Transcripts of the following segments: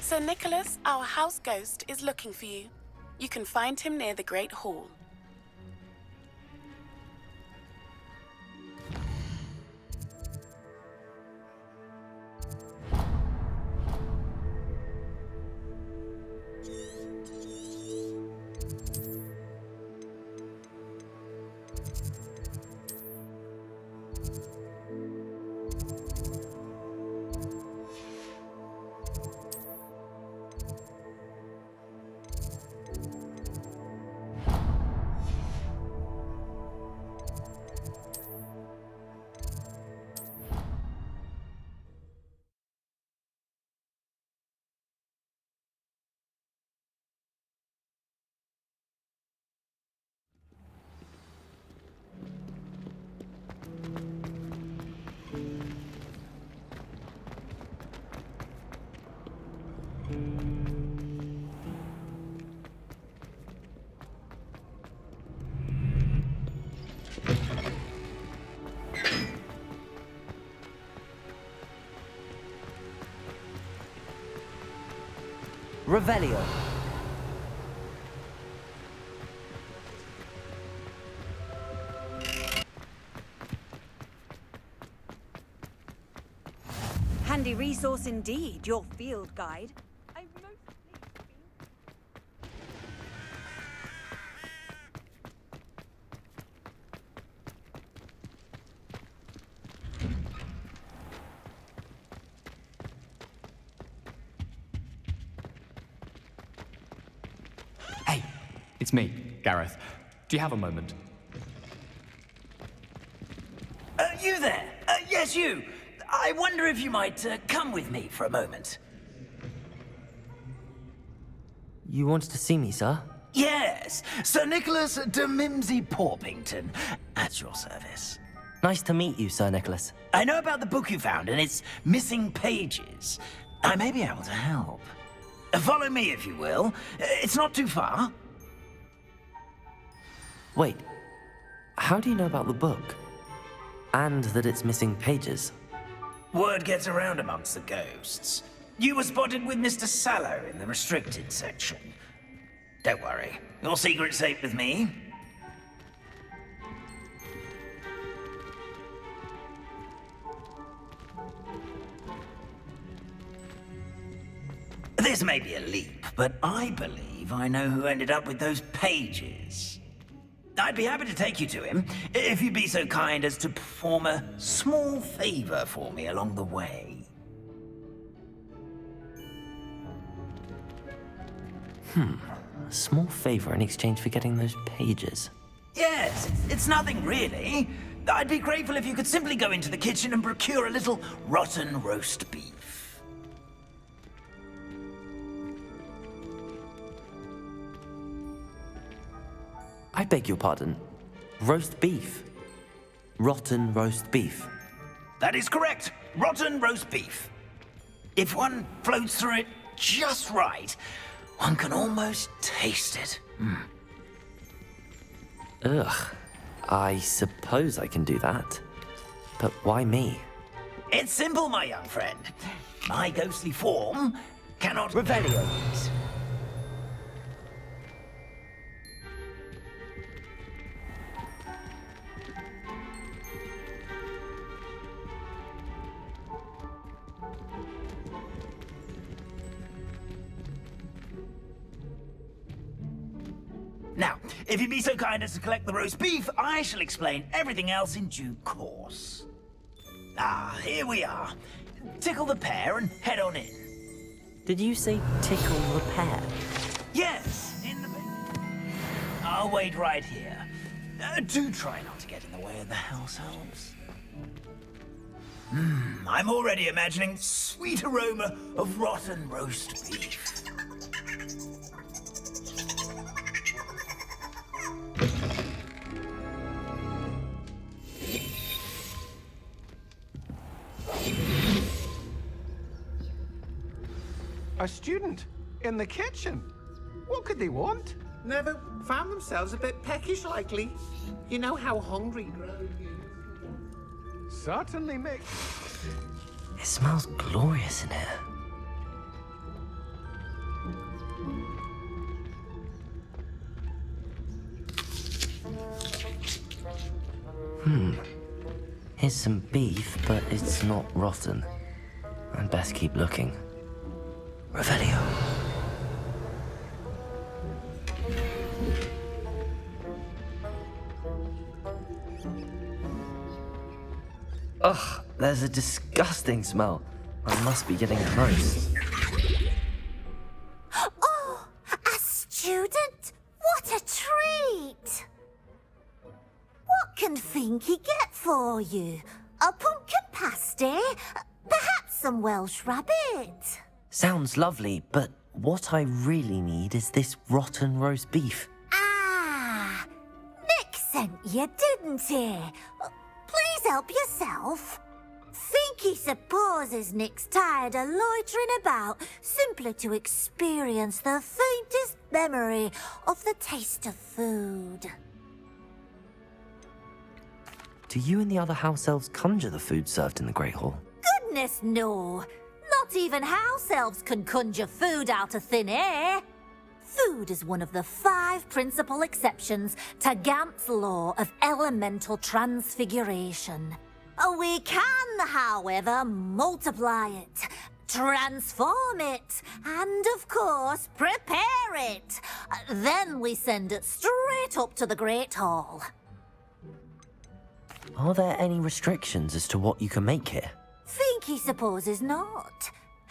Sir Nicholas, our house ghost, is looking for you. You can find him near the Great Hall. Revelio. Handy resource indeed, your field guide. I mostly Hey, it's me, Gareth. Do you have a moment? You there? Yes, you. I wonder if you might come with me for a moment. You wanted to see me, sir? Yes, Sir Nicholas de Mimsy Porpington, at your service. Nice to meet you, Sir Nicholas. I know about the book you found and its missing pages. I may be able to help. Follow me, if you will. It's not too far. Wait, how do you know about the book? And that it's missing pages? Word gets around amongst the ghosts. You were spotted with Mr. Sallow in the restricted section. Don't worry, your secret's safe with me. This may be a leap, but I believe I know who ended up with those pages. I'd be happy to take you to him, if you'd be so kind as to perform a small favor for me along the way. A small favor in exchange for getting those pages. Yes, it's nothing really. I'd be grateful if you could simply go into the kitchen and procure a little rotten roast beef. I beg your pardon. Roast beef. Rotten roast beef. That is correct. Rotten roast beef. If one floats through it just right, one can almost taste it. Ugh. I suppose I can do that. But why me? It's simple, my young friend. My ghostly form cannot... Revelio. Now, if you'd be so kind as to collect the roast beef, I shall explain everything else in due course. Ah, here we are. Tickle the pear and head on in. Did you say tickle the pear? Yes, in the... I'll wait right here. Do try not to get in the way of the house elves. I'm already imagining sweet aroma of rotten roast beef. A student in the kitchen? What could they want? Never found themselves a bit peckish likely. You know how hungry grows. Certainly, Mick. It smells glorious in here. Here's some beef, but it's not rotten. I'd best keep looking. Revelio. Ugh, there's a disgusting smell. I must be getting roast. Oh, a student? What a treat! What can Finky get for you? A pumpkin pasty? Perhaps some Welsh rabbit? Sounds lovely, but what I really need is this rotten roast beef. Ah, Nick sent you, didn't he? Please help yourself. Finky supposes Nick's tired of loitering about simply to experience the faintest memory of the taste of food. Do you and the other house elves conjure the food served in the Great Hall? Goodness, no. Not even house elves can conjure food out of thin air. Food is one of the 5 principal exceptions to Gant's law of elemental transfiguration. We can, however, multiply it, transform it, and, of course, prepare it. Then we send it straight up to the Great Hall. Are there any restrictions as to what you can make here? Finky supposes not.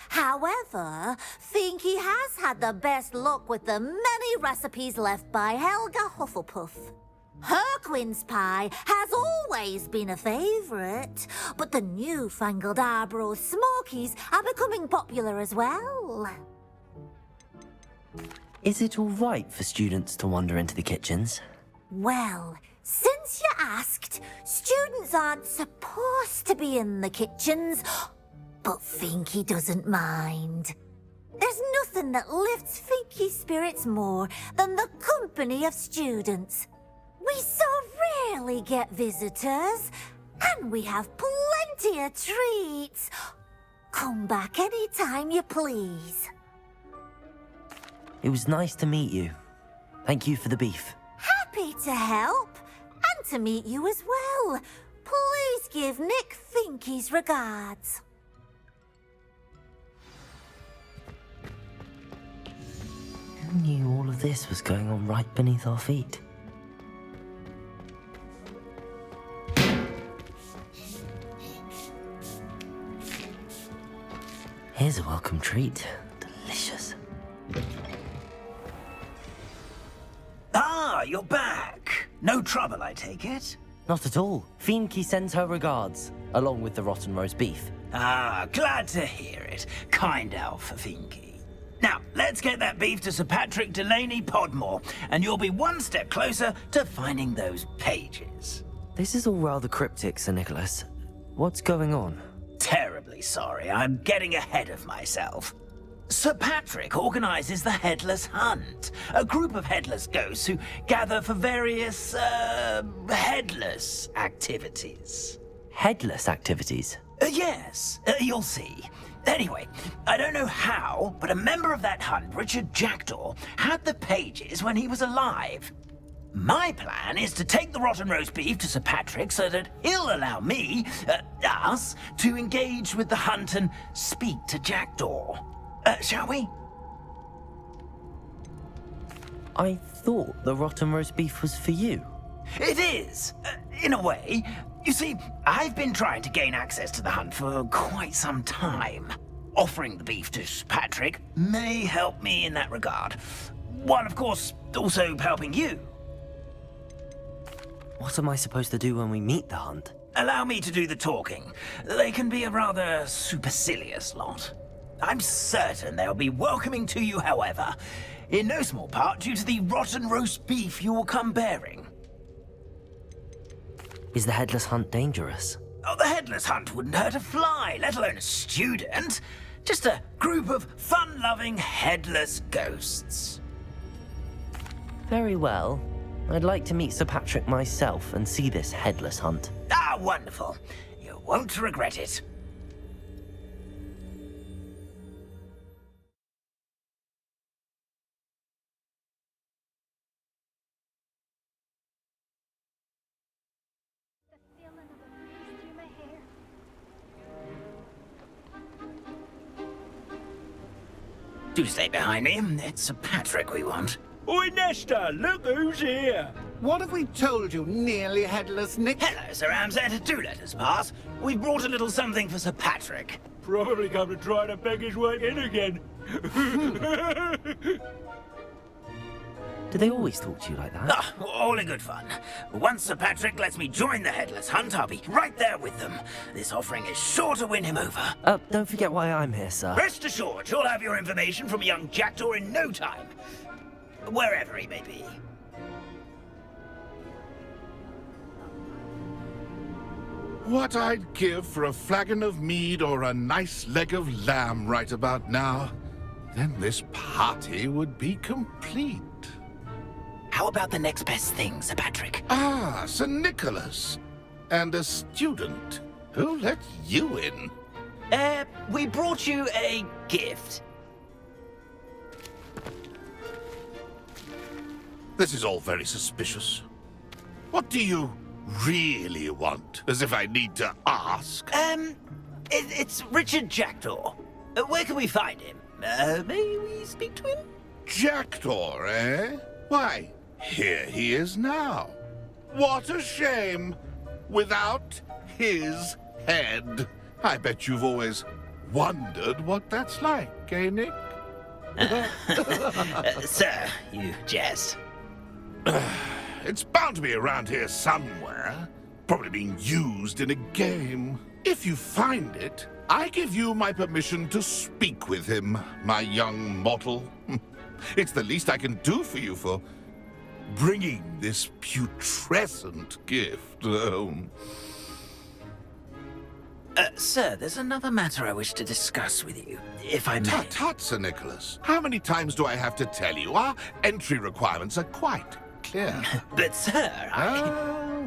However, Finky has had the best luck with the many recipes left by Helga Hufflepuff. Her quince pie has always been a favourite, but the newfangled Arbroath Smokies are becoming popular as well. Is it all right for students to wander into the kitchens? Well, since you asked, students aren't supposed to be in the kitchens, but Finky doesn't mind. There's nothing that lifts Finky's spirits more than the company of students. We so rarely get visitors, and we have plenty of treats. Come back any time you please. It was nice to meet you. Thank you for the beef. Happy to help, and to meet you as well. Please give Nick Finky's regards. Who knew all of this was going on right beneath our feet? Here's a welcome treat. Delicious. Ah, you're back. No trouble, I take it? Not at all. Finky sends her regards, along with the rotten roast beef. Ah, glad to hear it. Kind elf, Finky. Now, let's get that beef to Sir Patrick Delaney Podmore, and you'll be one step closer to finding those pages. This is all rather cryptic, Sir Nicholas. What's going on? Terribly sorry, I'm getting ahead of myself. Sir Patrick organises the Headless Hunt, a group of headless ghosts who gather for various, headless activities. Headless activities? Yes, you'll see. Anyway, I don't know how, but a member of that hunt, Richard Jackdaw, had the pages when he was alive. My plan is to take the rotten roast beef to Sir Patrick so that he'll allow me, us, to engage with the hunt and speak to Jackdaw. Shall we? I thought the rotten roast beef was for you. It is, in a way. You see, I've been trying to gain access to the hunt for quite some time. Offering the beef to Sir Patrick may help me in that regard. While, of course, also helping you. What am I supposed to do when we meet the hunt? Allow me to do the talking. They can be a rather supercilious lot. I'm certain they'll be welcoming to you, however, in no small part due to the rotten roast beef you will come bearing. Is the headless hunt dangerous? Oh, the headless hunt wouldn't hurt a fly, let alone a student. Just a group of fun-loving headless ghosts. Very well. I'd like to meet Sir Patrick myself and see this headless hunt. Ah, wonderful. You won't regret it. Do stay behind me. It's Sir Patrick we want. Oi, Nesta, look who's here. What have we told you, nearly headless Nick? Hello, Sir Ramsed. Do let us pass. We've brought a little something for Sir Patrick. Probably come to try to beg his way in again. Do they always talk to you like that? Ah, all in good fun. Once Sir Patrick lets me join the Headless Hunt, I'll be right there with them. This offering is sure to win him over. Don't forget why I'm here, sir. Rest assured, you'll have your information from a young jackdaw in no time. Wherever he may be. What I'd give for a flagon of mead or a nice leg of lamb right about now. Then this party would be complete. How about the next best thing, Sir Patrick? Ah, Sir Nicholas. And a student. Who let you in? We brought you a gift. This is all very suspicious. What do you really want? As if I need to ask. It's Richard Jackdaw. Where can we find him? May we speak to him? Jackdaw, eh? Why, here he is now. What a shame. Without his head. I bet you've always wondered what that's like, eh, Nick? Sir, you jest. It's bound to be around here somewhere. Probably being used in a game. If you find it, I give you my permission to speak with him, my young mortal. It's the least I can do for you for bringing this putrescent gift home. Sir, there's another matter I wish to discuss with you, if I may. Tut, tut, Sir Nicholas. How many times do I have to tell you? Our entry requirements are quite clear. But, sir,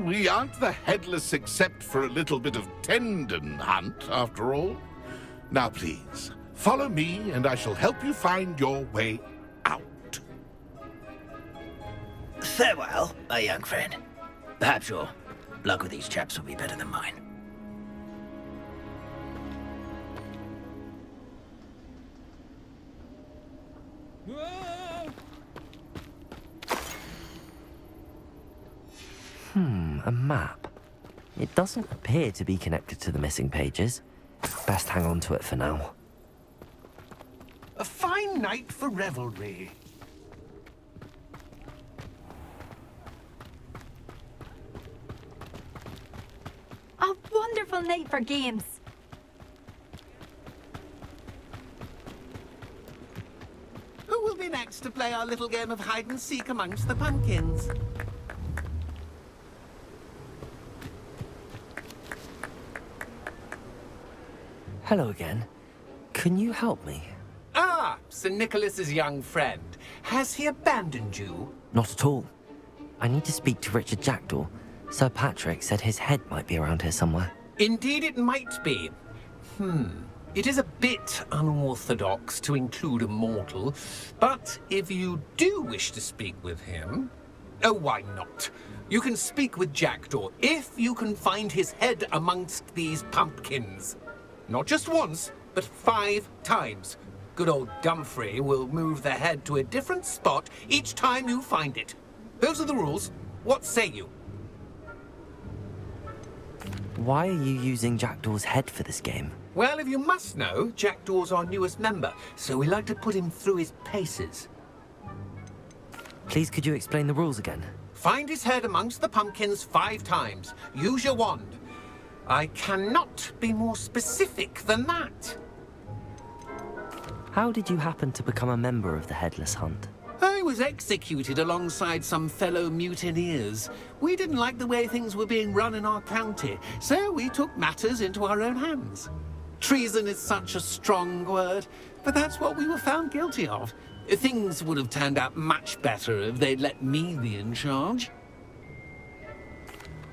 we aren't the headless except for a little bit of tendon hunt, after all. Now, please, follow me, and I shall help you find your way out. Farewell, my young friend. Perhaps your luck with these chaps will be better than mine. A map. It doesn't appear to be connected to the missing pages. Best hang on to it for now. A fine night for revelry. A wonderful night for games. Who will be next to play our little game of hide and seek amongst the pumpkins? Hello again. Can you help me? Ah, Sir Nicholas's young friend. Has he abandoned you? Not at all. I need to speak to Richard Jackdaw. Sir Patrick said his head might be around here somewhere. Indeed it might be. It is a bit unorthodox to include a mortal, but if you do wish to speak with him... Oh, why not? You can speak with Jackdaw if you can find his head amongst these pumpkins. Not just once, but 5 times. Good old Dumfrey will move the head to a different spot each time you find it. Those are the rules. What say you? Why are you using Jackdaw's head for this game? Well, if you must know, Jackdaw's our newest member, so we like to put him through his paces. Please, could you explain the rules again? Find his head amongst the pumpkins 5 times. Use your wand. I cannot be more specific than that. How did you happen to become a member of the Headless Hunt? I was executed alongside some fellow mutineers. We didn't like the way things were being run in our county, so we took matters into our own hands. Treason is such a strong word, But that's what we were found guilty of. Things would have turned out much better if they'd let me be in charge.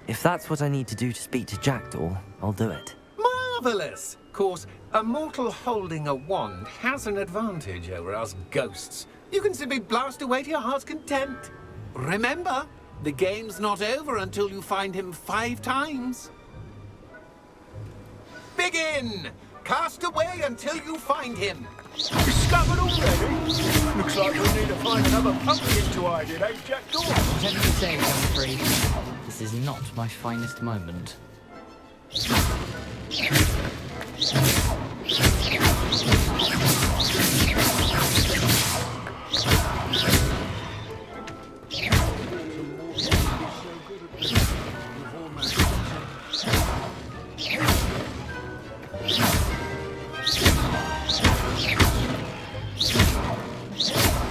If that's what I need to do to speak to Jackdaw, I'll do it. Marvelous! Of course, a mortal holding a wand has an advantage over us ghosts. You can simply blast away to your heart's content. Remember, the game's not over until you find him 5 times. Begin! Cast away until you find him. Discovered already? Looks like we need to find another pumpkin to hide in, eh, Jackdaw? Whatever you say, Humphrey. This is not my finest moment.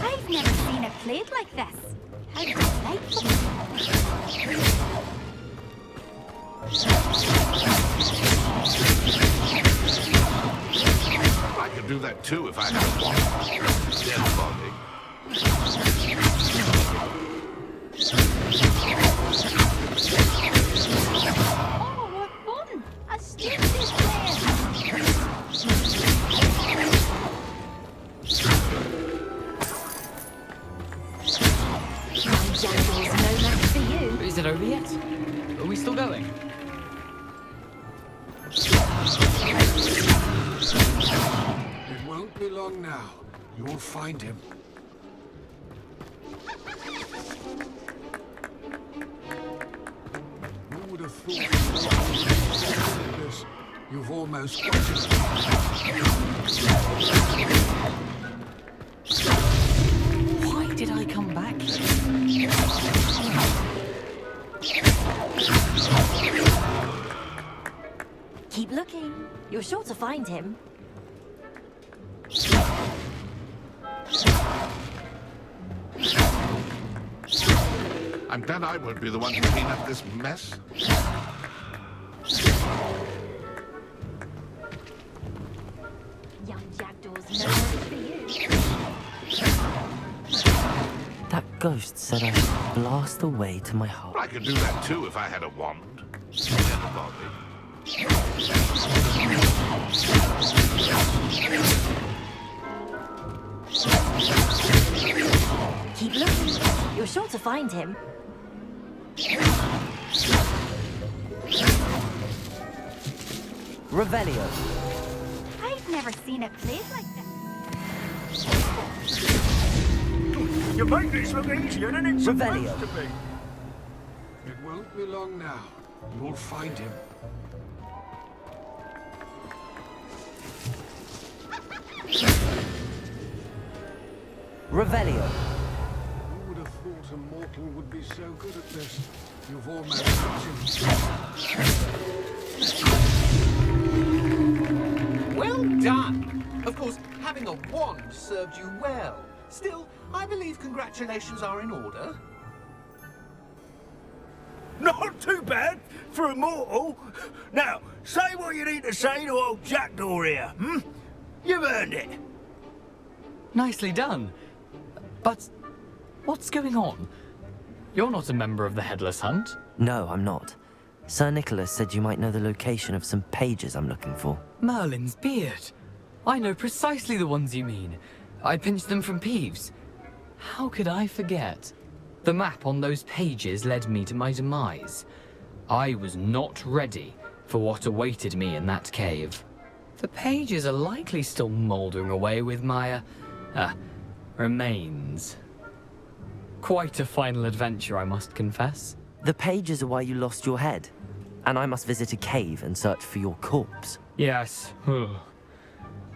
I've never seen it played like this. How delightful. I could do that too if I had a wand. Dead body. Oh, what fun! A student is playing. Jackdaw's no match for you. Is it over yet? Are we still going? It won't be long now. You'll find him. Who would have thought this? You've almost got it. Why did I come back? Keep looking. You're sure to find him. I'm glad I won't be the one to clean up this mess. Young Jackdaw's no match for you. That ghost said I should blast away to my heart. I could do that too if I had a wand. Dead body. Keep looking. You're sure to find him. Revelio. I've never seen it played like this. You make this look easier than it's Revelio. supposed to be. It won't be long now. You'll find him. Revelio. Who would have thought a mortal would be so good at this? You've almost got him. Well done! Of course, having a wand served you well. Still, I believe congratulations are in order. Not too bad for a mortal. Now, say what you need to say to old Jackdaw here, hmm? You've earned it. Nicely done. But what's going on? You're not a member of the Headless Hunt. No, I'm not. Sir Nicholas said you might know the location of some pages I'm looking for. Merlin's beard. I know precisely the ones you mean. I pinched them from Peeves. How could I forget? The map on those pages led me to my demise. I was not ready for what awaited me in that cave. The pages are likely still mouldering away with my, remains. Quite a final adventure, I must confess. The pages are why you lost your head, and I must visit a cave and search for your corpse. Yes.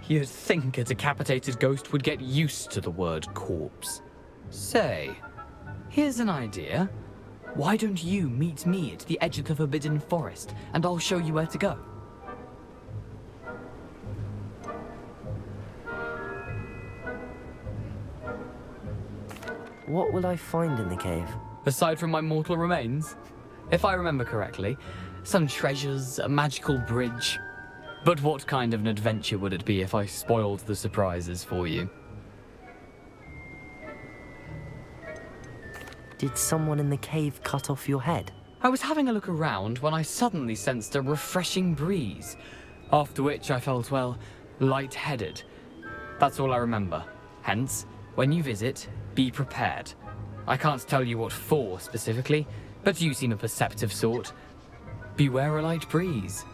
You'd think a decapitated ghost would get used to the word corpse. Say, here's an idea. Why don't you meet me at the edge of the Forbidden Forest, and I'll show you where to go? What will I find in the cave? Aside from my mortal remains, if I remember correctly, some treasures, a magical bridge. But what kind of an adventure would it be if I spoiled the surprises for you? Did someone in the cave cut off your head? I was having a look around when I suddenly sensed a refreshing breeze, after which I felt, well, lightheaded. That's all I remember. Hence, when you visit, be prepared. I can't tell you what for specifically, but you seem a perceptive sort. Beware a light breeze.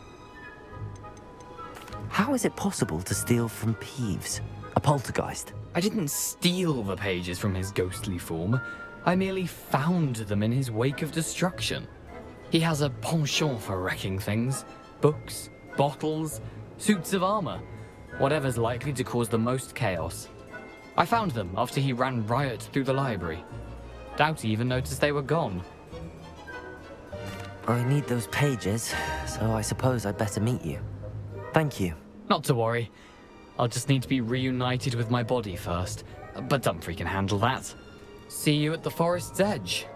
How is it possible to steal from Peeves? A poltergeist? I didn't steal the pages from his ghostly form. I merely found them in his wake of destruction. He has a penchant for wrecking things. Books, bottles, suits of armor. Whatever's likely to cause the most chaos. I found them after he ran riot through the library. Doubt he even noticed they were gone. I need those pages, so I suppose I'd better meet you. Thank you. Not to worry. I'll just need to be reunited with my body first. But Dumfrey can handle that. See you at the forest's edge.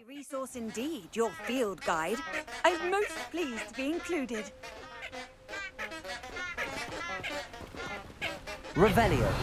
Resource indeed, your field guide. I'm most pleased to be included. Revelio.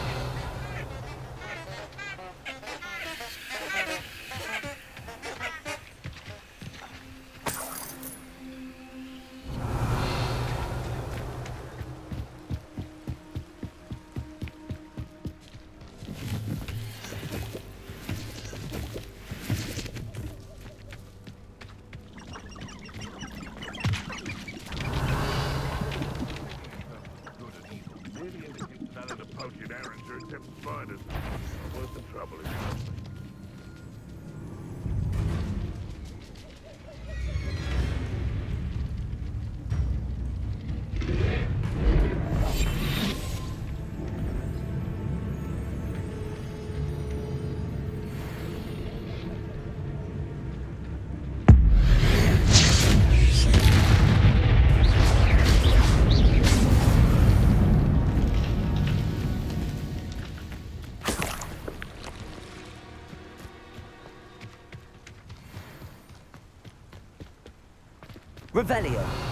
Revelio.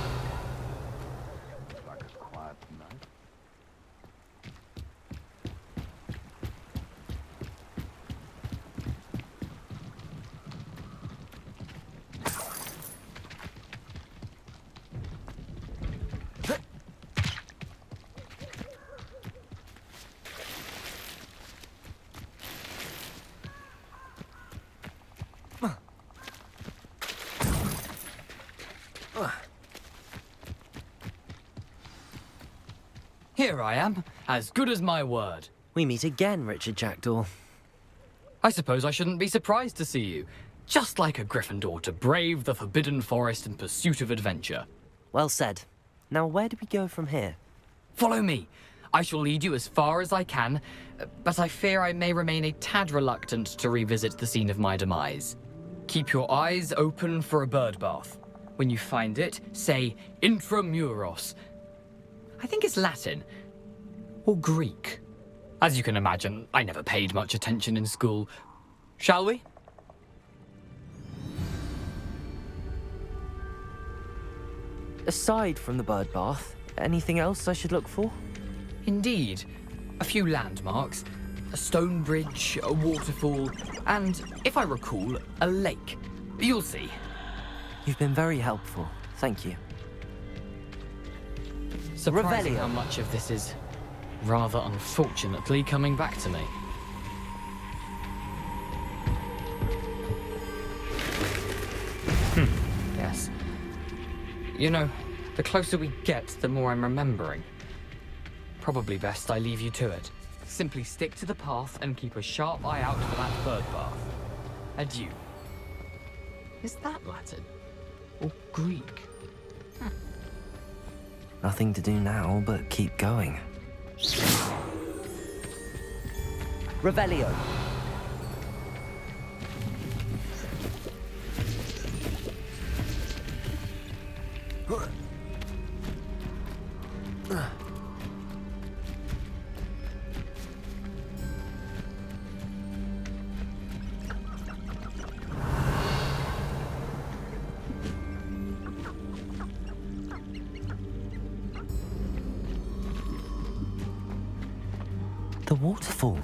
Here I am, as good as my word. We meet again, Richard Jackdaw. I suppose I shouldn't be surprised to see you. Just like a Gryffindor to brave the Forbidden Forest in pursuit of adventure. Well said. Now where do we go from here? Follow me. I shall lead you as far as I can, but I fear I may remain a tad reluctant to revisit the scene of my demise. Keep your eyes open for a bird bath. When you find it, say Intramuros. I think it's Latin. Or Greek. As you can imagine, I never paid much attention in school. Shall we? Aside from the bird bath, anything else I should look for? Indeed. A few landmarks, a stone bridge, a waterfall, and, if I recall, a lake. You'll see. You've been very helpful. Thank you. Surprising Revelio. how much of this is, rather unfortunately, coming back to me. Yes. You know, the closer we get, the more I'm remembering. Probably best I leave you to it. Simply stick to the path and keep a sharp eye out for that bird bath. Adieu. Is that Latin? Or Greek? Nothing to do now but keep going. Revelio. The waterfall.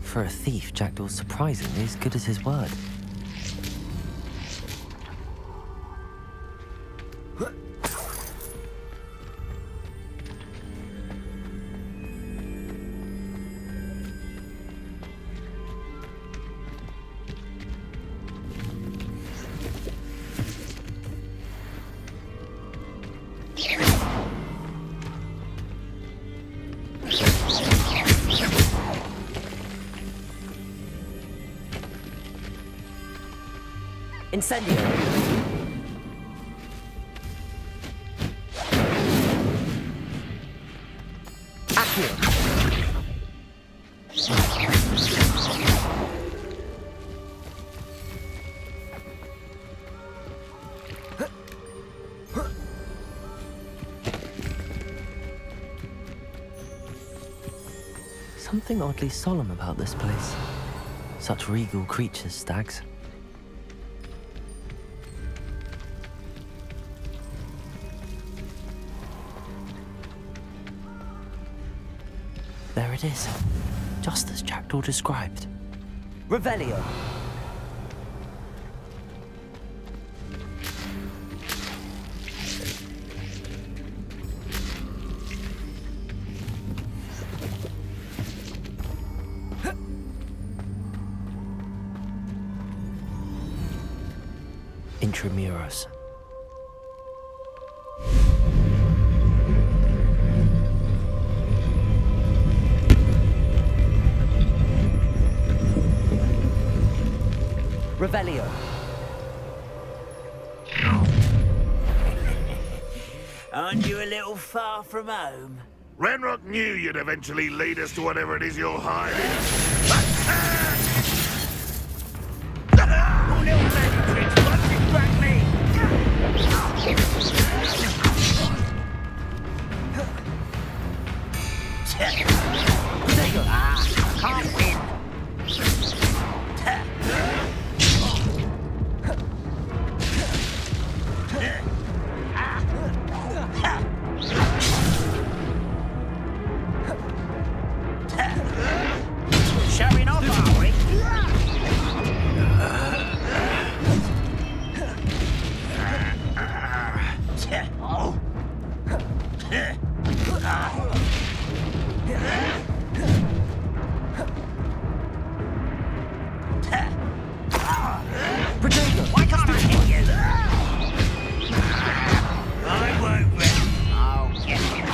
For a thief, Jackdaw's surprisingly as good as his word. Incendio! Accio! Something oddly solemn about this place. Such regal creatures, stags. There it is, just as Jackdaw described. Revelio. Intramuros. Revelio. Aren't you a little far from home? Ranrock knew you'd eventually lead us to whatever it is you're hiding. Oh, little man, tricks, what's it back me? Can't win. Showing off, are we? Why can't I hit you? I won't rest. I'll get him.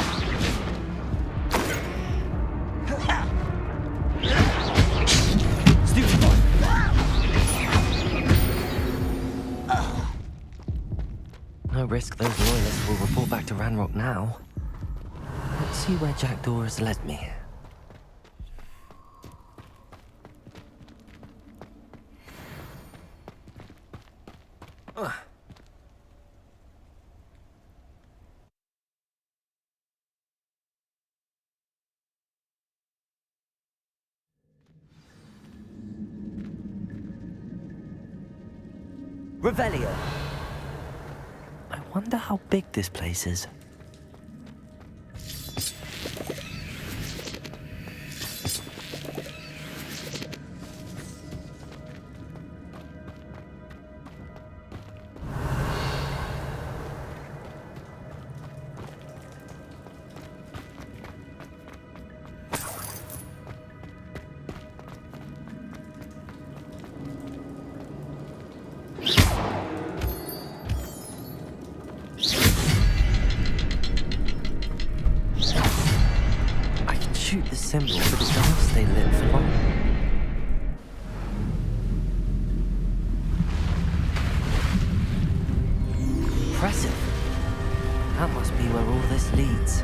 No risk those loyalists will report back to Ranrock now. Let's see where Jackdaw has led me. Revelio. I wonder how big this place is. simple, but it doesn't stay lit for long. Impressive. That must be where all this leads.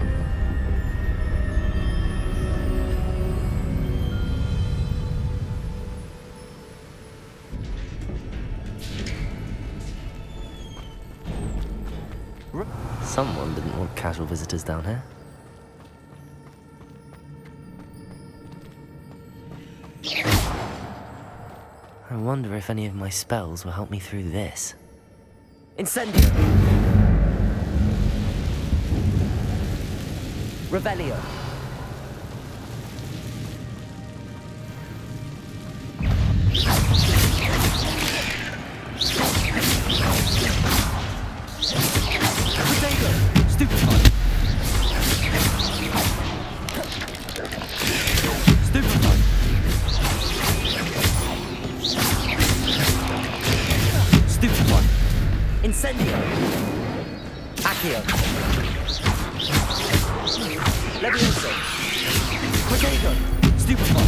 Someone didn't want casual visitors down here. I wonder if any of my spells will help me through this. Incendio! Revelio! Incendio! Accio! Levioso! Protego! Stupefy!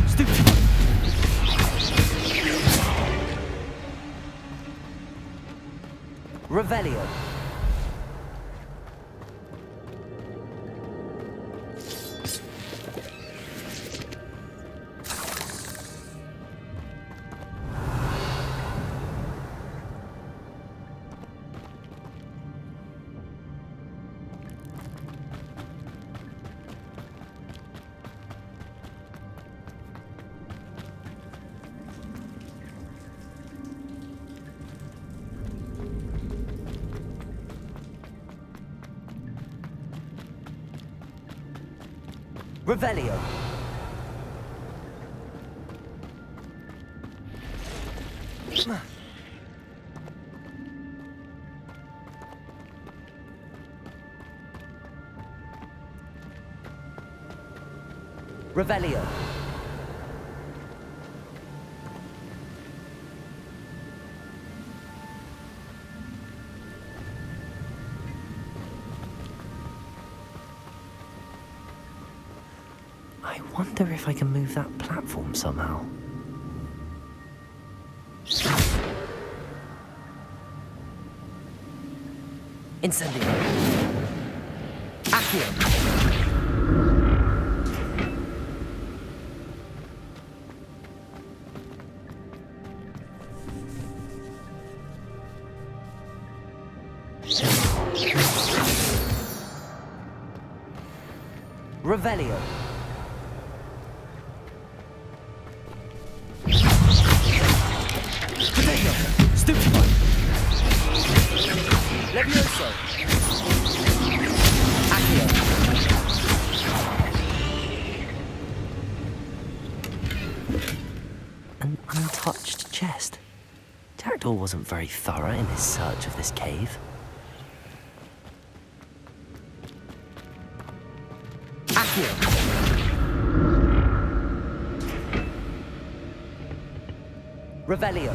Stupefy! Revelio! Revelio. Revelio. I wonder if I can move that platform somehow. Incendio. Accio. Revelio. Protego. Stupefy. Levioso. Accio. An untouched chest. Jackdaw wasn't very thorough in his search of this cave. Revelio.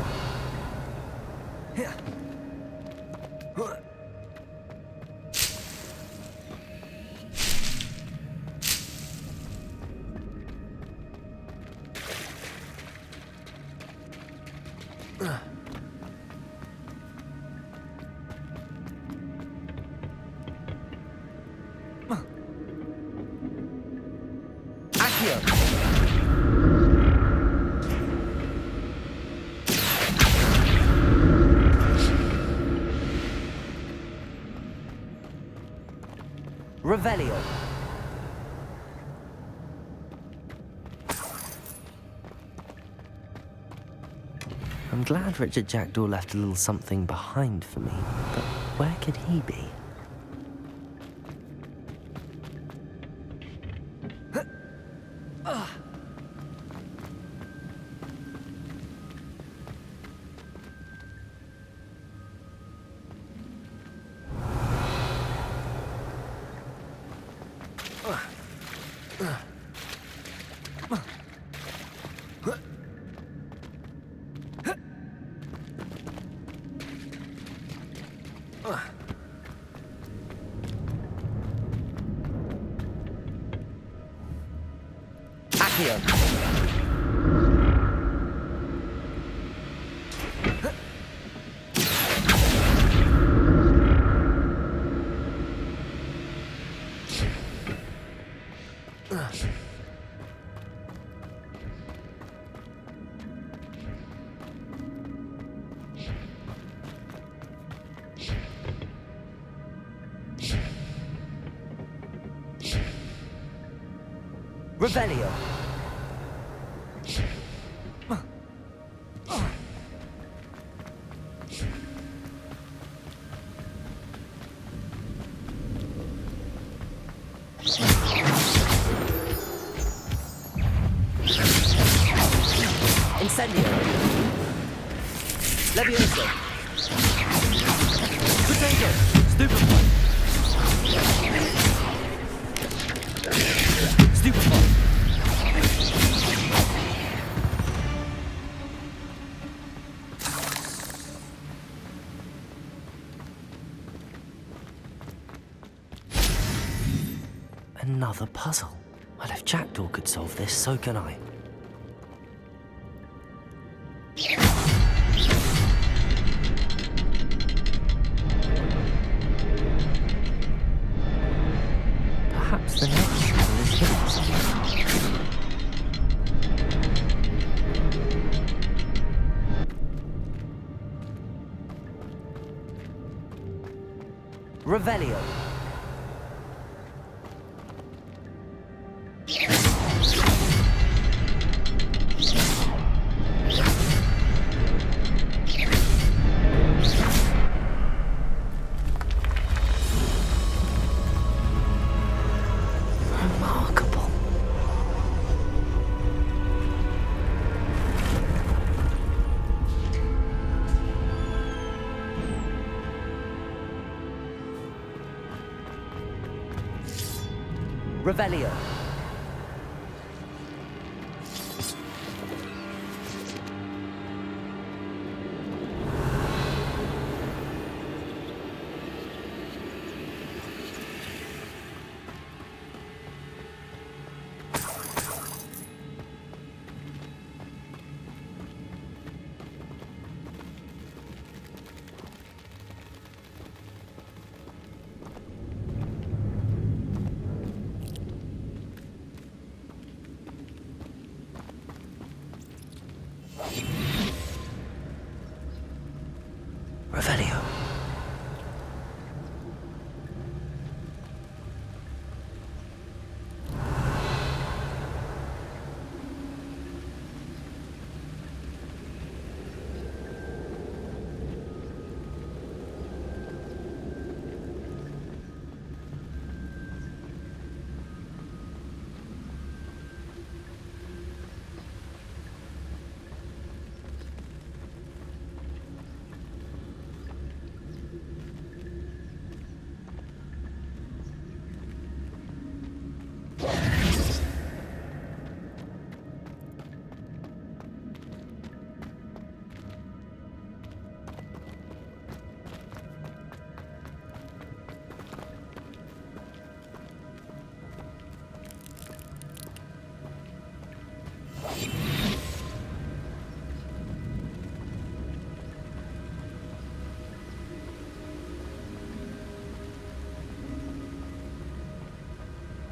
Revelio. I'm glad Richard Jackdaw left a little something behind for me, but where could he be? Accio. Revelio. Incendio. Levioso. Potato. Stupefy. Stupefy. Another puzzle. Well, if Jackdaw could solve this, so can I. Perhaps the next puzzle is hidden somewhere. Revelio. Remarkable. Revelio. Revelio.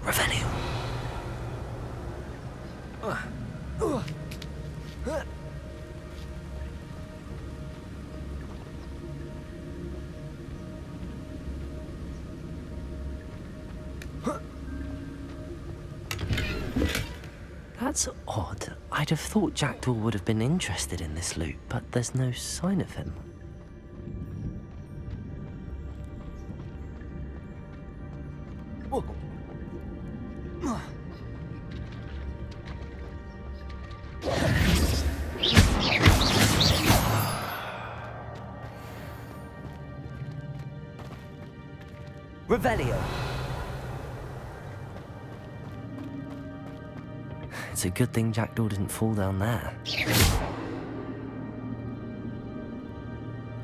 Revelio. That's odd. I'd have thought Jackdaw would have been interested in this loot, but there's no sign of him. Revelio. It's a good thing Jackdaw didn't fall down there.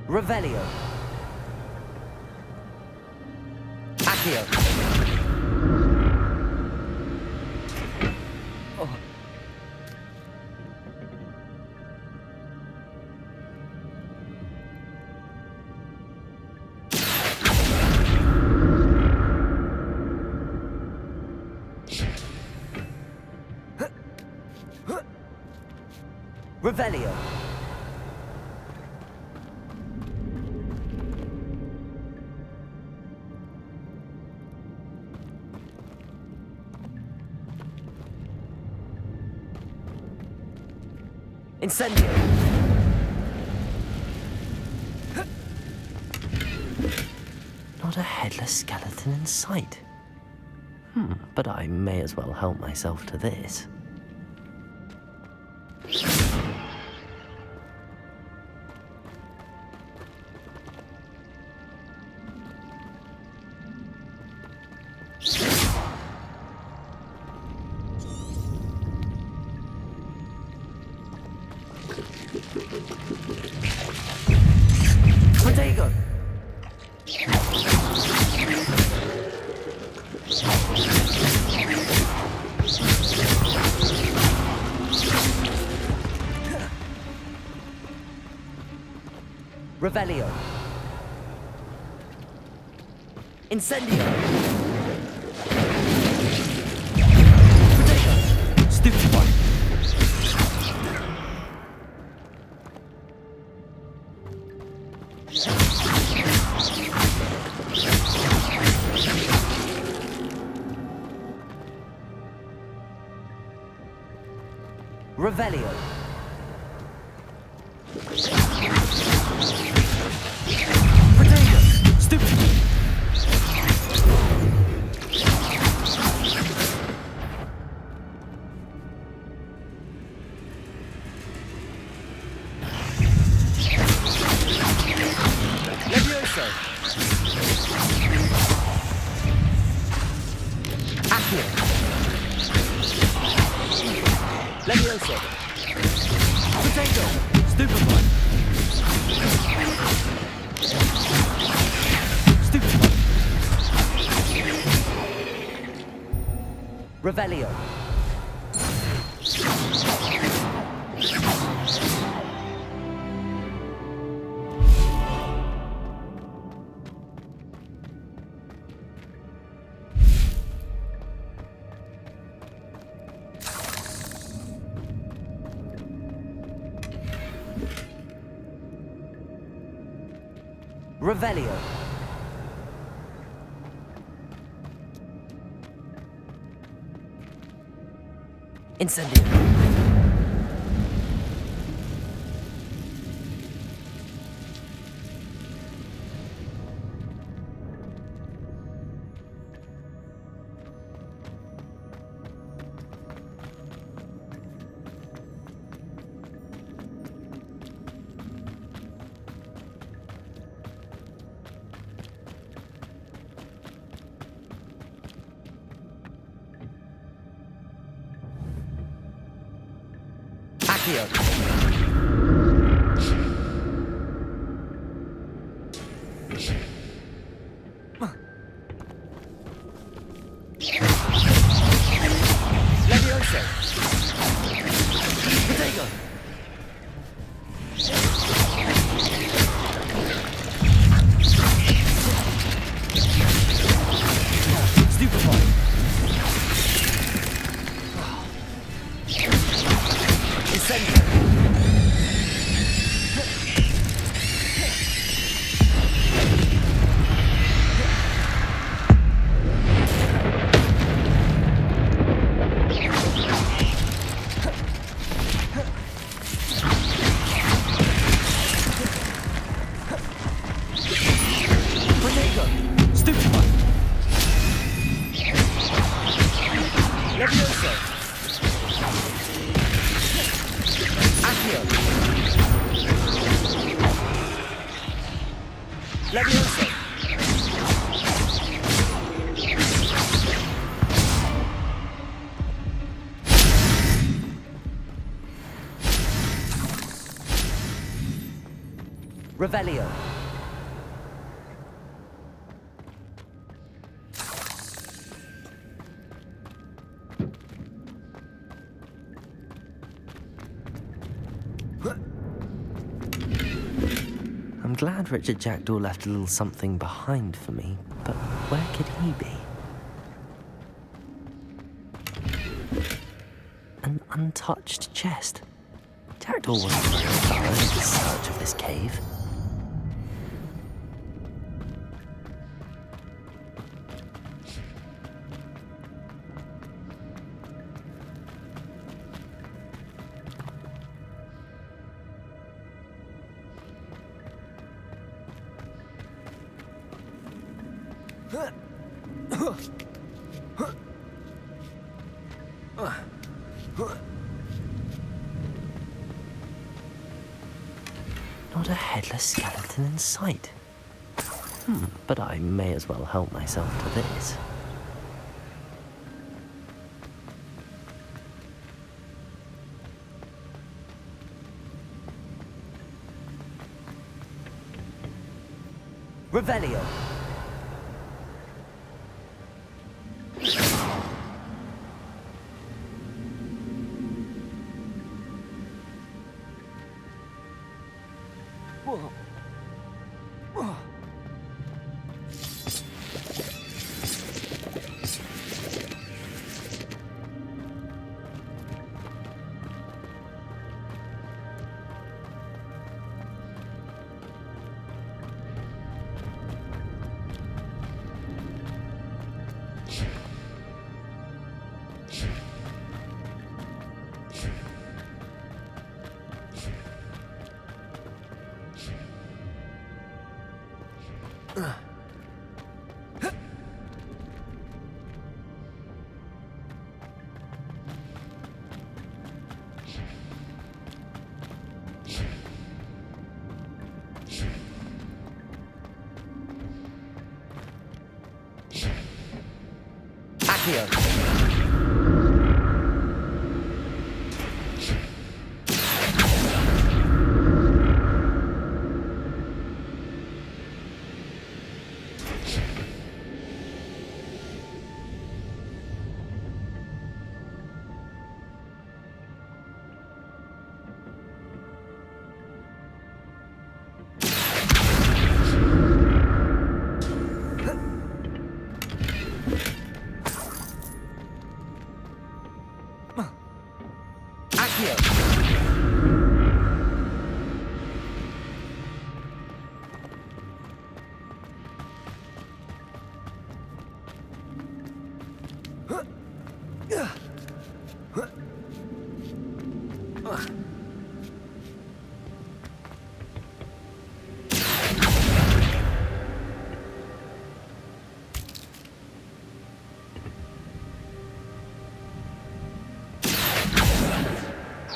Revelio. Accio. Oh. Revelio. Incendio. Not a headless skeleton in sight. But I may as well help myself to this. Protego! Revelio. Incendio. Protego. Stupefy. Revelio. Protego. Stupefy. Levioso. Accio. Levioso. Potato. Stupefy. Stupefy. Revelio. Revelio. Incendio. Accio. Levioso. Protego. Stupefy. Incendio. Protego. Stupefy. Levioso. Accio. Levioso. Revelio. I'm glad Richard Jackdaw left a little something behind for me, but where could he be? An untouched chest. Jackdaw wasn't very thorough in his search of this cave. Not a headless skeleton in sight. But I may as well help myself to this. Revelio.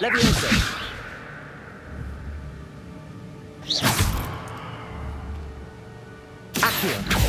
Leviosa. Accio.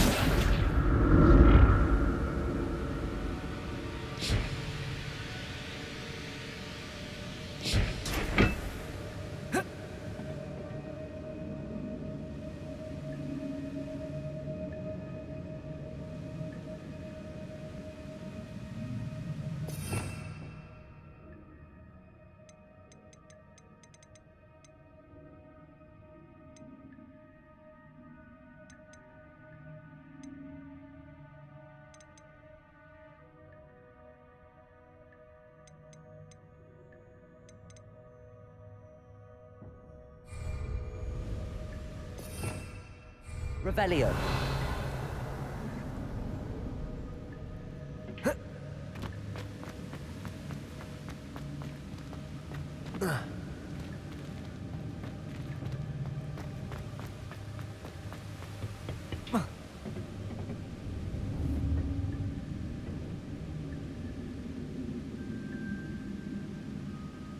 Revelio.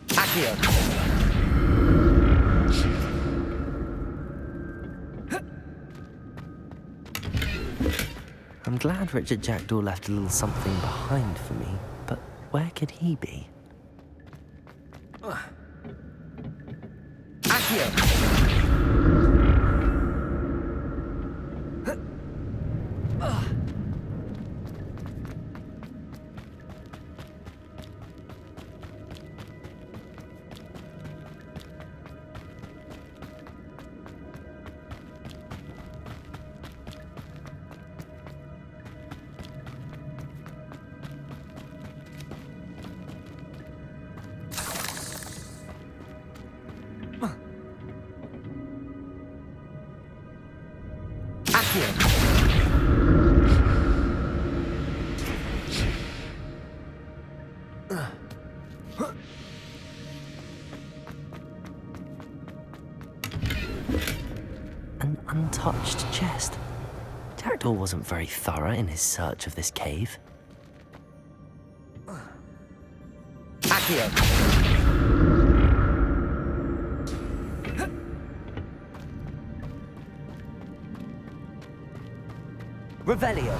Accio. I'm glad Richard Jackdaw left a little something behind for me, but where could he be? Accio! An untouched chest. Jackdaw wasn't very thorough in his search of this cave. Accio! Revelio!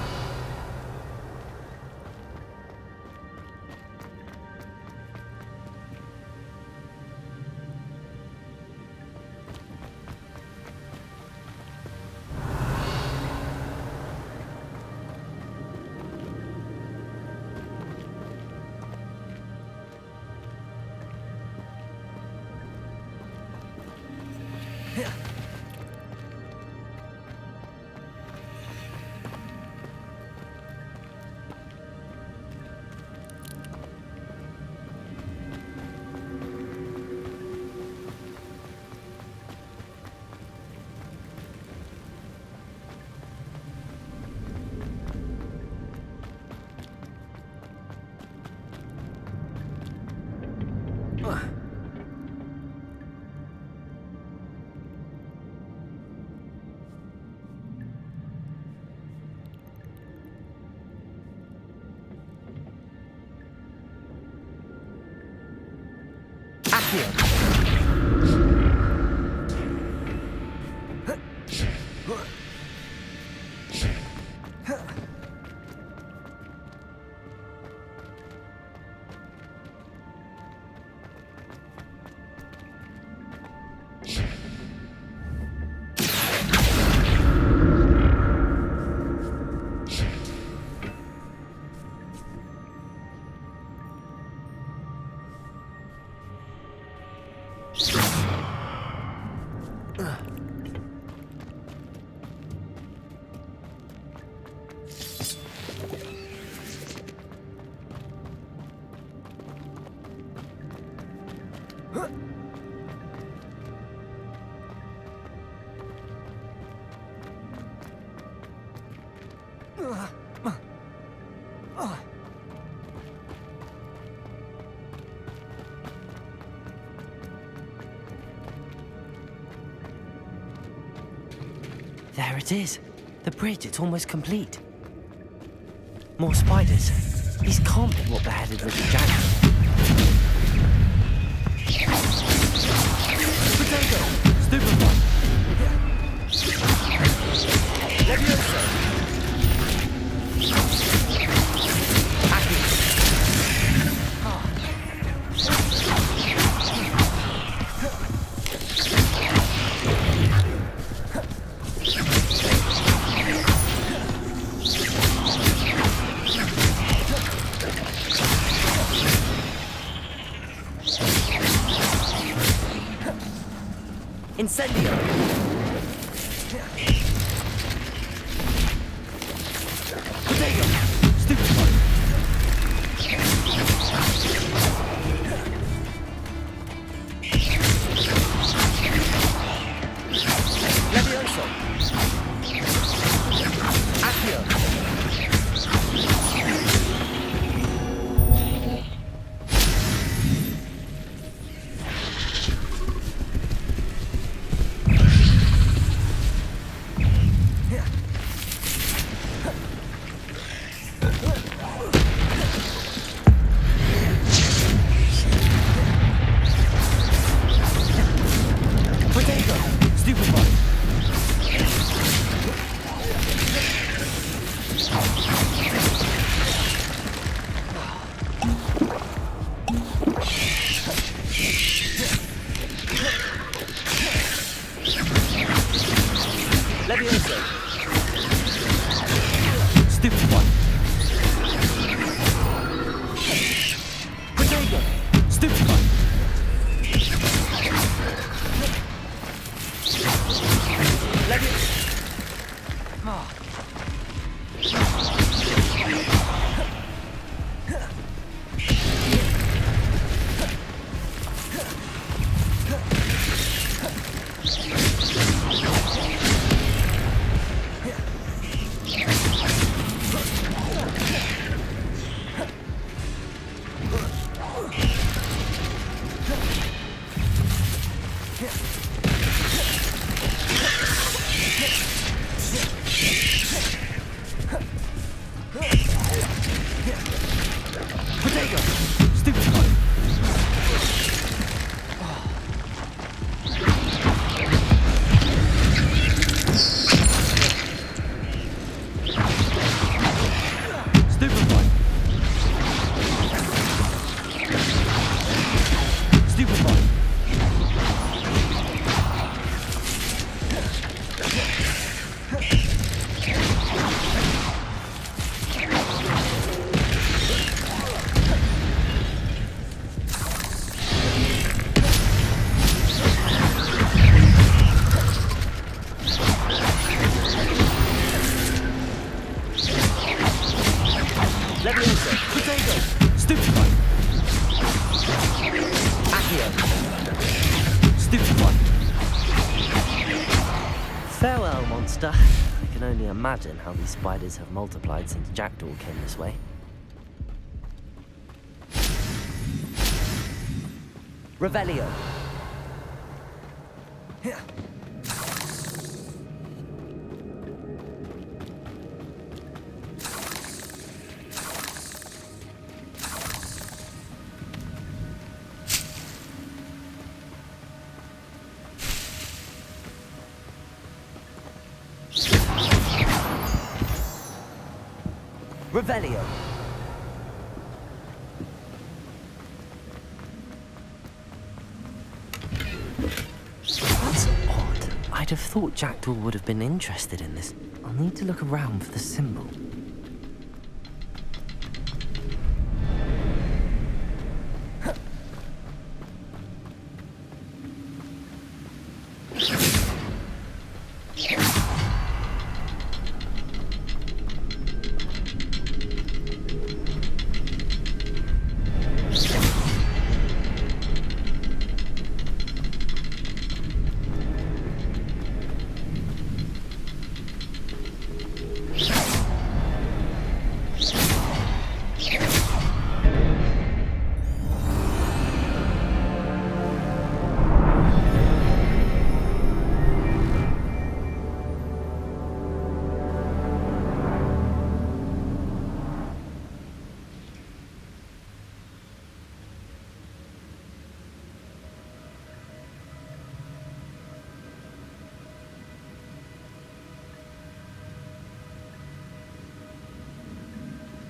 There it is. The bridge, it's almost complete. More spiders. These can't be what beheaded Richard Jackson. Potato! Stupid one! Levioso! Incendio! Potato! Stupid one! Levioso! Accio! Farewell, monster. I can only imagine how these spiders have multiplied since Jackdaw came this way. Revelio. Revelio. That's odd. I'd have thought Jackdaw would have been interested in this. I'll need to look around for the symbol.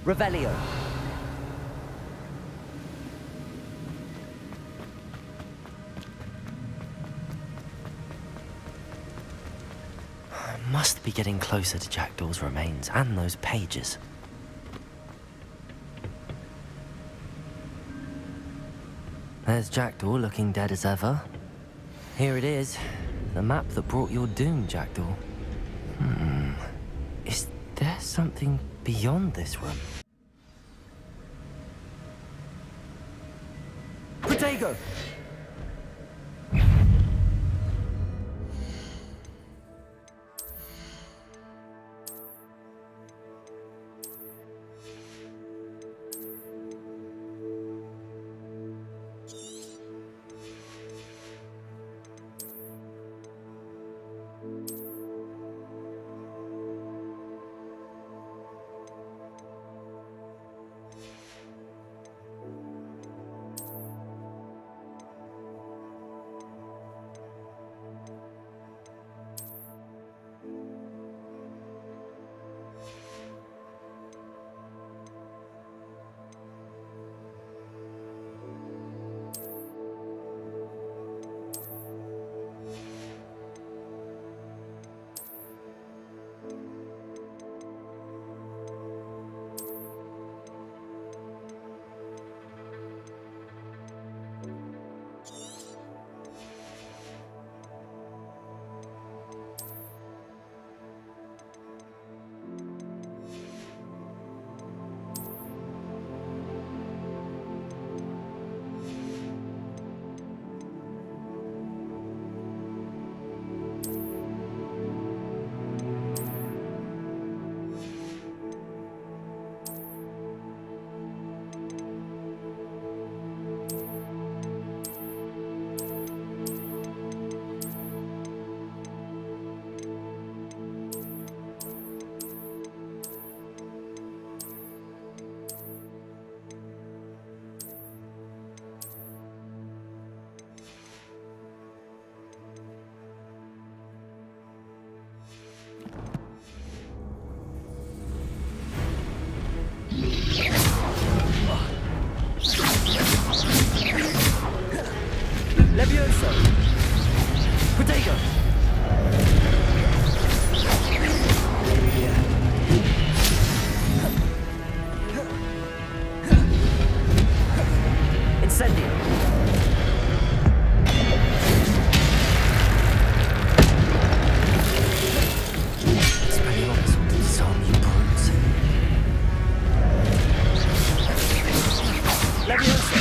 Revelio. I must be getting closer to Jackdaw's remains and those pages. There's Jackdaw looking dead as ever. Here it is, the map that brought your doom, Jackdaw. Is there something beyond this room? Protego! Levioso! Protego! Incendio! Expelliarmus will disarm you brutes. Levioso!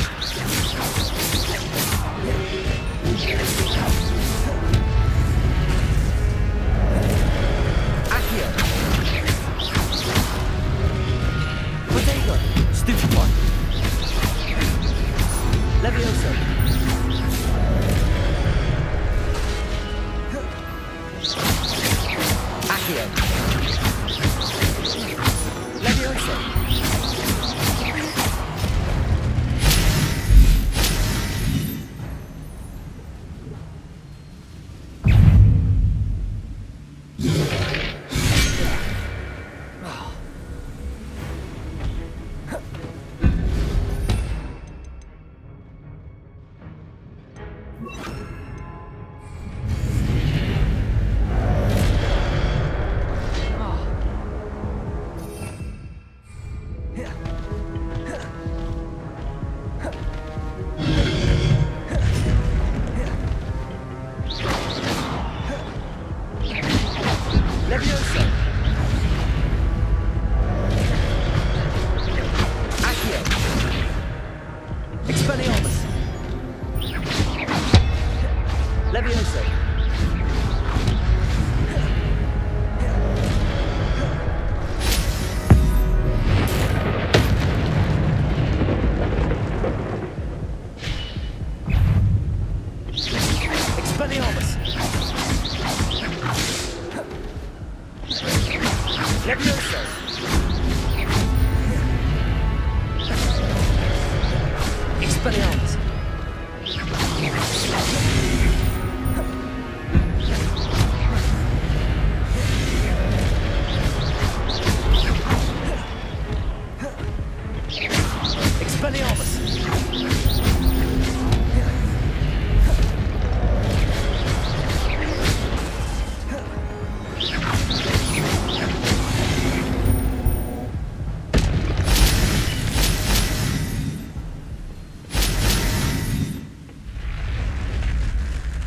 Levioso! Accio! Levioso!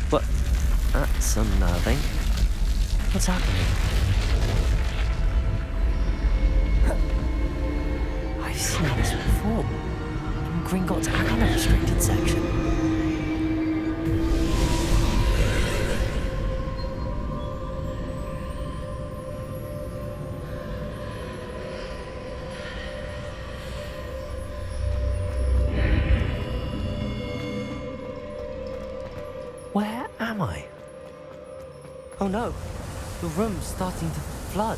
What? That's unnerving. What's happening? I've seen this before. In Gringotts Armor restricted section. Where am I? Oh no, the room's starting to flood.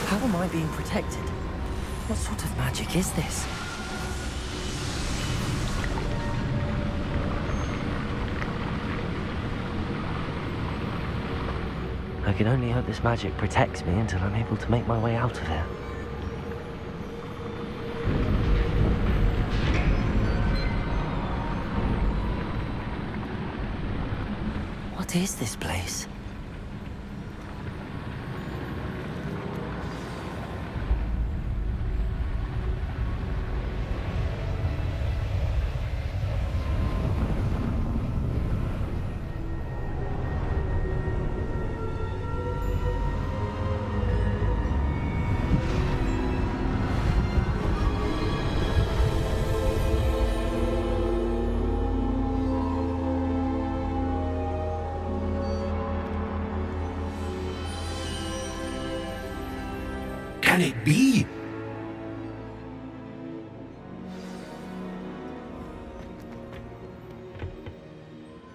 How am I being protected? What sort of magic is this? I can only hope this magic protects me until I'm able to make my way out of here. What is this place? Can it be?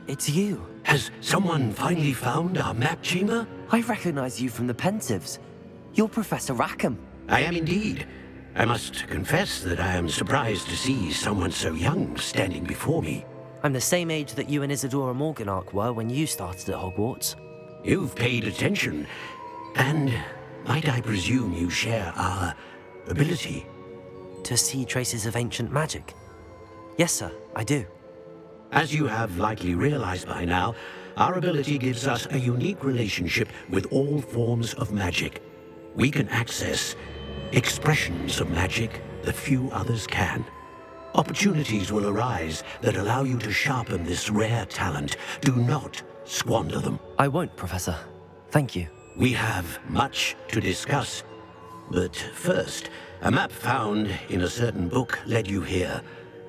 It's you. Has someone finally found our map chamber? I recognize you from the Pensieves. You're Professor Rackham. I am indeed. I must confess that I am surprised to see someone so young standing before me. I'm the same age that you and Isadora Morganach were when you started at Hogwarts. You've paid attention, and might I presume you share our ability? To see traces of ancient magic? Yes, sir, I do. As you have likely realized by now, our ability gives us a unique relationship with all forms of magic. We can access expressions of magic that few others can. Opportunities will arise that allow you to sharpen this rare talent. Do not squander them. I won't, Professor. Thank you. We have much to discuss. But first, a map found in a certain book led you here.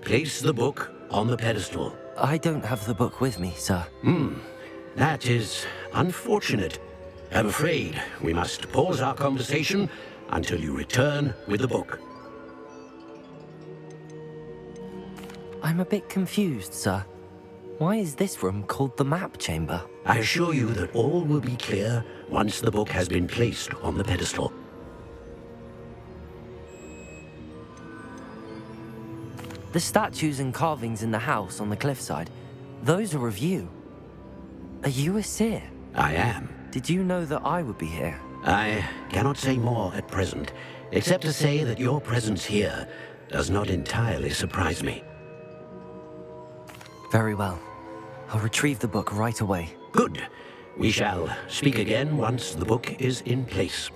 Place the book on the pedestal. I don't have the book with me, sir. That is unfortunate. I'm afraid we must pause our conversation until you return with the book. I'm a bit confused, sir. Why is this room called the map chamber? I assure you that all will be clear once the book has been placed on the pedestal. The statues and carvings in the house on the cliffside, those are of you. Are you a seer? I am. Did you know that I would be here? I cannot say more at present, except to say that your presence here does not entirely surprise me. Very well. I'll retrieve the book right away. Good. We shall speak again once the book is in place.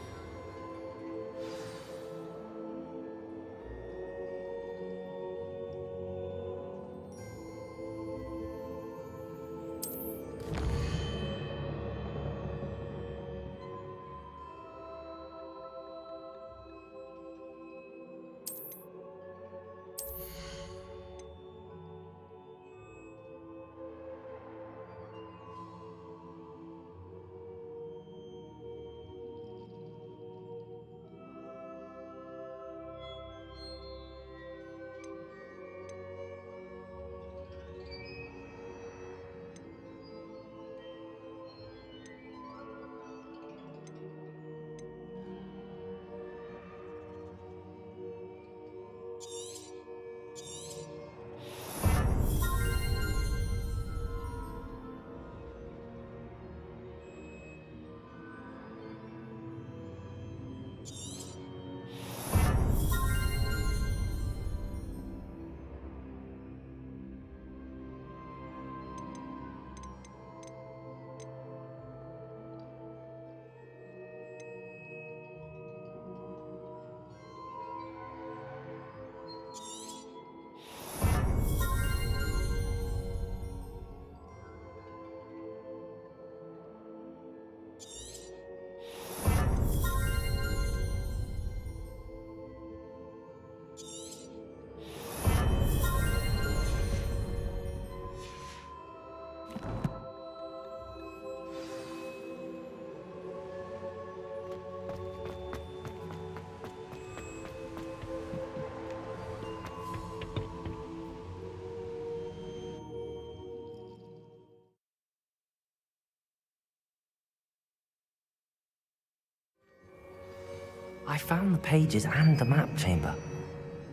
I found the pages and the map chamber.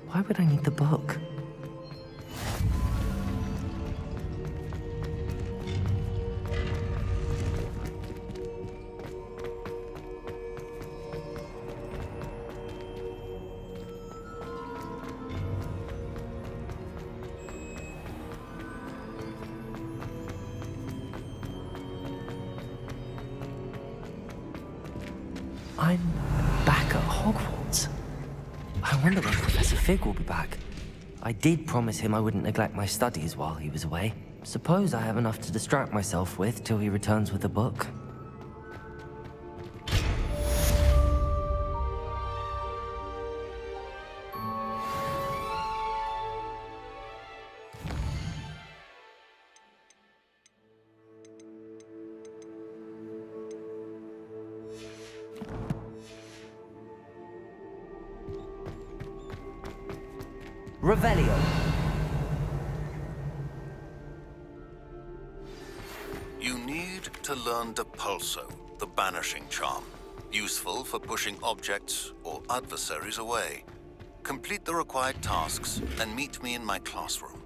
Why would I need the book? I'm back at Hogwarts. I wonder when Professor Fig will be back. I did promise him I wouldn't neglect my studies while he was away. Suppose I have enough to distract myself with till he returns with the book. Revelio. You need to learn Depulso, the banishing charm. Useful for pushing objects or adversaries away. Complete the required tasks and meet me in my classroom.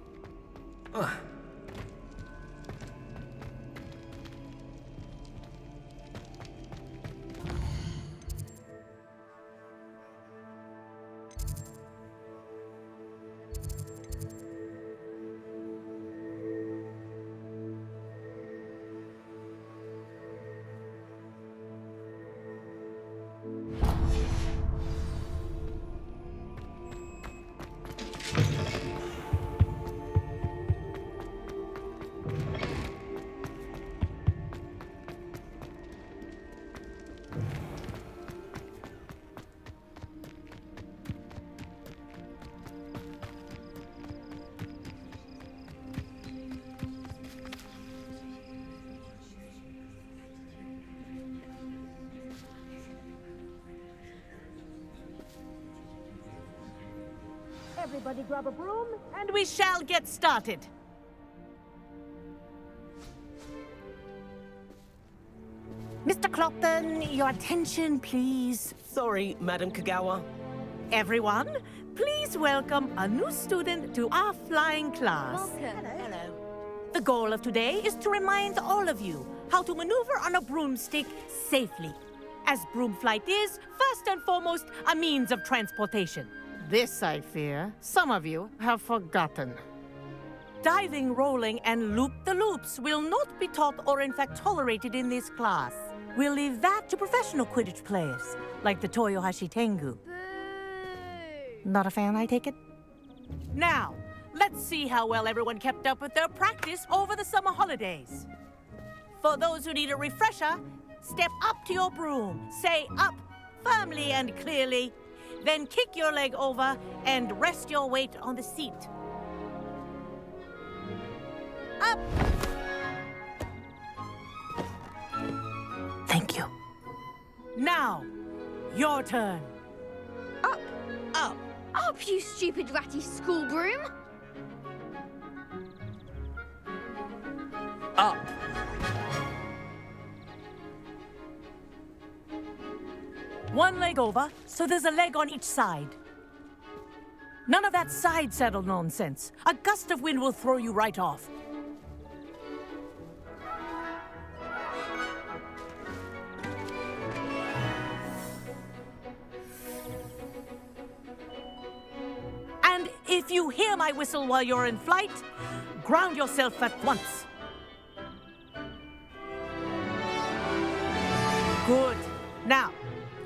Everybody grab a broom, and we shall get started. Mr. Clopton, your attention, please. Sorry, Madam Kagawa. Everyone, please welcome a new student to our flying class. Welcome. Hello. The goal of today is to remind all of you how to maneuver on a broomstick safely, as broom flight is, first and foremost, a means of transportation. This, I fear, some of you have forgotten. Diving, rolling, and loop-the-loops will not be taught or in fact tolerated in this class. We'll leave that to professional Quidditch players, like the Toyohashi Tengu. Not a fan, I take it? Now, let's see how well everyone kept up with their practice over the summer holidays. For those who need a refresher, step up to your broom, say up firmly and clearly, then kick your leg over and rest your weight on the seat. Up! Thank you. Now, your turn. Up. Up. Up, you stupid ratty school broom. Up. One leg over, so there's a leg on each side. None of that side saddle nonsense. A gust of wind will throw you right off. And if you hear my whistle while you're in flight, ground yourself at once. Good. Now,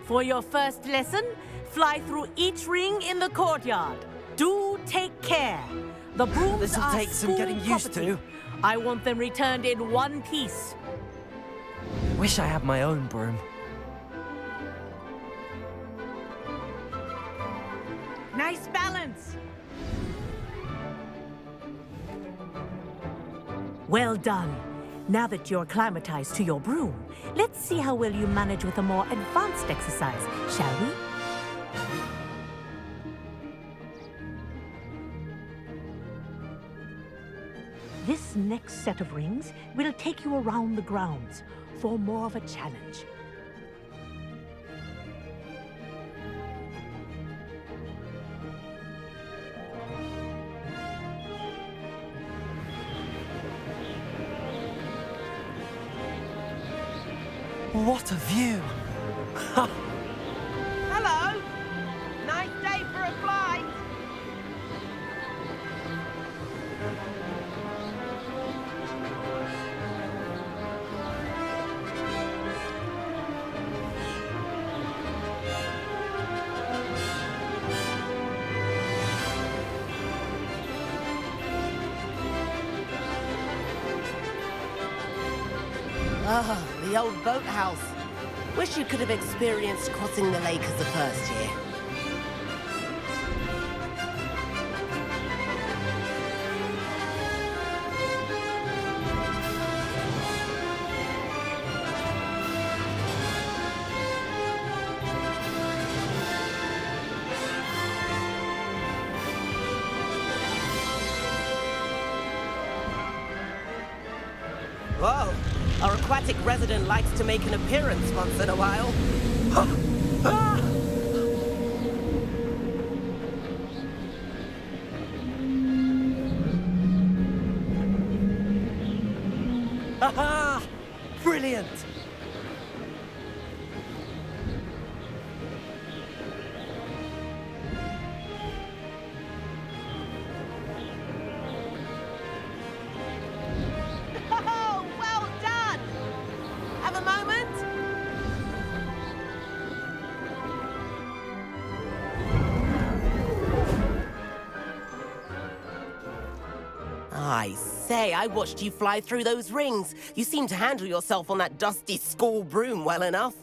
for your first lesson, fly through each ring in the courtyard. Do take care. The brooms This'll are take some school getting used property. to. I want them returned in one piece. Wish I had my own broom. Nice balance. Well done. Now that you're acclimatized to your broom, let's see how well you manage with a more advanced exercise, shall we? This next set of rings will take you around the grounds for more of a challenge. What a view! Hello. Nice day for a flight. Ah, the old boathouse. Wish you could have experienced crossing the lake as a first year. Whoa! Our aquatic resident likes to make an appearance once in a while. Aha! Brilliant! Oh, well done! Have a moment? I say, I watched you fly through those rings. You seem to handle yourself on that dusty school broom well enough.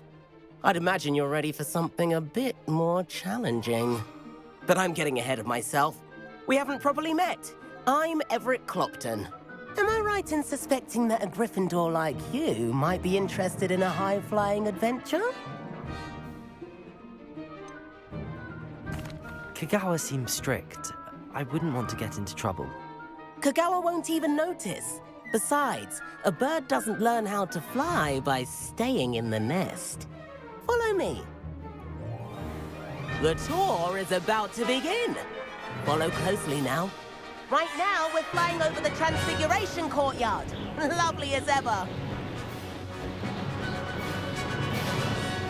I'd imagine you're ready for something a bit more challenging. But I'm getting ahead of myself. We haven't properly met. I'm Everett Clopton. Am I right in suspecting that a Gryffindor like you might be interested in a high-flying adventure? Kagawa seems strict. I wouldn't want to get into trouble. Kagawa won't even notice. Besides, a bird doesn't learn how to fly by staying in the nest. Follow me. The tour is about to begin. Follow closely now. Right now, we're flying over the Transfiguration Courtyard. Lovely as ever.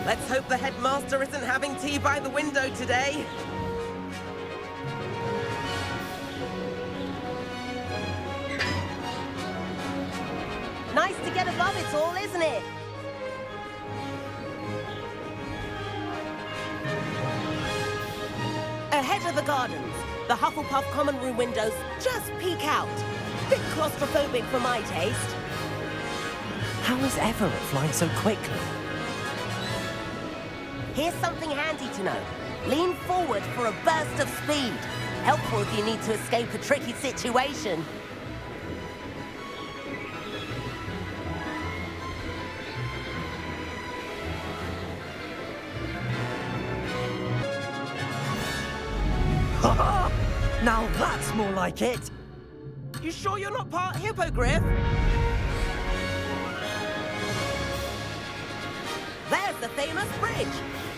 Let's hope the headmaster isn't having tea by the window today. Nice to get above it all, isn't it? Ahead of the gardens, the Hufflepuff common room windows just peek out. Bit claustrophobic for my taste. How is Everett flying so quickly? Here's something handy to know. Lean forward for a burst of speed. Helpful if you need to escape a tricky situation. Now that's more like it! You sure you're not part hippogriff? There's the famous bridge.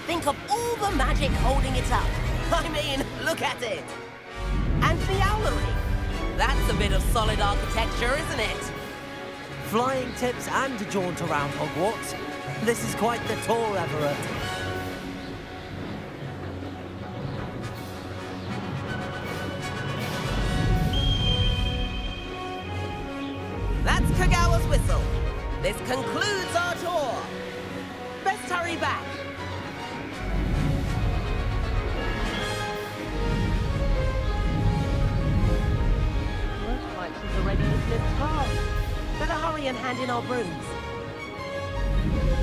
Think of all the magic holding it up. I mean, look at it. And the owlery. That's a bit of solid architecture, isn't it? Flying tips and a jaunt around Hogwarts. This is quite the tour, Everett. That's Kagawa's whistle. This concludes our tour. Best hurry back. Looks like she's already dismissed class. Better hurry and hand in our brooms.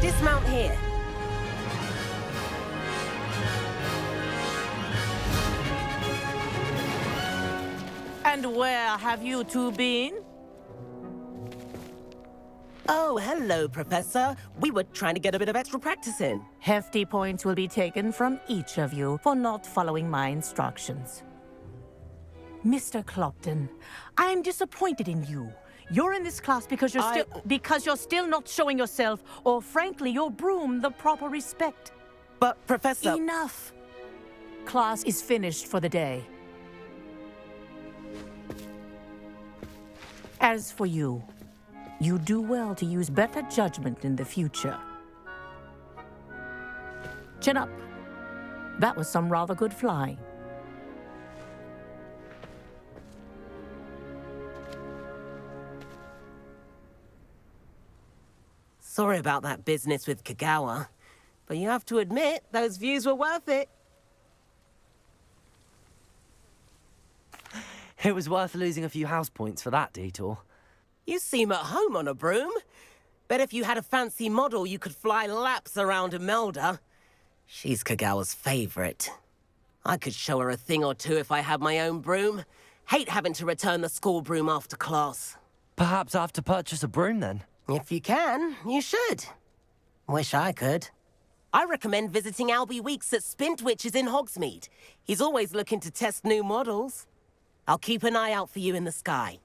Dismount here. And where have you two been? Oh, hello, Professor. We were trying to get a bit of extra practice in. Hefty points will be taken from each of you for not following my instructions. Mr. Clopton, I'm disappointed in you. You're in this class because you're still not showing yourself, or frankly, your broom the proper respect. But, Professor... Enough. Class is finished for the day. As for you, you do well to use better judgment in the future. Chin up. That was some rather good flying. Sorry about that business with Kagawa, but you have to admit, those views were worth it. It was worth losing a few house points for that detour. You seem at home on a broom. Bet if you had a fancy model, you could fly laps around Imelda. She's Kagawa's favorite. I could show her a thing or two if I had my own broom. Hate having to return the school broom after class. Perhaps I have to purchase a broom then. If you can, you should. Wish I could. I recommend visiting Albie Weeks at Spintwitches in Hogsmeade. He's always looking to test new models. I'll keep an eye out for you in the sky.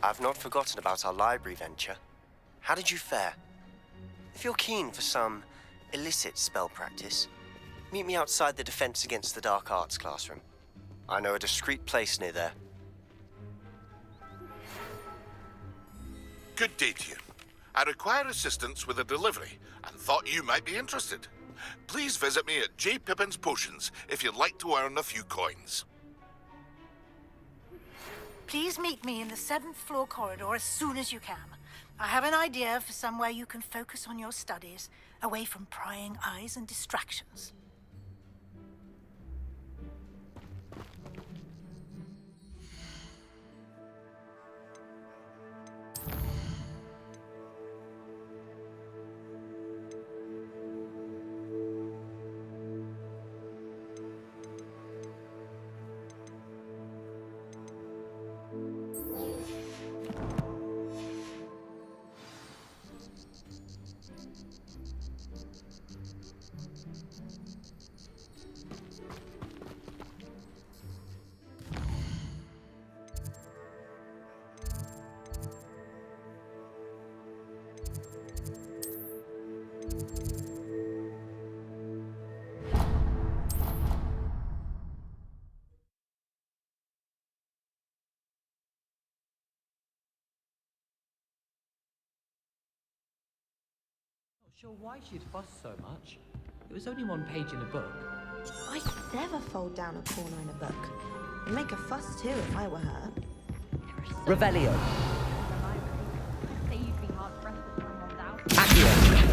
I've not forgotten about our library venture. How did you fare? If you're keen for some illicit spell practice, meet me outside the Defense Against the Dark Arts classroom. I know a discreet place near there. Good day to you. I require assistance with a delivery and thought you might be interested. Please visit me at J. Pippin's Potions if you'd like to earn a few coins. Please meet me in the 7th floor corridor as soon as you can. I have an idea for somewhere you can focus on your studies, away from prying eyes and distractions. Sure why she'd fuss so much. It was only one page in a book. I'd never fold down a corner in a book. I'd make a fuss too if I were her. Revelio. I'd say you'd be hard-pressed to turn one down. Accio.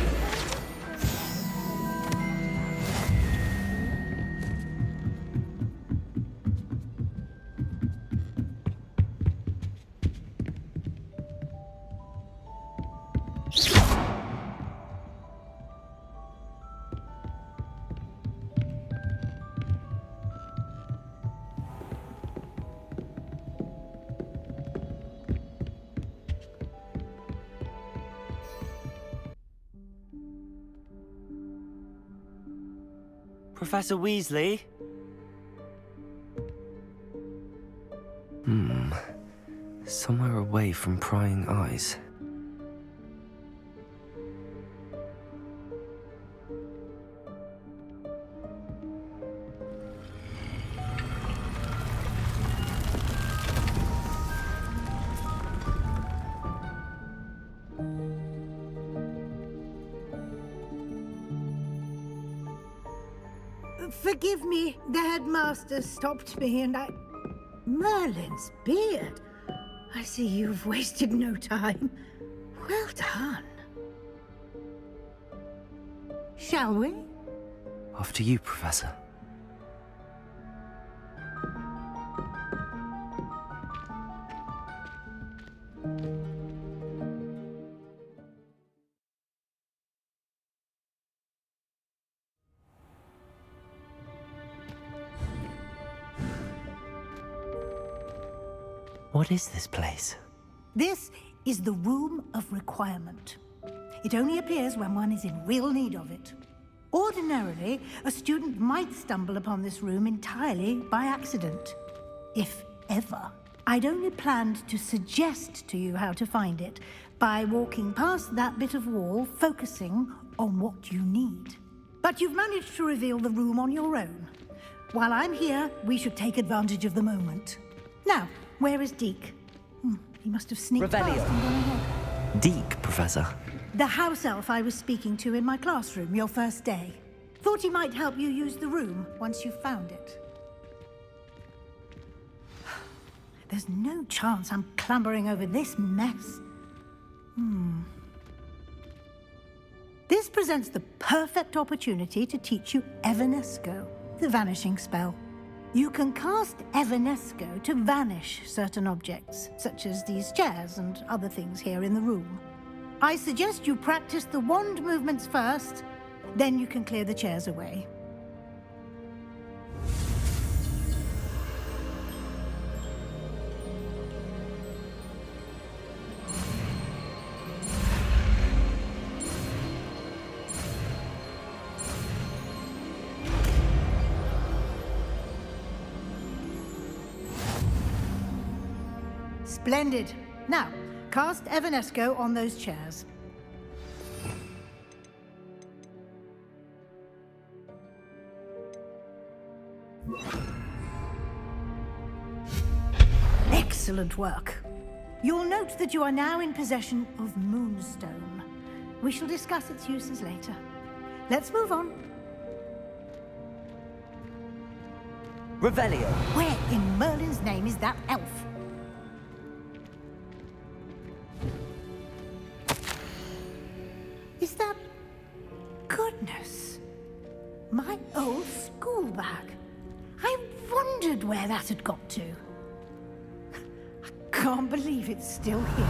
Professor Weasley? Somewhere away from prying eyes. Forgive me, the headmaster stopped me and I... Merlin's beard. I see you've wasted no time. Well done. Shall we? After you, Professor. What is this place? This is the Room of Requirement. It only appears when one is in real need of it. Ordinarily, a student might stumble upon this room entirely by accident. If ever. I'd only planned to suggest to you how to find it by walking past that bit of wall, focusing on what you need. But you've managed to reveal the room on your own. While I'm here, we should take advantage of the moment. Now, where is Deke? He must have sneaked past and gone ahead. Deke, Professor. The house elf I was speaking to in my classroom your first day. Thought he might help you use the room once you found it. There's no chance I'm clambering over this mess. This presents the perfect opportunity to teach you Evanesco, the vanishing spell. You can cast Evanesco to vanish certain objects, such as these chairs and other things here in the room. I suggest you practice the wand movements first, then you can clear the chairs away. Splendid. Now, cast Evanesco on those chairs. Excellent work. You'll note that you are now in possession of Moonstone. We shall discuss its uses later. Let's move on. Revelio. Where in Merlin's name is that elf? Is that... Goodness. My old school bag. I wondered where that had got to. I can't believe it's still here.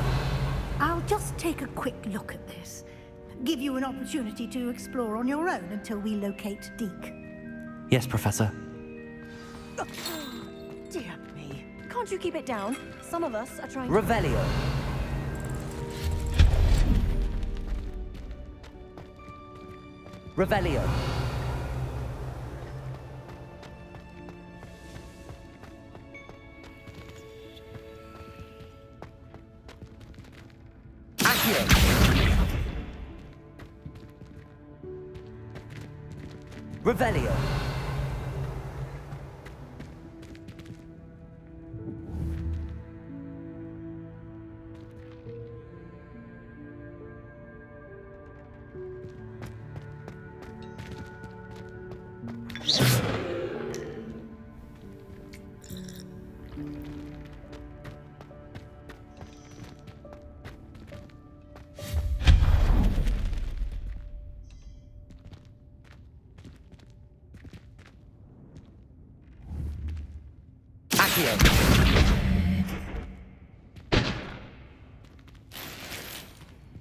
I'll just take a quick look at this. Give you an opportunity to explore on your own until we locate Deke. Yes, Professor. Dear me. Can't you keep it down? Some of us are trying to... Revelio. Revelio. Accio. Revelio.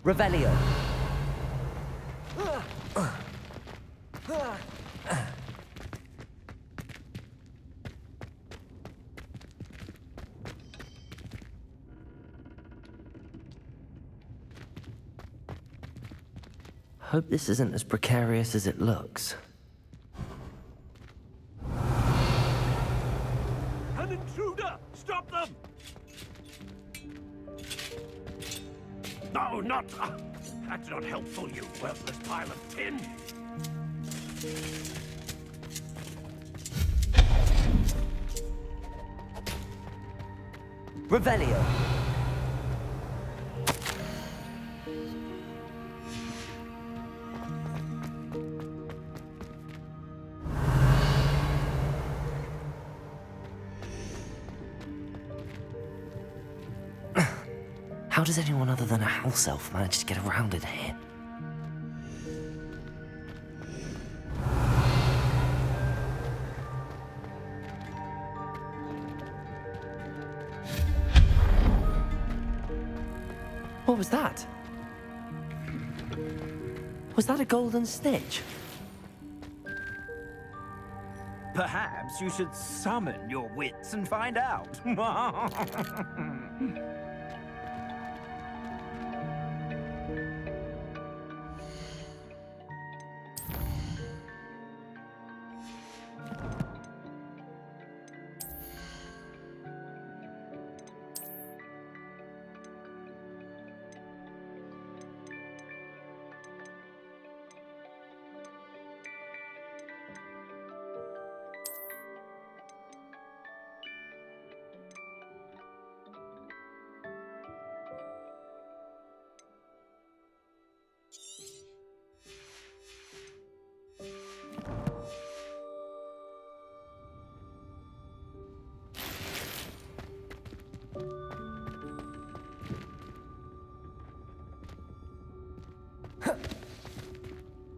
Revelio. Hope this isn't as precarious as it looks. An intruder! Stop them! No, not... that's not helpful, you worthless pile of tin! Revelio. How does anyone other than a house elf manage to get around in here? What was that? Was that a golden snitch? Perhaps you should summon your wits and find out.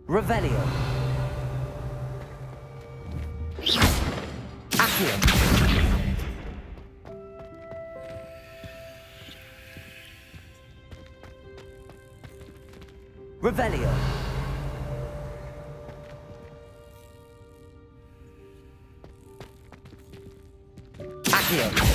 Revelio. Accio. Revelio. Accio.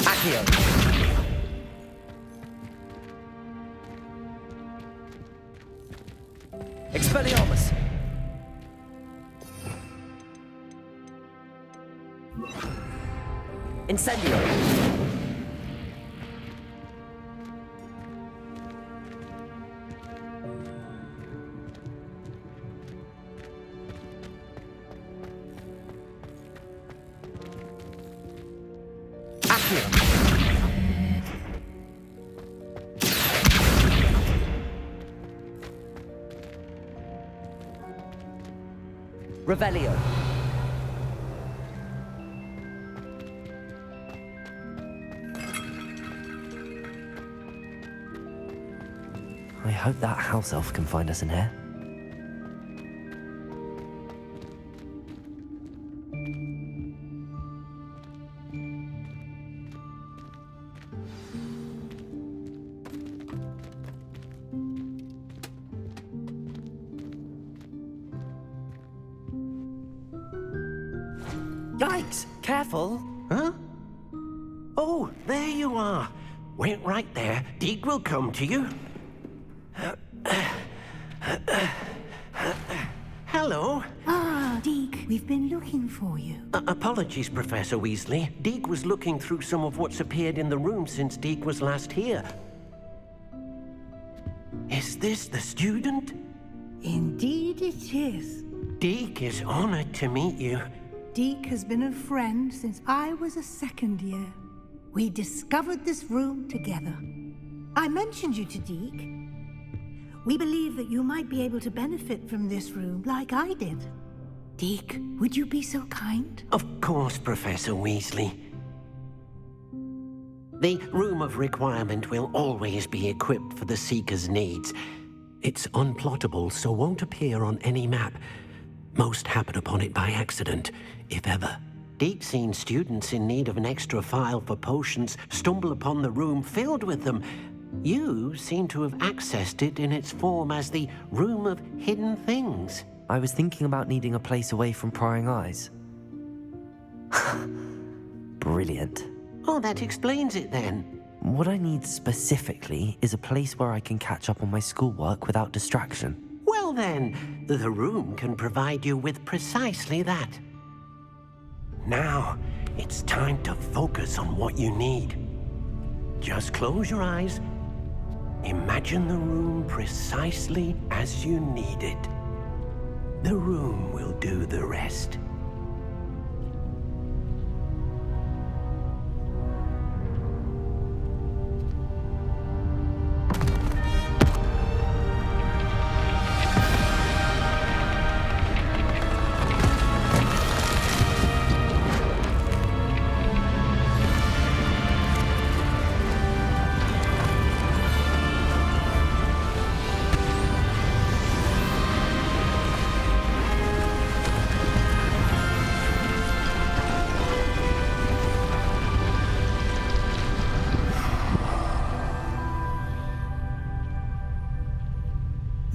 Accio. Expelliarmus. Incendio. Accio. Revelio. I hope that house elf can find us in here. Yikes! Careful! Huh? Oh, there you are. Wait right there. Deke will come to you. Hello. Ah, Deke, we've been looking for you. Apologies, Professor Weasley. Deke was looking through some of what's appeared in the room since Deke was last here. Is this the student? Indeed it is. Deke is honored to meet you. Deke has been a friend since I was a second year. We discovered this room together. I mentioned you to Deke. We believe that you might be able to benefit from this room like I did. Deke, would you be so kind? Of course, Professor Weasley. The Room of Requirement will always be equipped for the Seeker's needs. It's unplottable, so won't appear on any map. Most happen upon it by accident, if ever. Deke's seen students in need of an extra file for potions stumble upon the room filled with them. You seem to have accessed it in its form as the Room of Hidden Things. I was thinking about needing a place away from prying eyes. Brilliant. Oh, that explains it then. What I need specifically is a place where I can catch up on my schoolwork without distraction. Well then, the room can provide you with precisely that. Now, it's time to focus on what you need. Just close your eyes. Imagine the room precisely as you need it. The room will do the rest.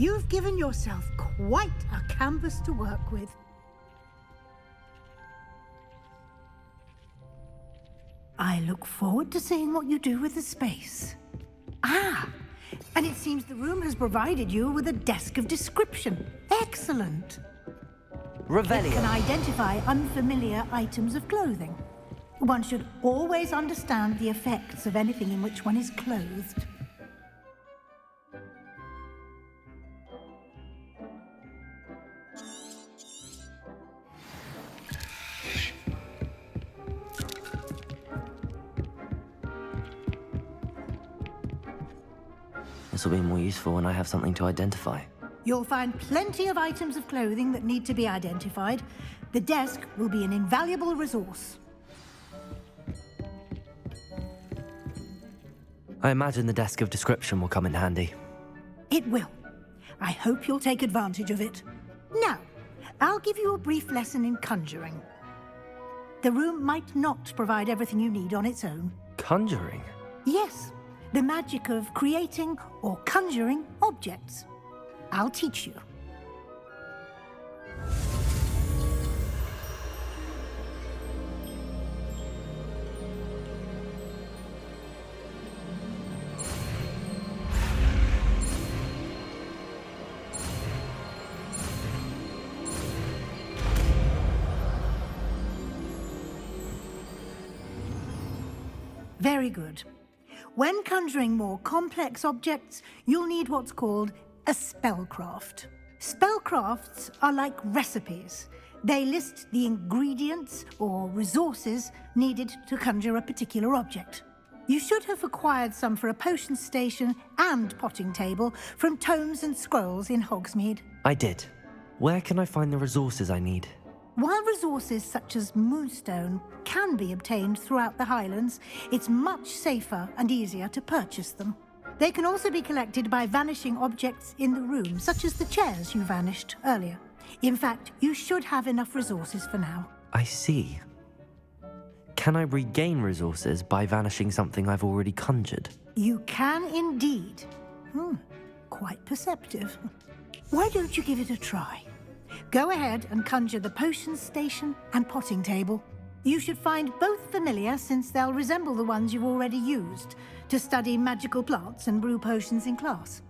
You've given yourself quite a canvas to work with. I look forward to seeing what you do with the space. Ah, and it seems the room has provided you with a desk of description. Excellent. Revelio. It can identify unfamiliar items of clothing. One should always understand the effects of anything in which one is clothed. This will be more useful when I have something to identify. You'll find plenty of items of clothing that need to be identified. The desk will be an invaluable resource. I imagine the desk of description will come in handy. It will. I hope you'll take advantage of it. Now, I'll give you a brief lesson in conjuring. The room might not provide everything you need on its own. Conjuring? Yes. The magic of creating or conjuring objects. I'll teach you. Very good. When conjuring more complex objects, you'll need what's called a spellcraft. Spellcrafts are like recipes. They list the ingredients or resources needed to conjure a particular object. You should have acquired some for a potion station and potting table from tomes and scrolls in Hogsmeade. I did. Where can I find the resources I need? While resources such as moonstone can be obtained throughout the Highlands, it's much safer and easier to purchase them. They can also be collected by vanishing objects in the room, such as the chairs you vanished earlier. In fact, you should have enough resources for now. I see. Can I regain resources by vanishing something I've already conjured? You can indeed. Quite perceptive. Why don't you give it a try? Go ahead and conjure the potion station and potting table. You should find both familiar, since they'll resemble the ones you've already used to study magical plants and brew potions in class.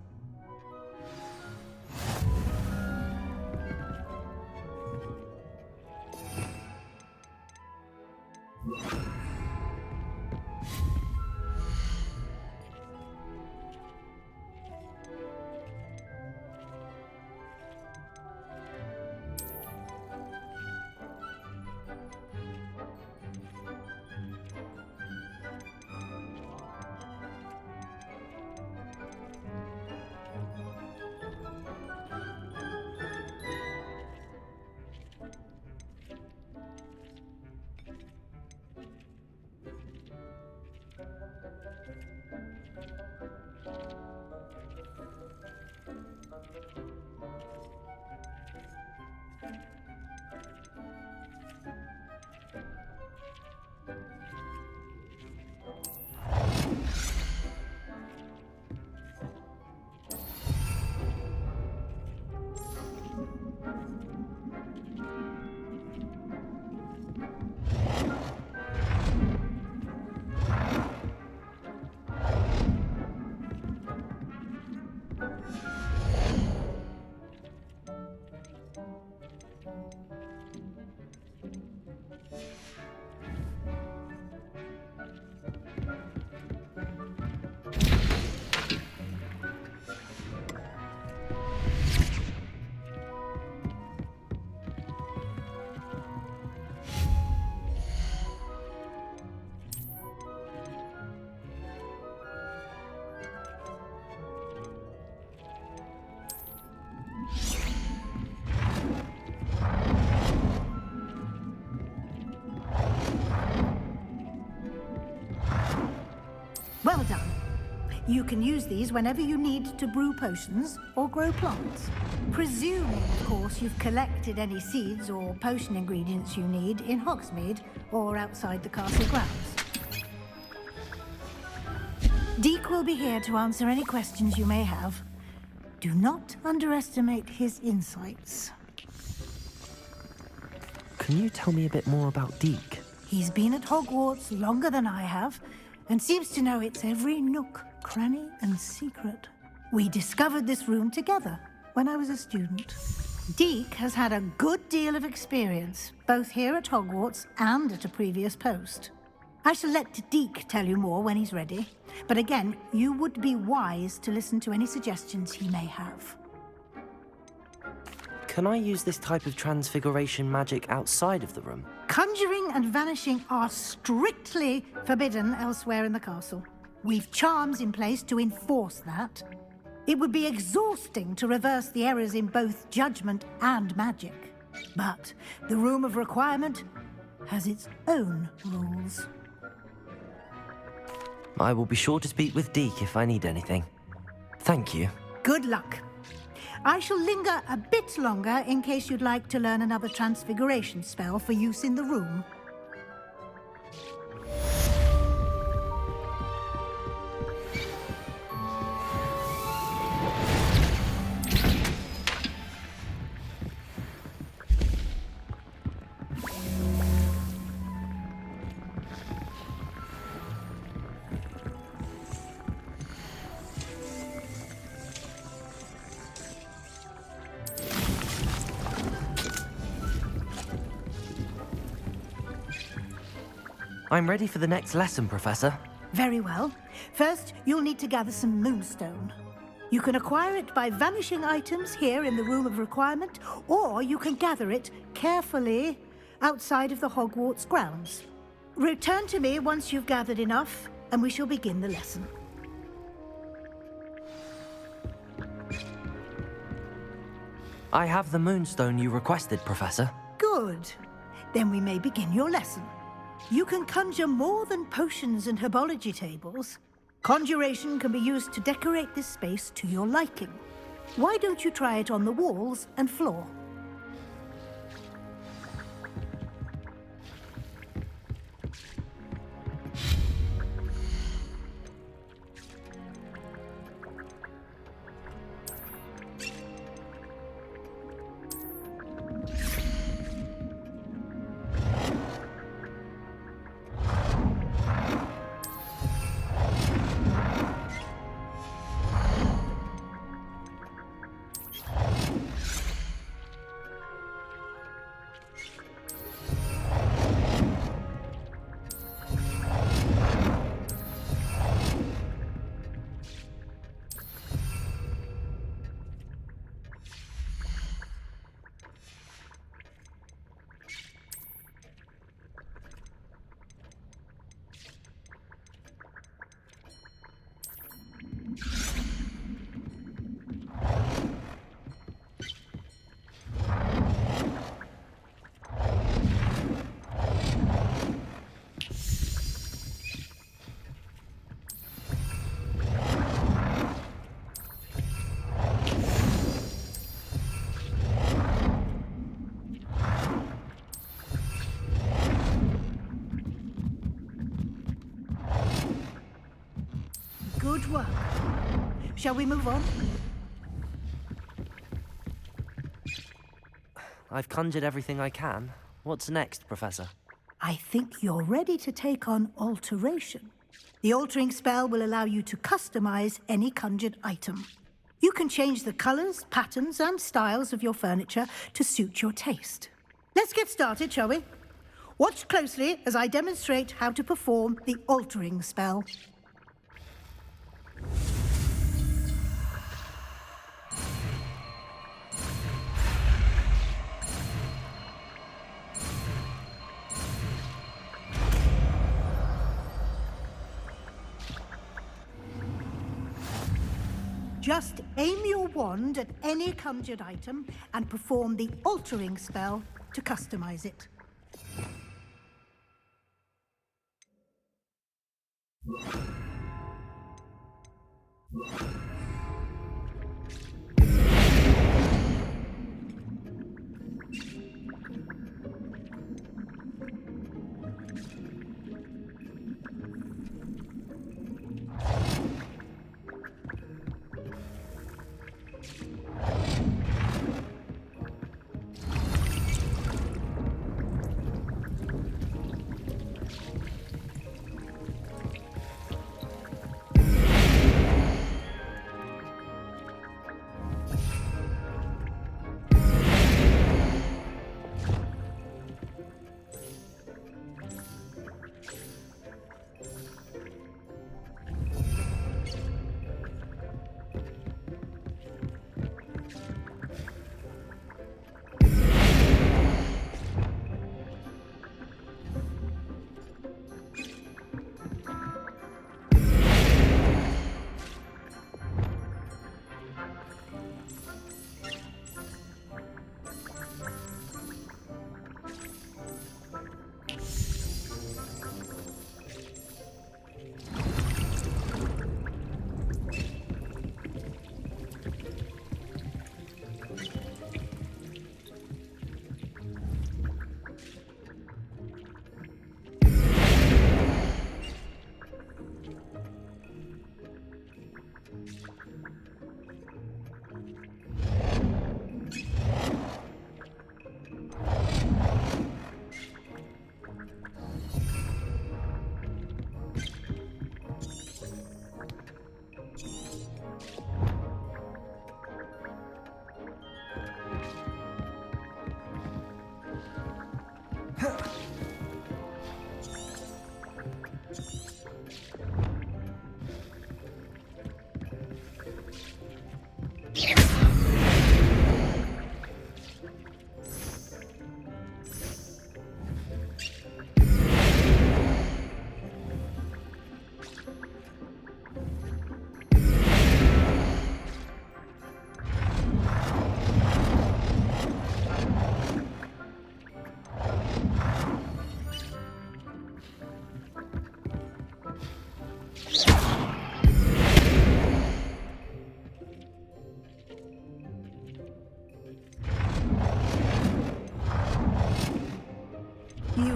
Well done. You can use these whenever you need to brew potions or grow plants. Presuming, of course, you've collected any seeds or potion ingredients you need in Hogsmeade or outside the castle grounds. Deek will be here to answer any questions you may have. Do not underestimate his insights. Can you tell me a bit more about Deek? He's been at Hogwarts longer than I have, and seems to know its every nook, cranny, and secret. We discovered this room together when I was a student. Deek has had a good deal of experience, both here at Hogwarts and at a previous post. I shall let Deek tell you more when he's ready, but again, you would be wise to listen to any suggestions he may have. Can I use this type of transfiguration magic outside of the room? Conjuring and vanishing are strictly forbidden elsewhere in the castle. We've charms in place to enforce that. It would be exhausting to reverse the errors in both judgment and magic. But the Room of Requirement has its own rules. I will be sure to speak with Deek if I need anything. Thank you. Good luck. I shall linger a bit longer in case you'd like to learn another transfiguration spell for use in the room. I'm ready for the next lesson, Professor. Very well. First, you'll need to gather some moonstone. You can acquire it by vanishing items here in the Room of Requirement, or you can gather it carefully outside of the Hogwarts grounds. Return to me once you've gathered enough, and we shall begin the lesson. I have the moonstone you requested, Professor. Good. Then we may begin your lesson. You can conjure more than potions and herbology tables. Conjuration can be used to decorate this space to your liking. Why don't you try it on the walls and floor? Good work. Shall we move on? I've conjured everything I can. What's next, Professor? I think you're ready to take on alteration. The altering spell will allow you to customize any conjured item. You can change the colors, patterns, and styles of your furniture to suit your taste. Let's get started, shall we? Watch closely as I demonstrate how to perform the altering spell. Just aim your wand at any conjured item and perform the altering spell to customize it.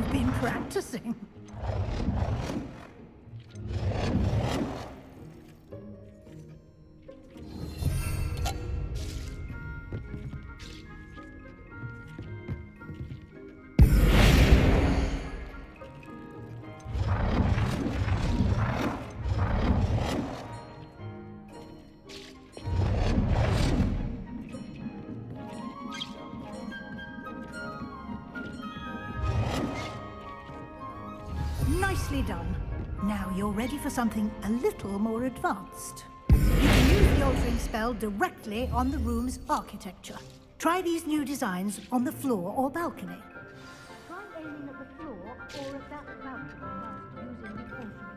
you've been practicing. Nicely done. Now you're ready for something a little more advanced. You can use the altering spell directly on the room's architecture. Try these new designs on the floor or balcony. Try aiming at the floor or at that balcony whilst using the altering spell.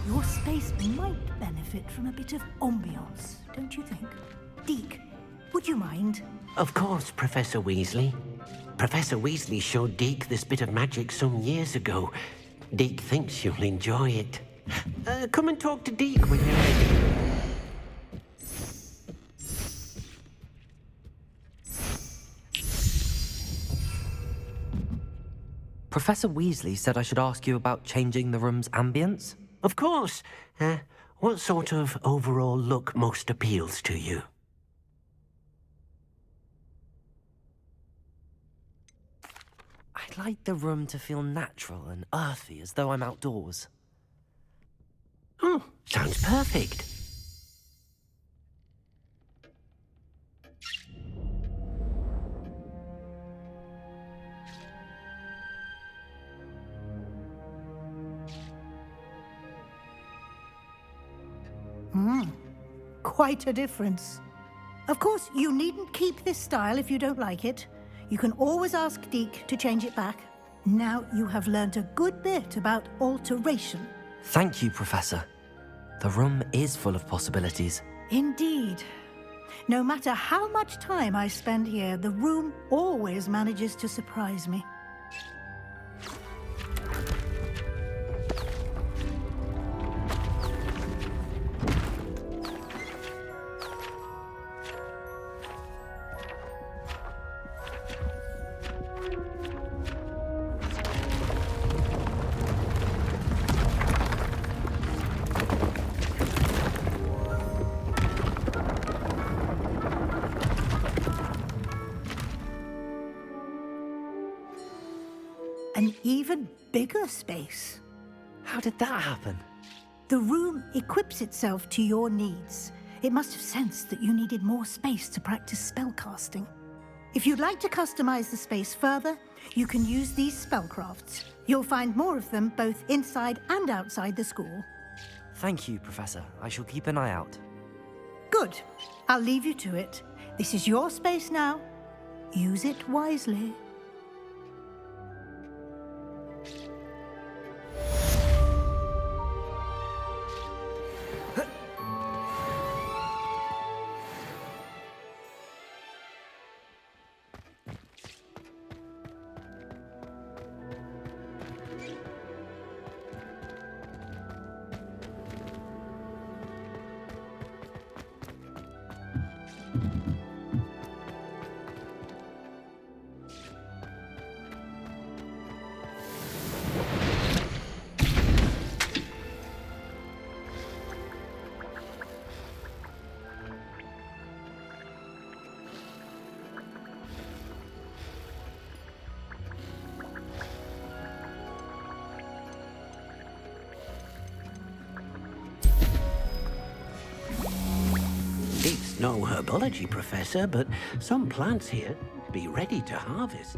Your space might benefit from a bit of ambiance, don't you think? Deke, would you mind? Of course, Professor Weasley. Professor Weasley showed Deke this bit of magic some years ago. Deke thinks you'll enjoy it. Come and talk to Deke when you're ready. Professor Weasley said I should ask you about changing the room's ambience? Of course. What sort of overall look most appeals to you? I'd like the room to feel natural and earthy, as though I'm outdoors. Oh, sounds perfect. Quite a difference. Of course, you needn't keep this style if you don't like it. You can always ask Deke to change it back. Now you have learnt a good bit about alteration. Thank you, Professor. The room is full of possibilities. Indeed. No matter how much time I spend here, the room always manages to surprise me. An even bigger space. How did that happen? The room equips itself to your needs. It must have sensed that you needed more space to practice spellcasting. If you'd like to customize the space further, you can use these spellcrafts. You'll find more of them both inside and outside the school. Thank you, Professor. I shall keep an eye out. Good. I'll leave you to it. This is your space now. Use it wisely. Deke's no herbology professor, but some plants here be ready to harvest.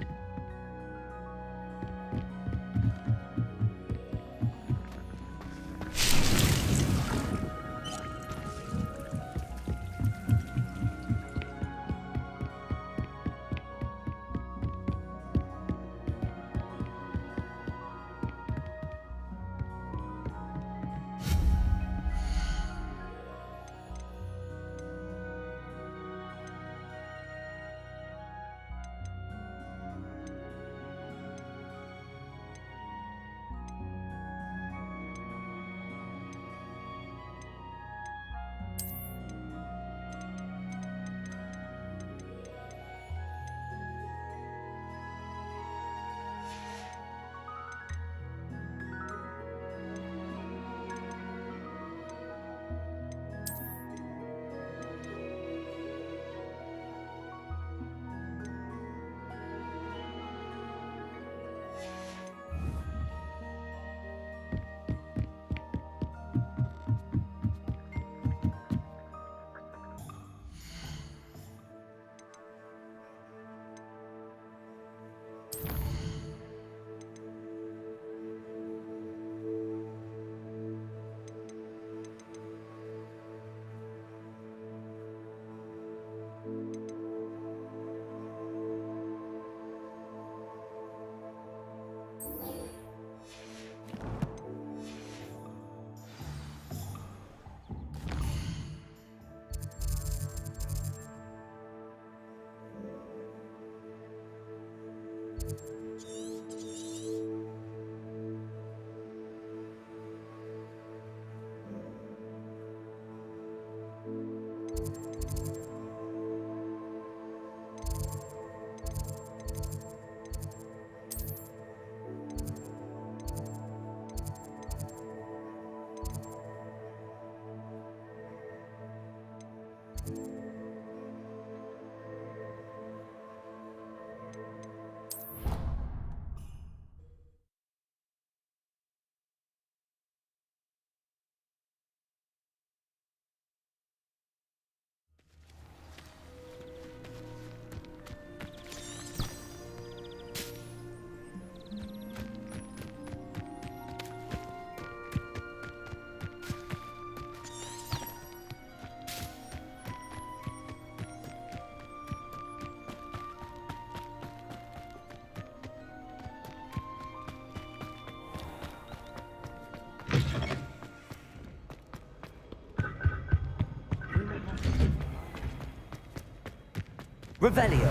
Revelio.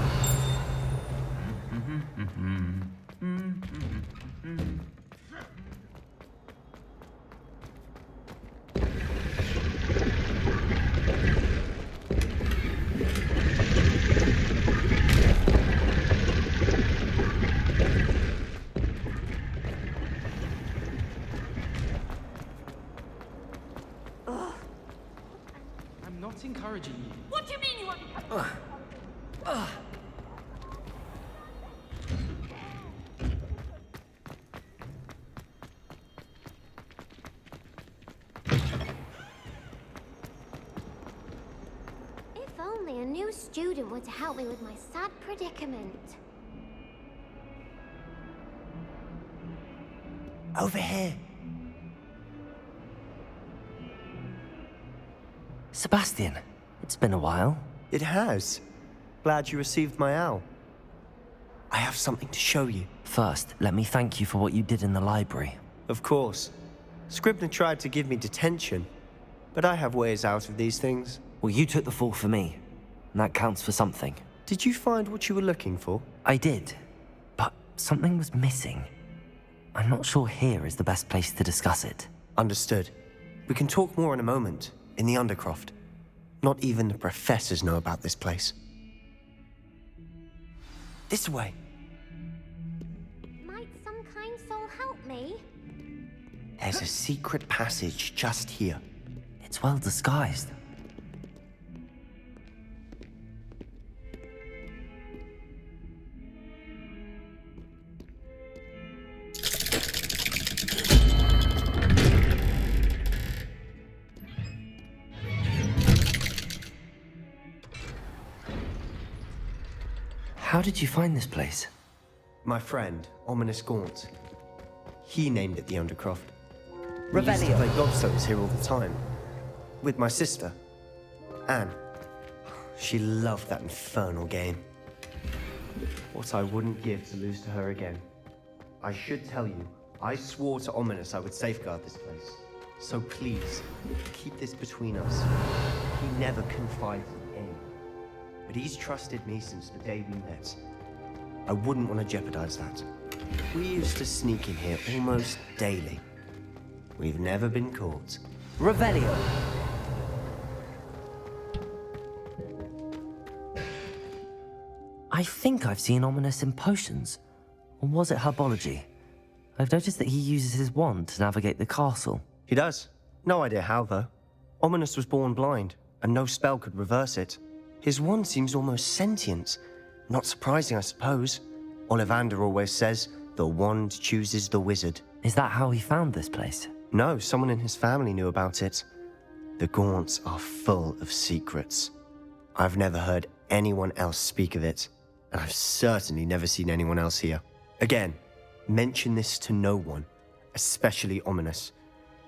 I'm not encouraging you. What do you mean you won't be coming? If only a new student were to help me with my sad predicament. Over here. Sebastian, it's been a while. It has. Glad you received my owl. I have something to show you. First, let me thank you for what you did in the library. Of course. Scribner tried to give me detention, but I have ways out of these things. Well, you took the fall for me, and that counts for something. Did you find what you were looking for? I did, but something was missing. I'm not sure here is the best place to discuss it. Understood. We can talk more in a moment, in the Undercroft. Not even the professors know about this place. This way. Might some kind soul help me? There's a secret passage just here. It's well disguised. How did you find this place? My friend, Ominous Gaunt. He named it the Undercroft. We used to play gobstones here all the time. With my sister, Anne. She loved that infernal game. What I wouldn't give to lose to her again. I should tell you, I swore to Ominous I would safeguard this place. So please, keep this between us. He never confided in anyone. But he's trusted me since the day we met. I wouldn't want to jeopardize that. We used to sneak in here almost daily. We've never been caught. Revelio. I think I've seen Ominous in potions. Or was it herbology? I've noticed that he uses his wand to navigate the castle. He does. No idea how, though. Ominous was born blind, and no spell could reverse it. His wand seems almost sentient. Not surprising, I suppose. Ollivander always says, the wand chooses the wizard. Is that how he found this place? No, someone in his family knew about it. The Gaunts are full of secrets. I've never heard anyone else speak of it, and I've certainly never seen anyone else here. Again, mention this to no one, especially Ominous.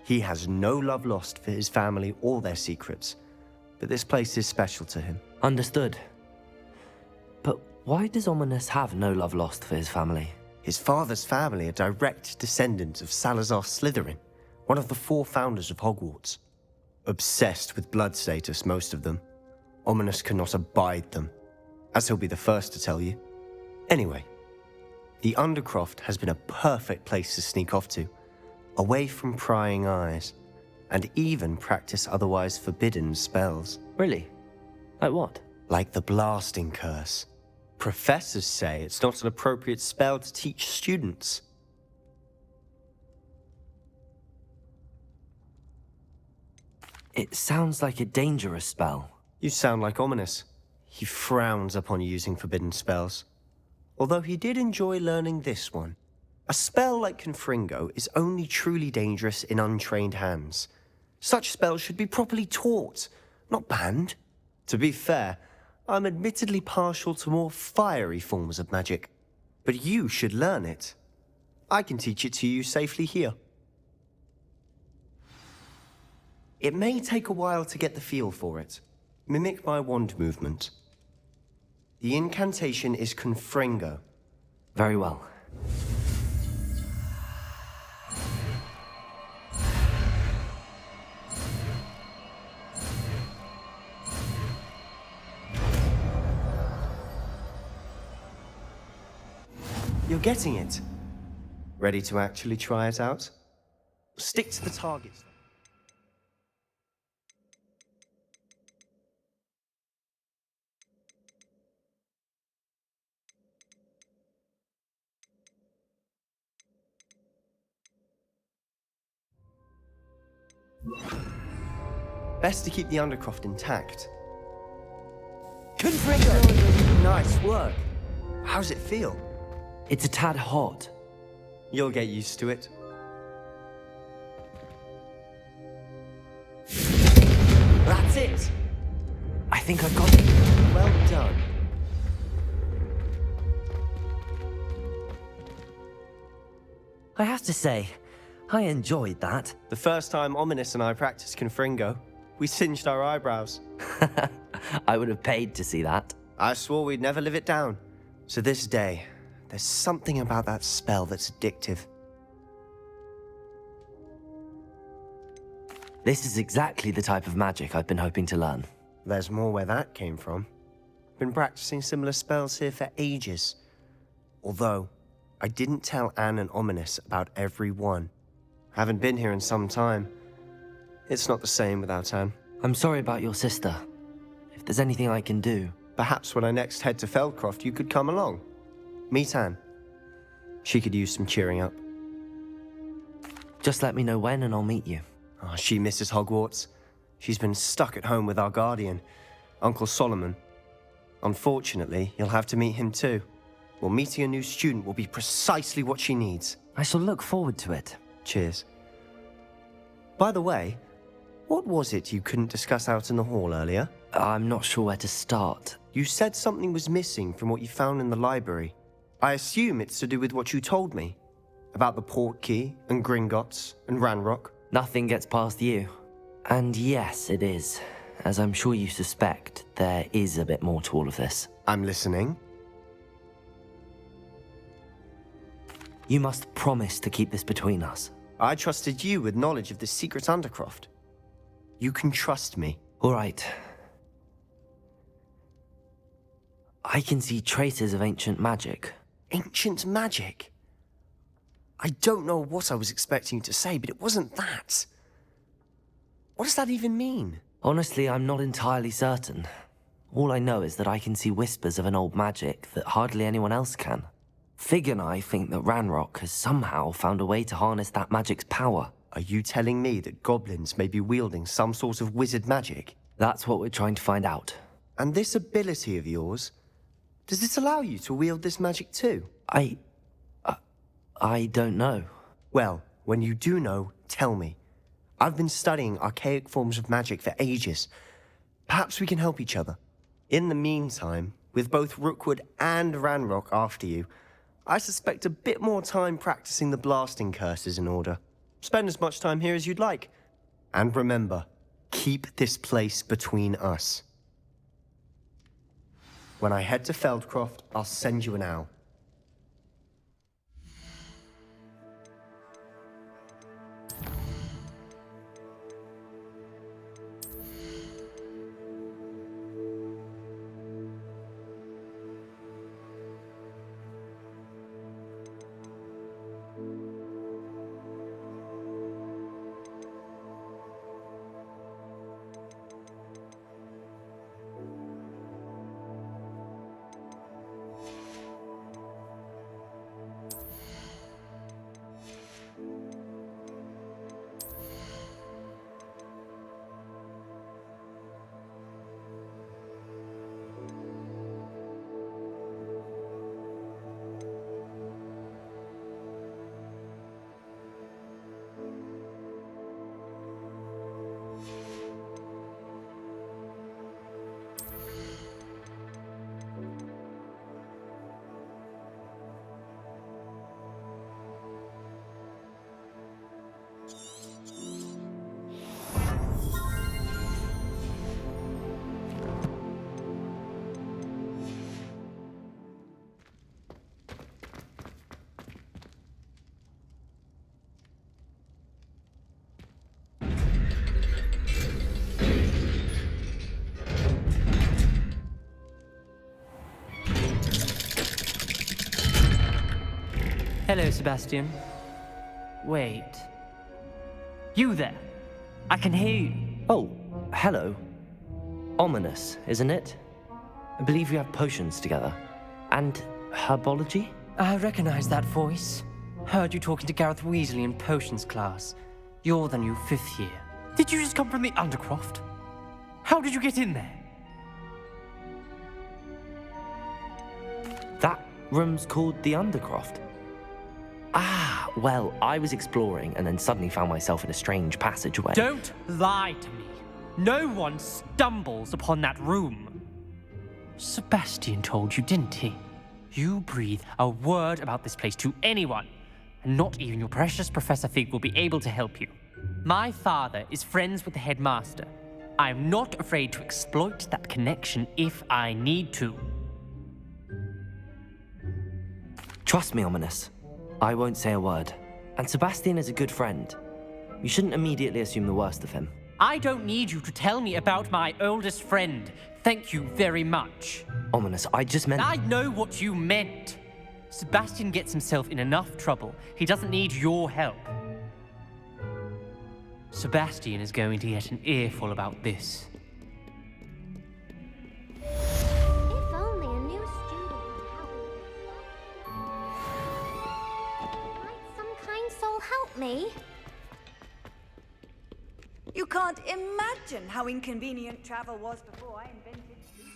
He has no love lost for his family or their secrets, but this place is special to him. Understood. But why does Ominous have no love lost for his family? His father's family are direct descendants of Salazar Slytherin, one of the 4 founders of Hogwarts. Obsessed with blood status, most of them. Ominous cannot abide them, as he'll be the first to tell you. Anyway, the Undercroft has been a perfect place to sneak off to, away from prying eyes, and even practice otherwise forbidden spells. Really? Like what? Like the blasting curse. Professors say it's not an appropriate spell to teach students. It sounds like a dangerous spell. You sound like Ominous. He frowns upon using forbidden spells. Although he did enjoy learning this one. A spell like Confringo is only truly dangerous in untrained hands. Such spells should be properly taught, not banned. To be fair, I'm admittedly partial to more fiery forms of magic. But you should learn it. I can teach it to you safely here. It may take a while to get the feel for it. Mimic my wand movement. The incantation is Confringo. Very well. You're getting it. Ready to actually try it out? Stick to the targets. Best to keep the Undercroft intact. Confringo! Nice work. How's it feel? It's a tad hot. You'll get used to it. That's it! I think I got it. Well done. I have to say, I enjoyed that. The first time Ominous and I practiced Confringo, we singed our eyebrows. I would have paid to see that. I swore we'd never live it down. So this day, there's something about that spell that's addictive. This is exactly the type of magic I've been hoping to learn. There's more where that came from. Been practicing similar spells here for ages. Although, I didn't tell Anne and Ominous about every one. Haven't been here in some time. It's not the same without Anne. I'm sorry about your sister. If there's anything I can do... Perhaps when I next head to Feldcroft, you could come along. Meet Anne. She could use some cheering up. Just let me know when and I'll meet you. Oh, she misses Hogwarts. She's been stuck at home with our guardian, Uncle Solomon. Unfortunately, you'll have to meet him too. Well, meeting a new student will be precisely what she needs. I shall look forward to it. Cheers. By the way, what was it you couldn't discuss out in the hall earlier? I'm not sure where to start. You said something was missing from what you found in the library. I assume it's to do with what you told me. About the Portkey, and Gringotts, and Ranrock. Nothing gets past you. And yes, it is. As I'm sure you suspect, there is a bit more to all of this. I'm listening. You must promise to keep this between us. I trusted you with knowledge of the secret Undercroft. You can trust me. All right. I can see traces of ancient magic. Ancient magic? I don't know what I was expecting you to say, but it wasn't that. What does that even mean? Honestly, I'm not entirely certain. All I know is that I can see whispers of an old magic that hardly anyone else can. Fig and I think that Ranrock has somehow found a way to harness that magic's power. Are you telling me that goblins may be wielding some sort of wizard magic? That's what we're trying to find out. And this ability of yours, does it allow you to wield this magic too? I don't know. Well, when you do know, tell me. I've been studying archaic forms of magic for ages. Perhaps we can help each other. In the meantime, with both Rookwood and Ranrock after you, I suspect a bit more time practicing the blasting curses in order. Spend as much time here as you'd like. And remember, keep this place between us. When I head to Feldcroft, I'll send you an owl. Hello, Sebastian. Wait. You there? I can hear you. Oh, hello. Ominous, isn't it? I believe we have potions together. And herbology? I recognize that voice. Heard you talking to Gareth Weasley in potions class. You're the new 5th year. Did you just come from the Undercroft? How did you get in there? That room's called the Undercroft. Ah, well, I was exploring and then suddenly found myself in a strange passageway. Don't lie to me. No one stumbles upon that room. Sebastian told you, didn't he? You breathe a word about this place to anyone, and not even your precious Professor Fig will be able to help you. My father is friends with the headmaster. I'm not afraid to exploit that connection if I need to. Trust me, Ominous. I won't say a word. And Sebastian is a good friend. You shouldn't immediately assume the worst of him. I don't need you to tell me about my oldest friend. Thank you very much. Ominous, I just meant... I know what you meant. Sebastian gets himself in enough trouble. He doesn't need your help. Sebastian is going to get an earful about this. If only a new student would help me. Might some kind soul help me? You can't imagine how inconvenient travel was before I invented sleep.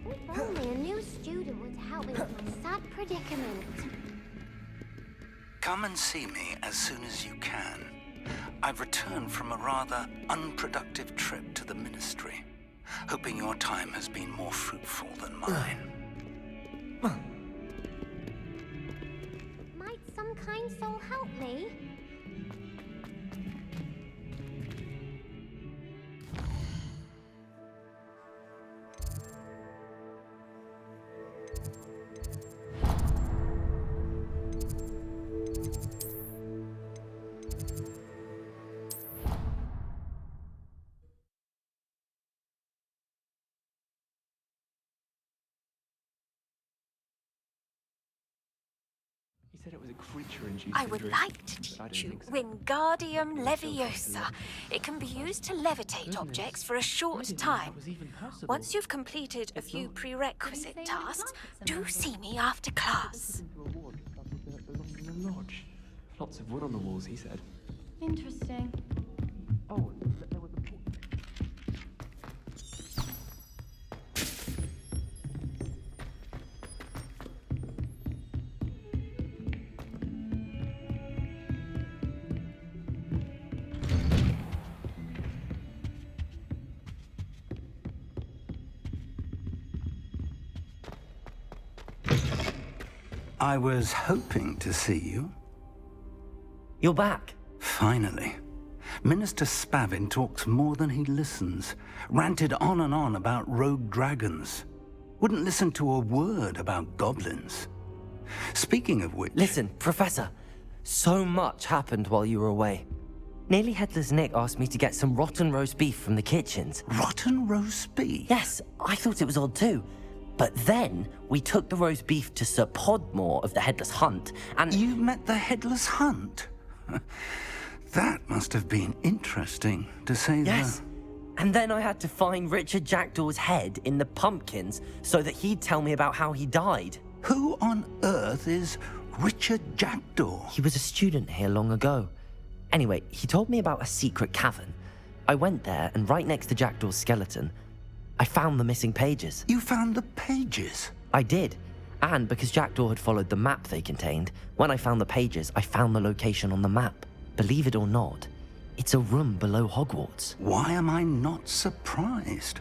If only a new student would help me with my sad predicament. Come and see me as soon as you can. I've returned from a rather unproductive trip to the Ministry, hoping your time has been more fruitful than mine. Might some kind soul help me? He said it was a creature-induced I would injury, like to but I don't teach you think so. Wingardium Leviosa. It can be used to levitate objects for a short time. Once you've completed a few prerequisite tasks, do see me after class. In the lodge. Lots of wood on the walls, he said. Interesting. Oh, there was a... I was hoping to see you. You're back. Finally. Minister Spavin talks more than he listens. Ranted on and on about rogue dragons. Wouldn't listen to a word about goblins. Speaking of which... Listen, Professor. So much happened while you were away. Nearly Headless Nick asked me to get some rotten roast beef from the kitchens. Rotten roast beef? Yes, I thought it was odd too. But then we took the roast beef to Sir Podmore of the Headless Hunt, and... You met the Headless Hunt? That must have been interesting, to say the... Yes. And then I had to find Richard Jackdaw's head in the pumpkins so that he'd tell me about how he died. Who on earth is Richard Jackdaw? He was a student here long ago. Anyway, he told me about a secret cavern. I went there, and right next to Jackdaw's skeleton, I found the missing pages. You found the pages? I did. And because Jackdaw had followed the map they contained, when I found the pages, I found the location on the map. Believe it or not, it's a room below Hogwarts. Why am I not surprised?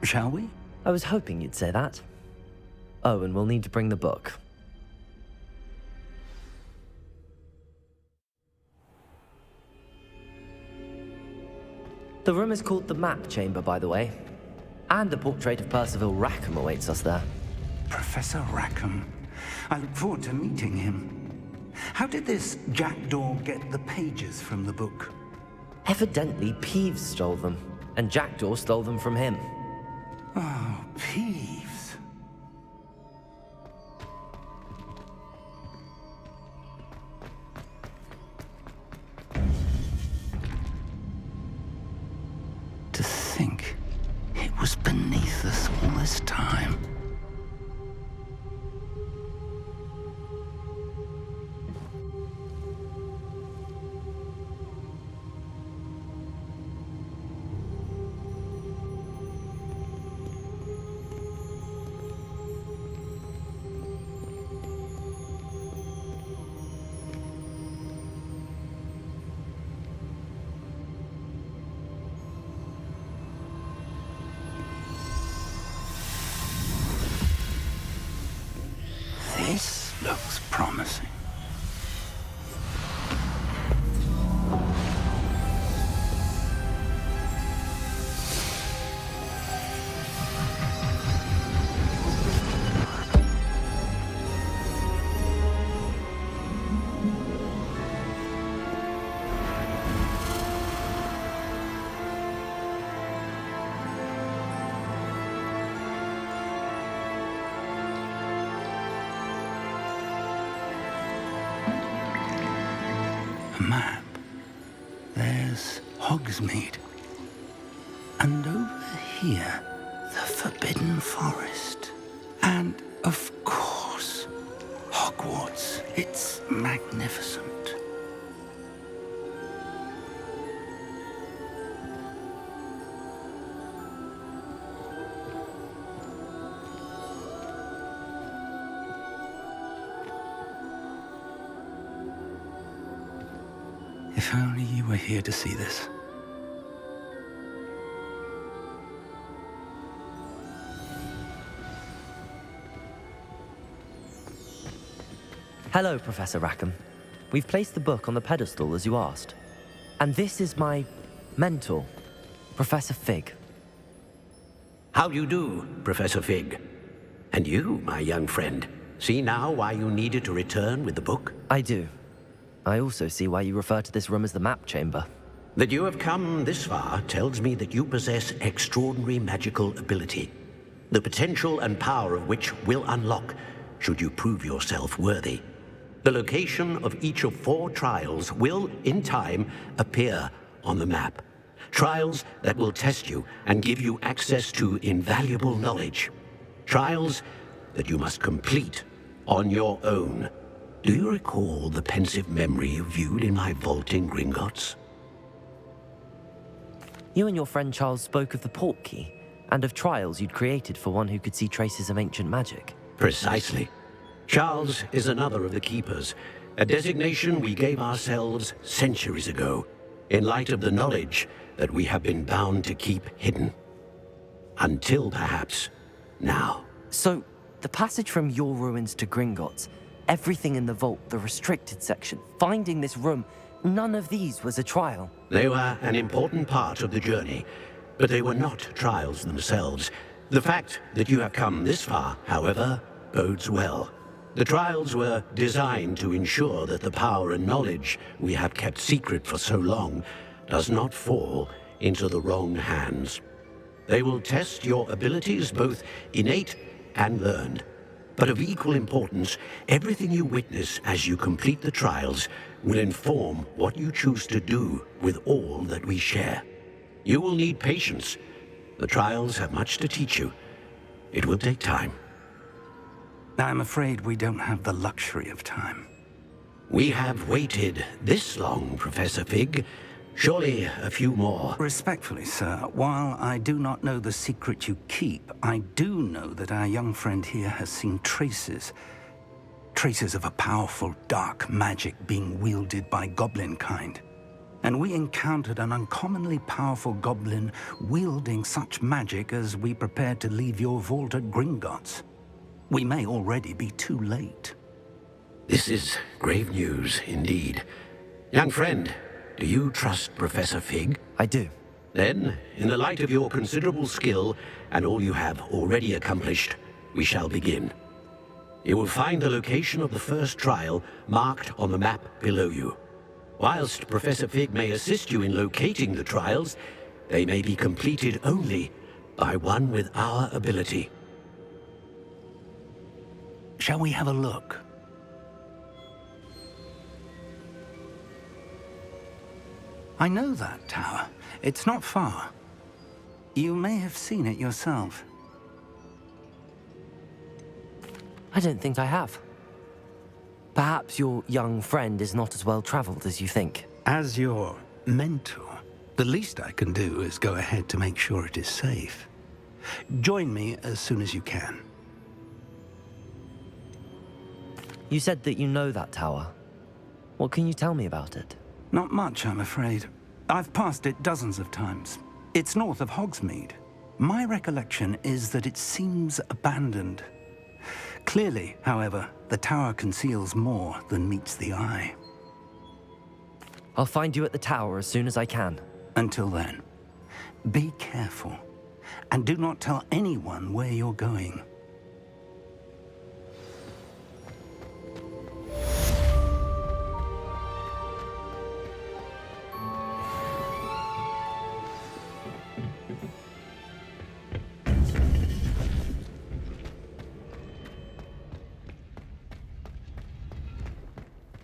Shall we? I was hoping you'd say that. Oh, and we'll need to bring the book. The room is called the Map Chamber, by the way. And a portrait of Percival Rackham awaits us there. Professor Rackham. I look forward to meeting him. How did this Jackdaw get the pages from the book? Evidently, Peeves stole them. and Jackdaw stole them from him. Oh, Peeves. To think it was beneath us all this time. This looks promising. A map. There's Hogsmeade. And over here, the Forbidden Forest. And, of course, Hogwarts. It's magnificent. If only you were here to see this. Hello, Professor Rackham. We've placed the book on the pedestal as you asked. And this is my mentor, Professor Fig. How do you do, Professor Fig? And you, my young friend, see now why you needed to return with the book? I do. I also see why you refer to this room as the map chamber. That you have come this far tells me that you possess extraordinary magical ability, the potential and power of which will unlock should you prove yourself worthy. The location of each of 4 trials will, in time, appear on the map. Trials that will test you and give you access to invaluable knowledge. Trials that you must complete on your own. Do you recall the pensive memory you viewed in my vault in Gringotts? You and your friend Charles spoke of the portkey, and of trials you'd created for one who could see traces of ancient magic. Precisely. Charles is another of the Keepers, a designation we gave ourselves centuries ago, in light of the knowledge that we have been bound to keep hidden. Until perhaps now. So, the passage from your ruins to Gringotts, everything in the vault, the restricted section, finding this room, none of these was a trial. They were an important part of the journey, but they were not trials themselves. The fact that you have come this far, however, bodes well. The trials were designed to ensure that the power and knowledge we have kept secret for so long does not fall into the wrong hands. They will test your abilities, both innate and learned. But of equal importance, everything you witness as you complete the trials will inform what you choose to do with all that we share. You will need patience. The trials have much to teach you. It will take time. I'm afraid we don't have the luxury of time. We have waited this long, Professor Fig. Surely a few more. Respectfully, sir, while I do not know the secret you keep, I do know that our young friend here has seen traces of a powerful dark magic being wielded by goblin kind. And we encountered an uncommonly powerful goblin wielding such magic as we prepared to leave your vault at Gringotts. We may already be too late. This is grave news indeed. Young friend, do you trust Professor Fig? I do. Then, in the light of your considerable skill and all you have already accomplished, we shall begin. You will find the location of the first trial marked on the map below you. Whilst Professor Fig may assist you in locating the trials, They may be completed only by one with our ability. Shall we have a look? I know that tower. It's not far. You may have seen it yourself. I don't think I have. Perhaps your young friend is not as well traveled as you think. As your mentor, the least I can do is go ahead to make sure it is safe. Join me as soon as you can. You said that you know that tower. What can you tell me about it? Not much, I'm afraid. I've passed it dozens of times. It's north of Hogsmeade. My recollection is that it seems abandoned. Clearly, however, the tower conceals more than meets the eye. I'll find you at the tower as soon as I can. Until then, be careful, and do not tell anyone where you're going.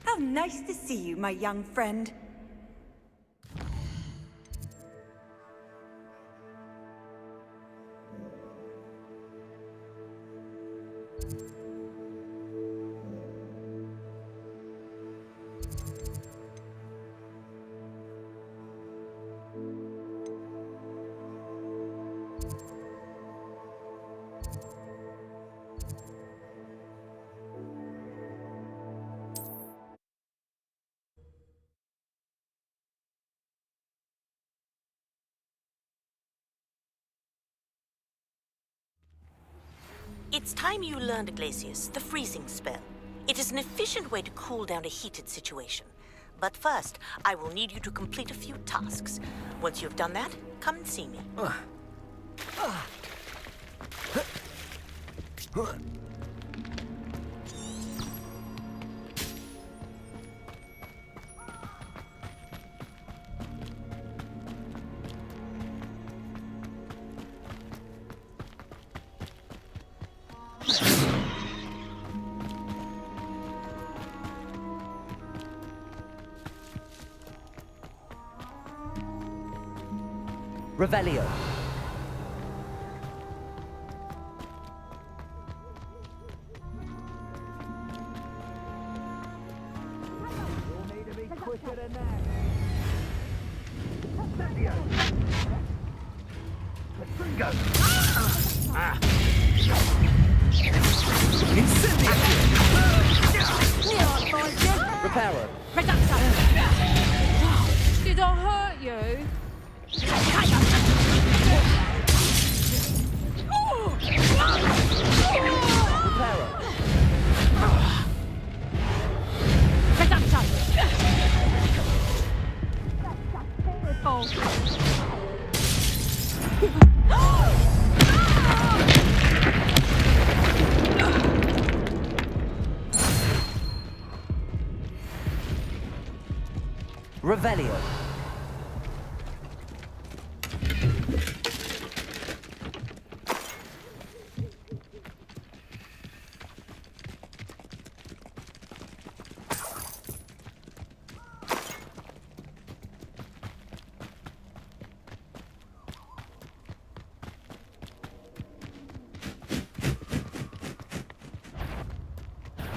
How nice to see you, my young friend. It's time you learned, Glacius, the freezing spell. It is an efficient way to cool down a heated situation. But first, I will need you to complete a few tasks. Once you've done that, come and see me. Revelio. Reparo. Did I hurt you? Revelio.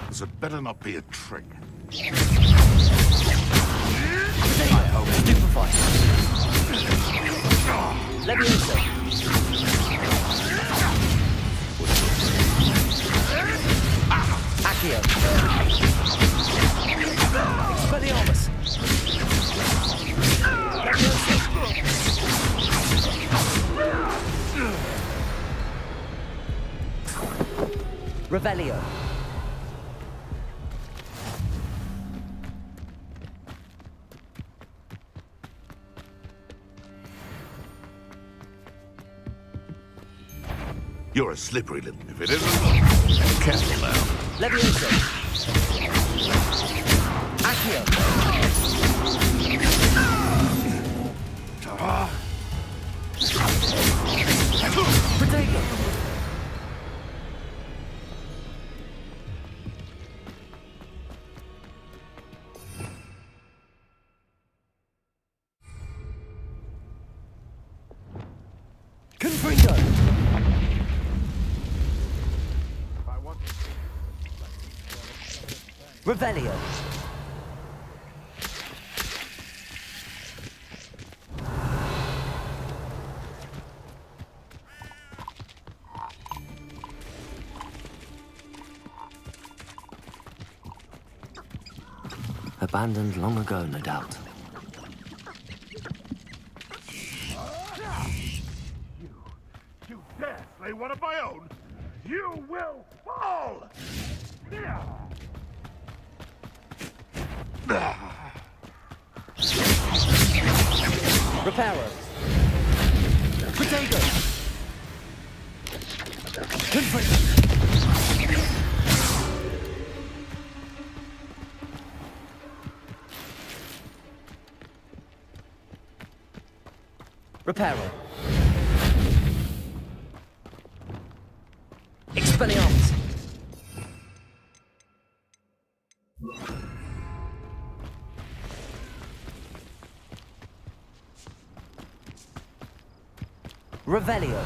This had better not be a trick. Stupefy. Leviosa. Accio. Expelliarmus. Leviosa. Revelio. You're a slippery little if it isn't. Careful now. Leviosa. Accio. Revelio. Abandoned long ago, no doubt. You dare slay one of my own? You will fall! Reparo. Potato. Reparo. Expelliarmus. Revelio.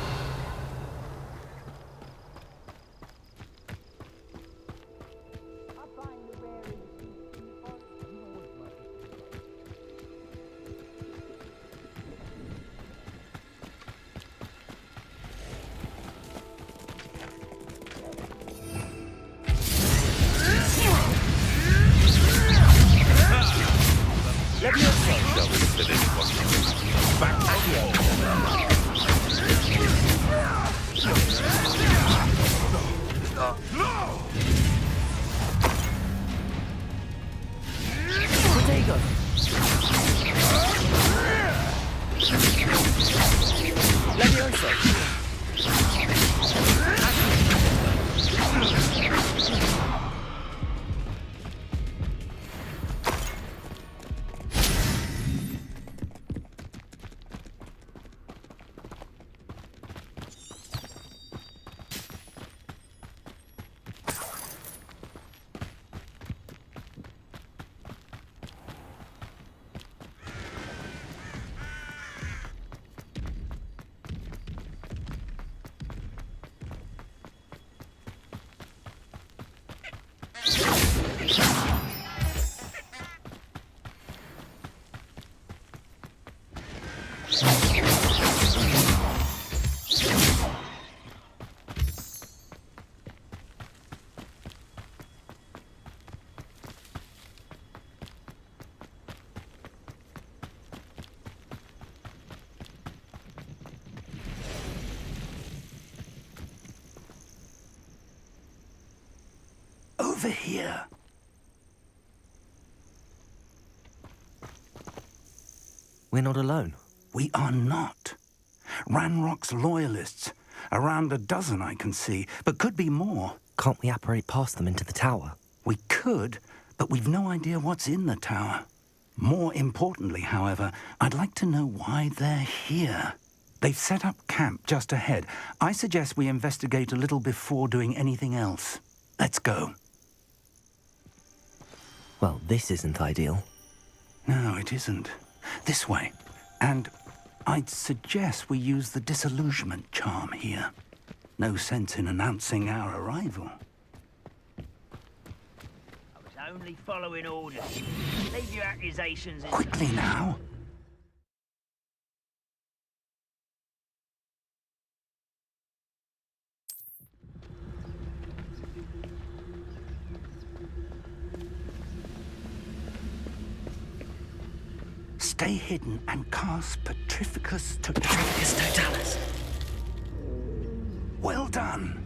Over here. We're not alone. We are not. Ranrock's loyalists. Around a dozen I can see, but could be more. Can't we apparate past them into the tower? We could, but we've no idea what's in the tower. More importantly, however, I'd like to know why they're here. They've set up camp just ahead. I suggest we investigate a little before doing anything else. Let's go. Well, this isn't ideal. No, it isn't. This way. And I'd suggest we use the disillusionment charm here. No sense in announcing our arrival. I was only following orders. Leave your accusations in... Quickly now. Stay hidden and cast Petrificus Totalis. Well done.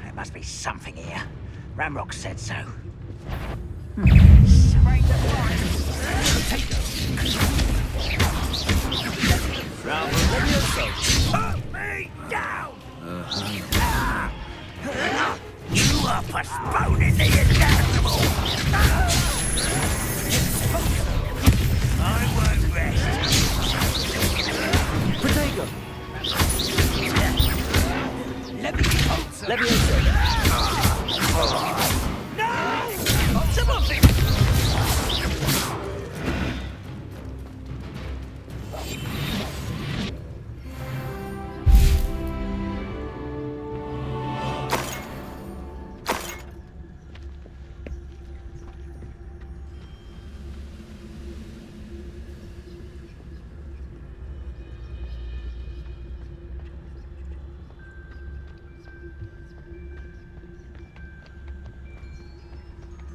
There must be something here. Ramrock said so. Put me down! You are postponing the inevitable! I won't rest.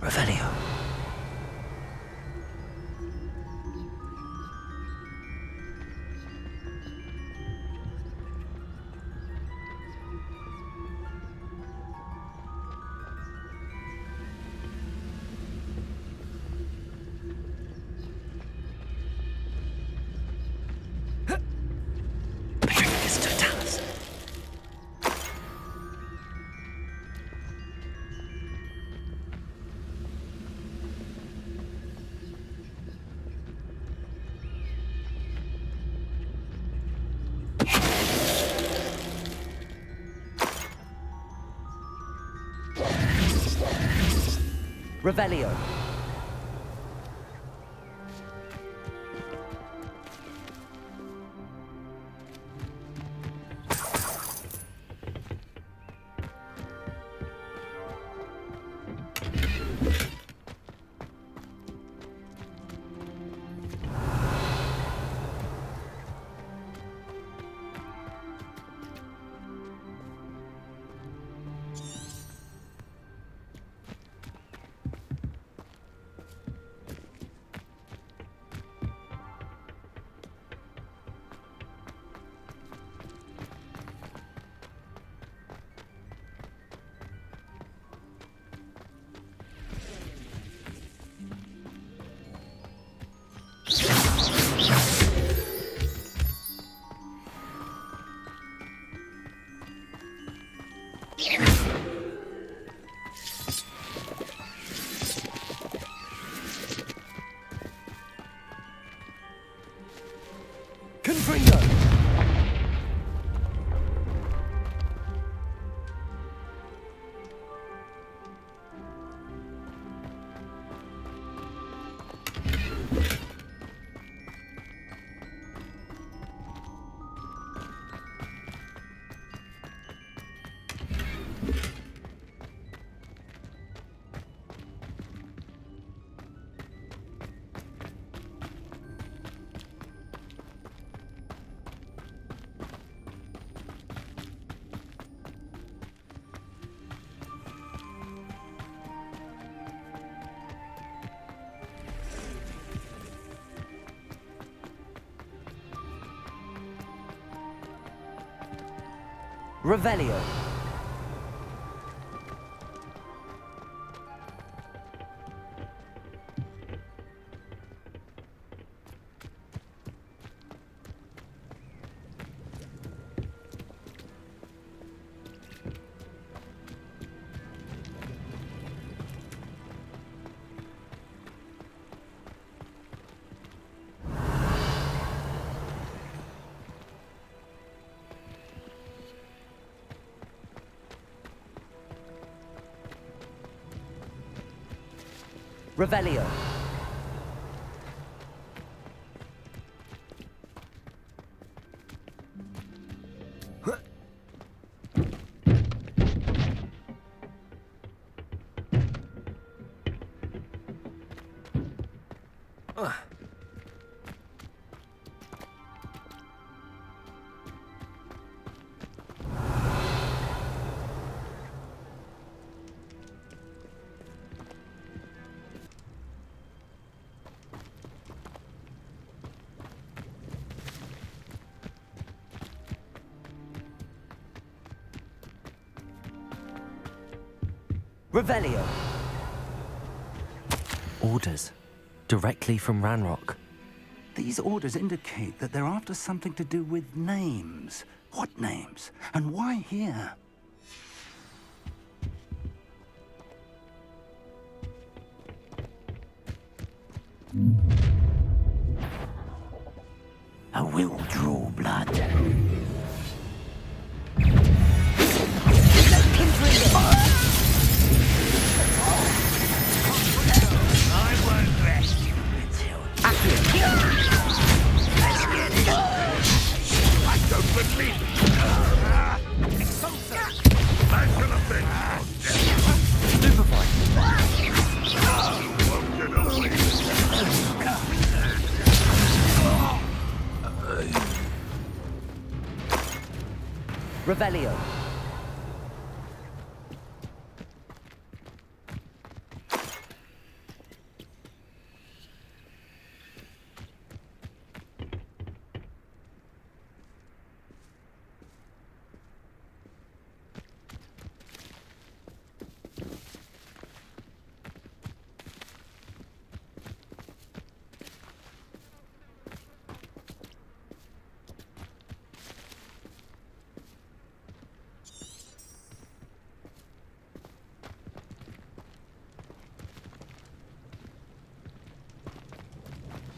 Revelio. Revelio. Revelio. Revelio. Revelio. Orders. Directly from Ranrock. These orders indicate that they're after something to do with names. What names? And why here? I will draw blood. Revelio.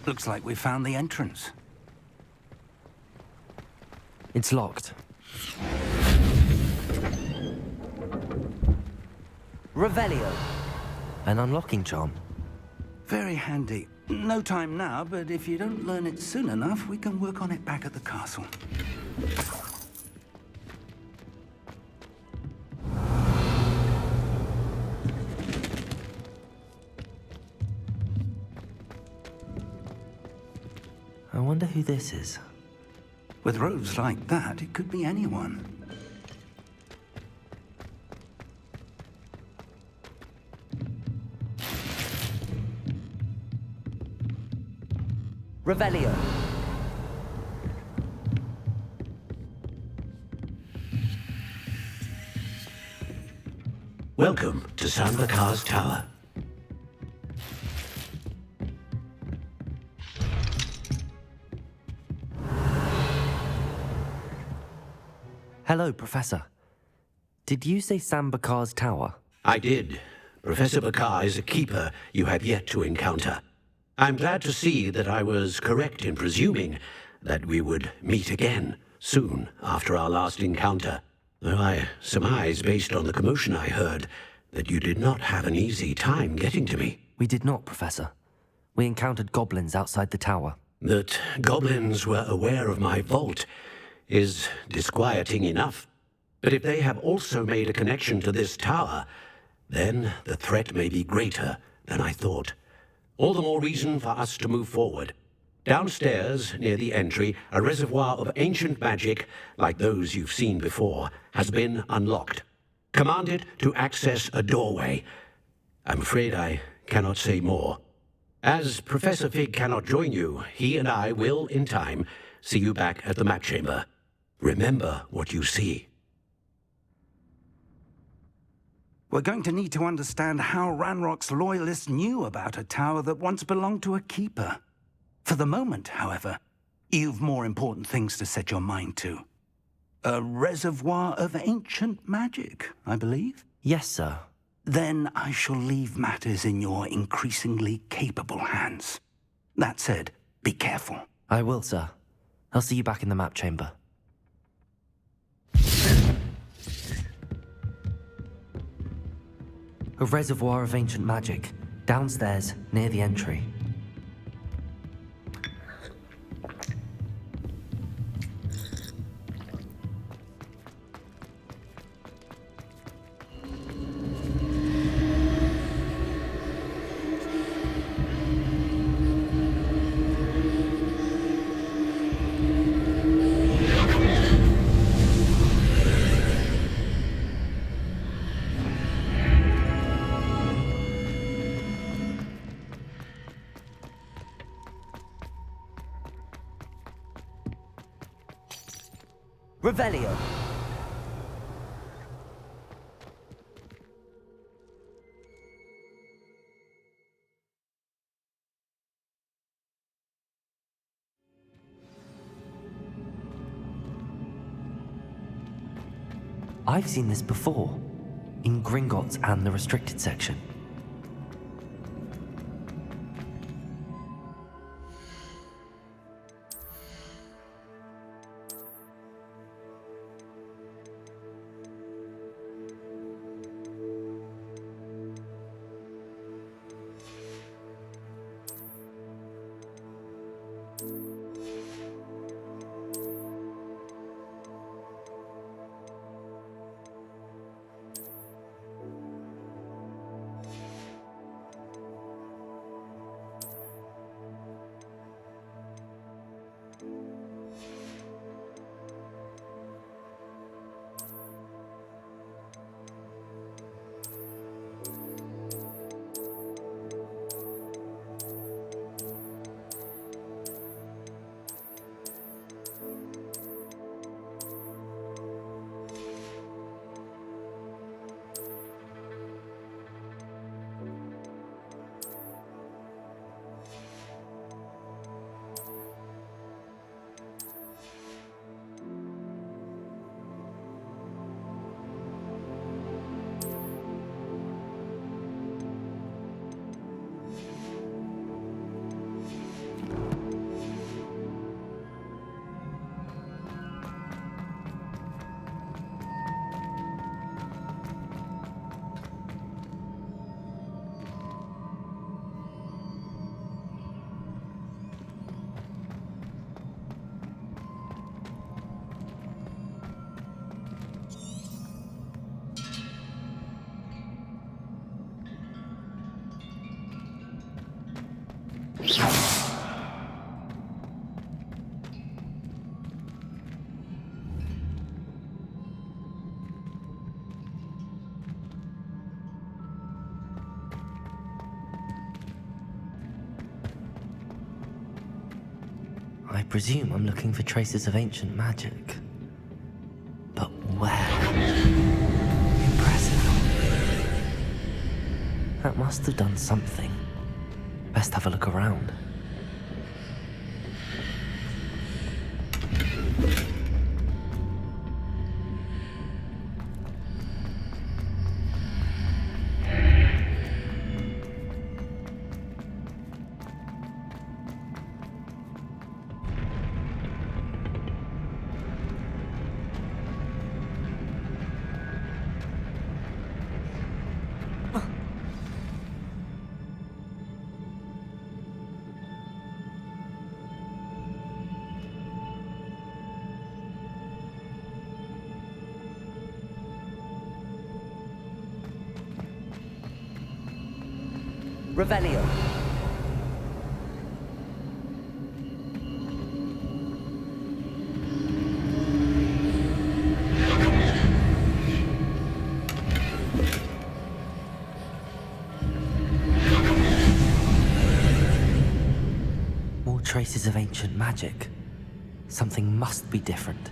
Looks like we found the entrance. It's locked. Revelio. An unlocking charm. Very handy. No time now, but if you don't learn it soon enough, we can work on it back at the castle. I wonder who this is. With robes like that, it could be anyone. Revelio. Welcome to Sanbakar's Tower. Hello, Professor. Did you say Sambakar's Tower? I did. Professor Bakar is a keeper you have yet to encounter. I'm glad to see that I was correct in presuming that we would meet again soon after our last encounter. Though I surmise, based on the commotion I heard, that you did not have an easy time getting to me. We did not, Professor. We encountered goblins outside the tower. That goblins were aware of my vault is disquieting enough. But if they have also made a connection to this tower, then the threat may be greater than I thought. All the more reason for us to move forward. Downstairs, near the entry, a reservoir of ancient magic, like those you've seen before, has been unlocked. Command it to access a doorway. I'm afraid I cannot say more. As Professor Fig cannot join you, he and I will, in time, see you back at the map chamber. Remember what you see. We're going to need to understand how Ranrock's loyalists knew about a tower that once belonged to a keeper. For the moment, however, you've more important things to set your mind to. A reservoir of ancient magic, I believe? Yes, sir. Then I shall leave matters in your increasingly capable hands. That said, be careful. I will, sir. I'll see you back in the map chamber. A reservoir of ancient magic, downstairs, near the entry. Revelio. I've seen this before, in Gringotts and the restricted section. I presume I'm looking for traces of ancient magic. But where? Impressive. That must have done something. Best have a look around. Revelio. More traces of ancient magic. Something must be different.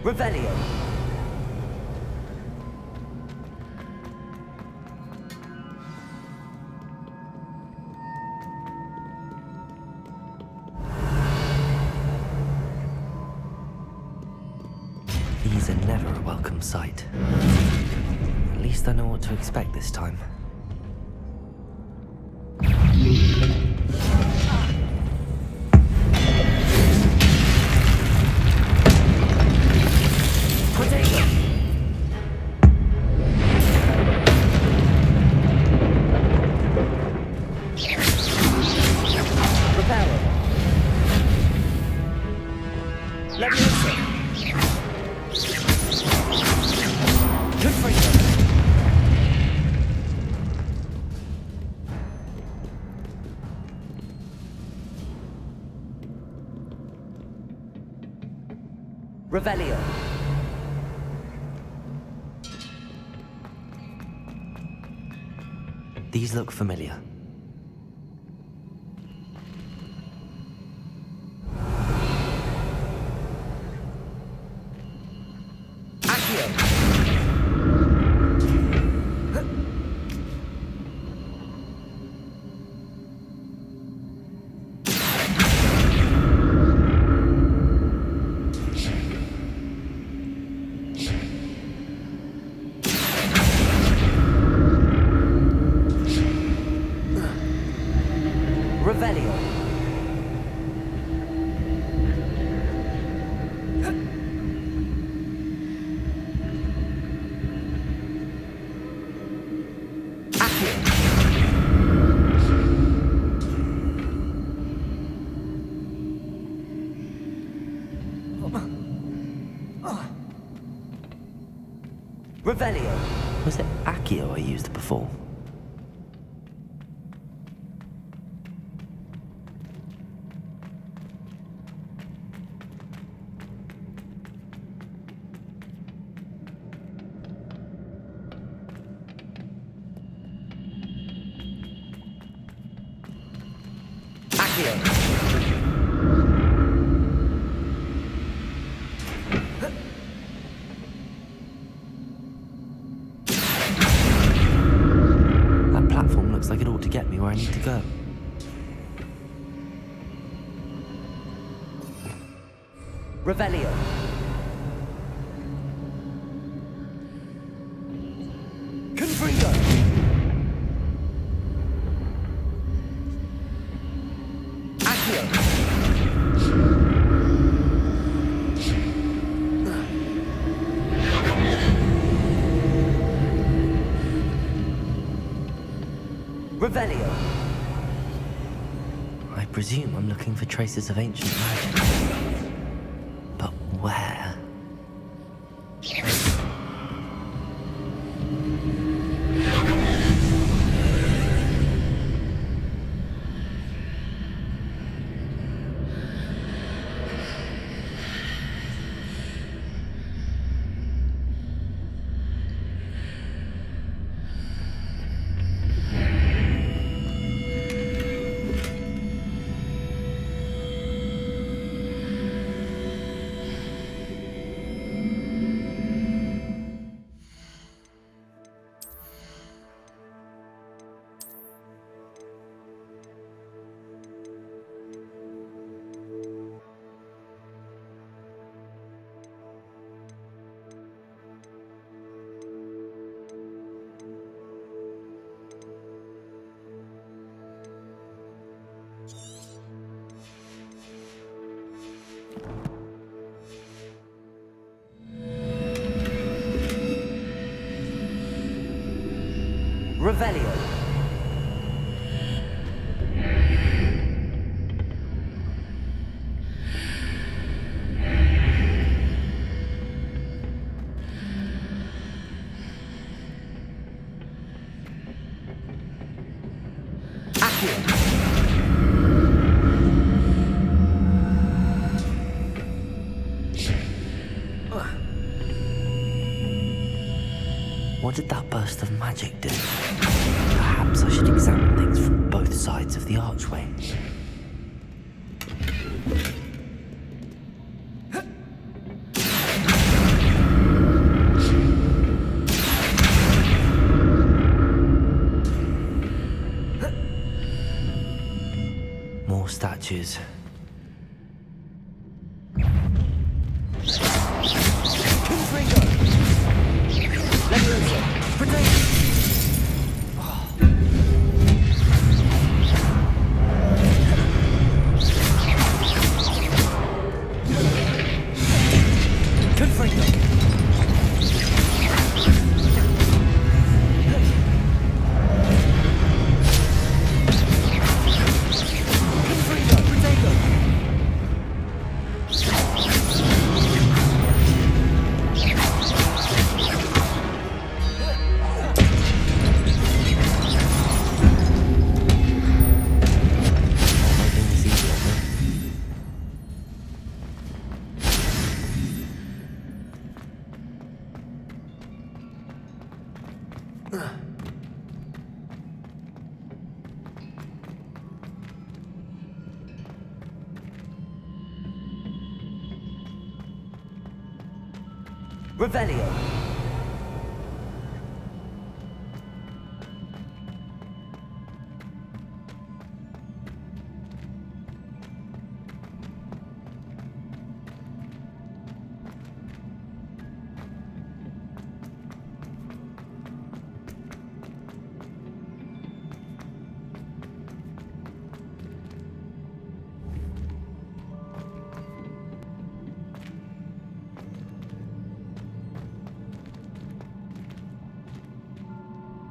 Revelio. These are never a welcome sight. At least I know what to expect this time. Revelio. These look familiar. Revelio. Was it Accio I used before? That platform looks like it ought to get me where I need to go. Revelio. Confringo. Revelio. I presume I'm looking for traces of ancient magic. But Revelio. What did that burst of magic do? Perhaps I should examine things from both sides of the archway. More statues. Revelio.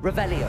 Revelio.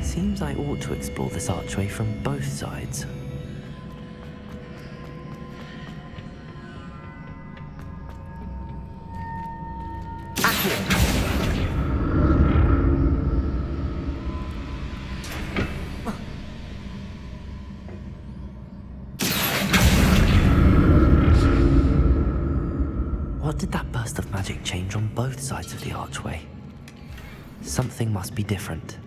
Seems I ought to explore this archway from both sides. What did that burst of magic change on both sides of the archway? Something must be different.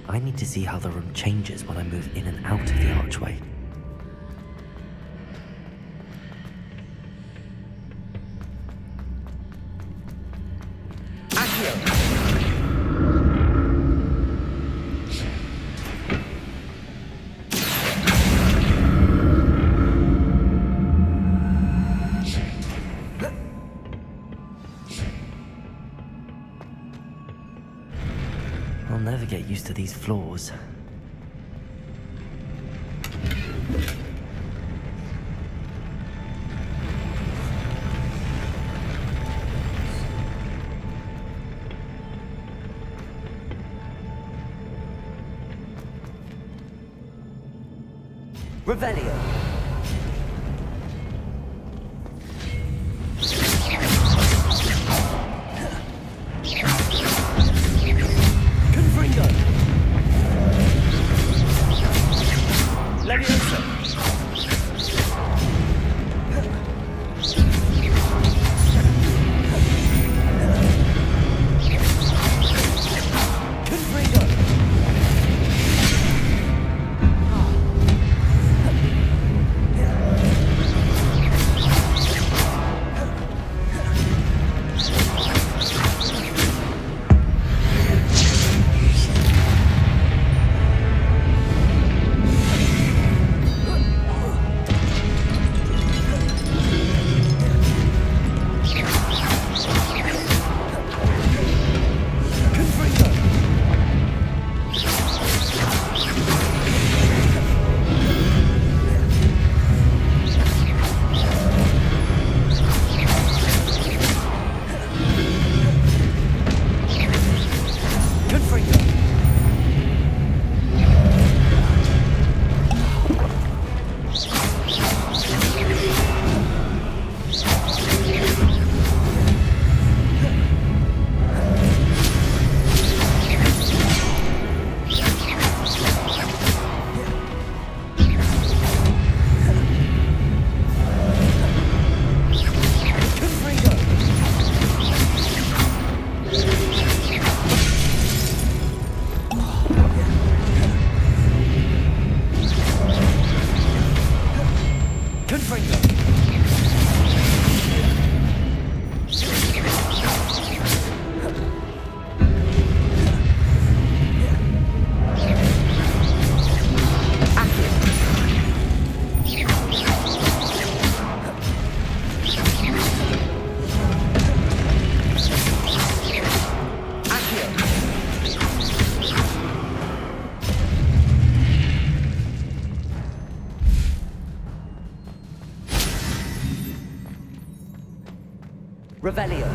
I need to see how the room changes when I move in and out of the archway. I'll never get used to these floors. Revelio. Confringo. Leviosa. Confringo. Revelio.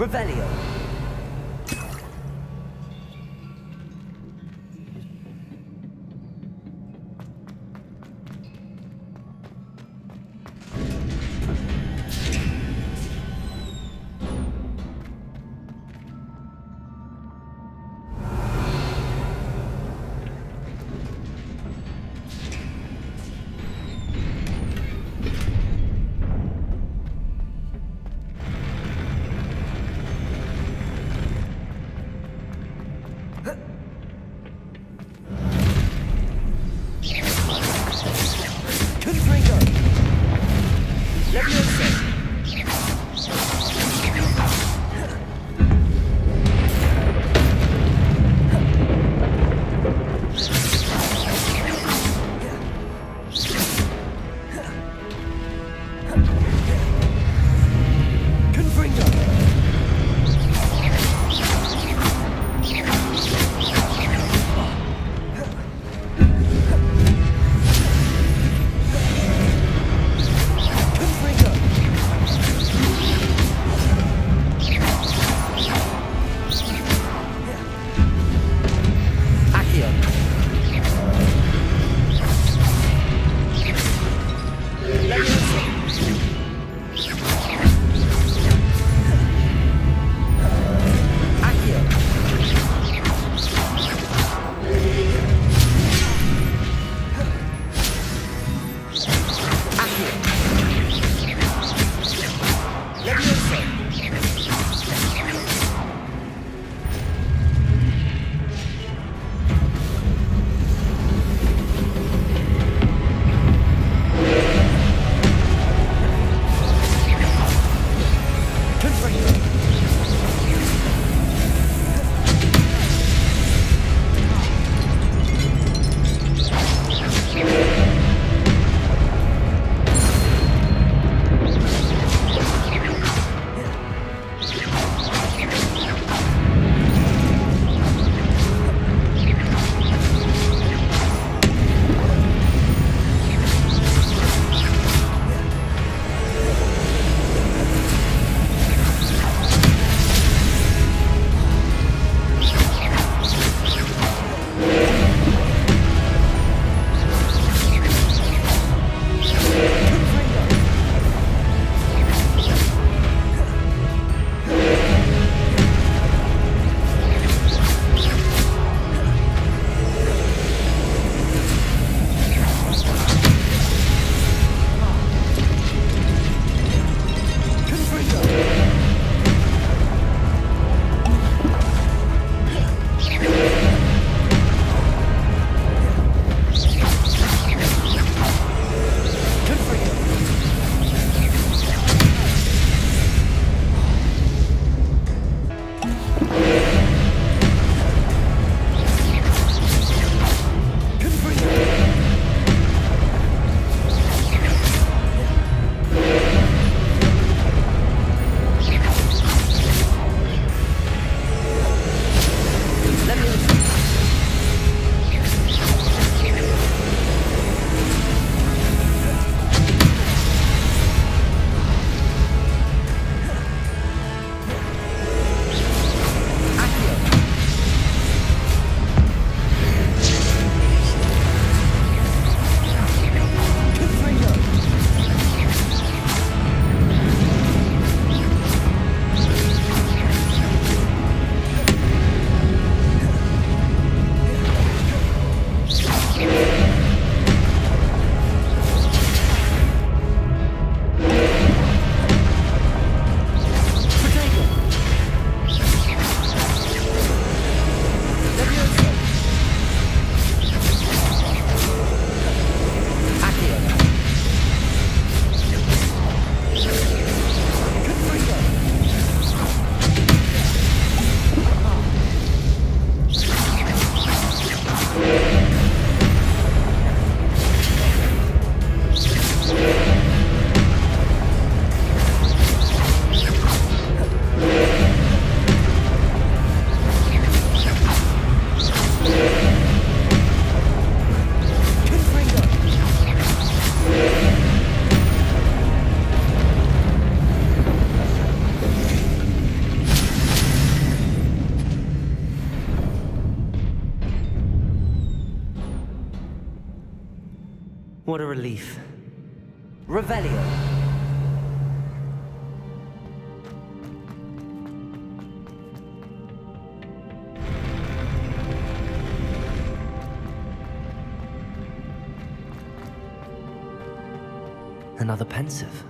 Revelio. What a relief. Revelio. Another pensive.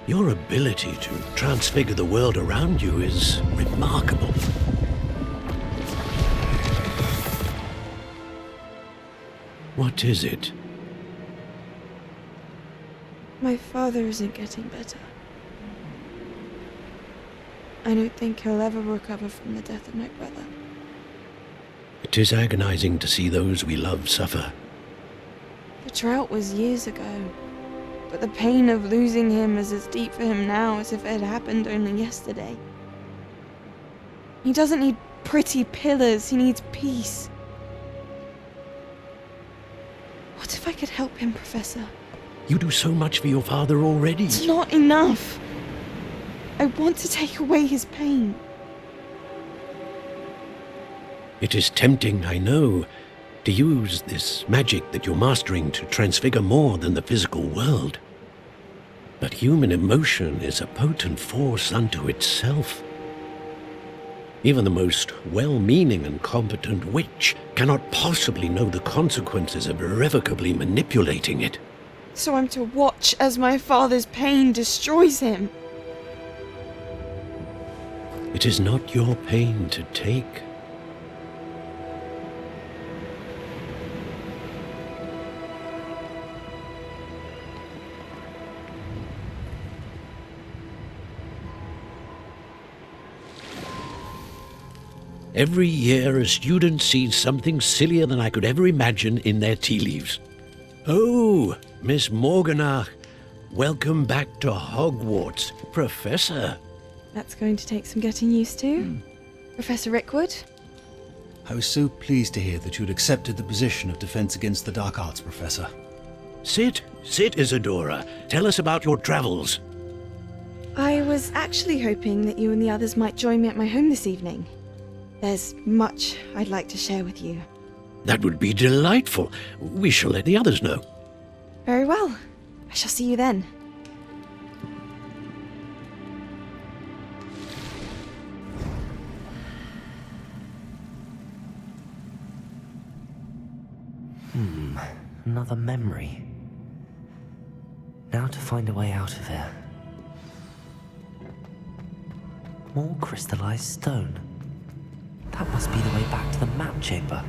Your ability to transfigure the world around you is remarkable. What is it? My father isn't getting better. I don't think he'll ever recover from the death of my brother. It is agonizing to see those we love suffer. The drought was years ago, but the pain of losing him is as deep for him now as if it had happened only yesterday. He doesn't need pretty pillars, he needs peace. What if I could help him, Professor? You do so much for your father already. It's not enough. I want to take away his pain. It is tempting, I know, to use this magic that you're mastering to transfigure more than the physical world. But human emotion is a potent force unto itself. Even the most well-meaning and competent witch cannot possibly know the consequences of irrevocably manipulating it. So I'm to watch as my father's pain destroys him. It is not your pain to take. Every year, a student sees something sillier than I could ever imagine in their tea leaves. Oh, Miss Morganach, welcome back to Hogwarts, Professor. That's going to take some getting used to. Professor Rickwood? I was so pleased to hear that you'd accepted the position of Defense Against the Dark Arts, Professor. Sit, Isadora. Tell us about your travels. I was actually hoping that you and the others might join me at my home this evening. There's much I'd like to share with you. That would be delightful. We shall let the others know. Very well. I shall see you then. Another memory. Now to find a way out of here. More crystallized stone. That must be the way back to the map chamber.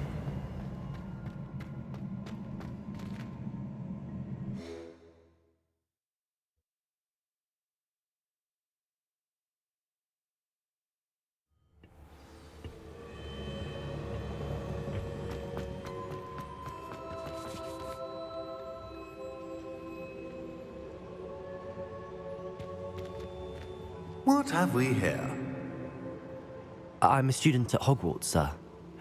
What have we here? I'm a student at Hogwarts, sir.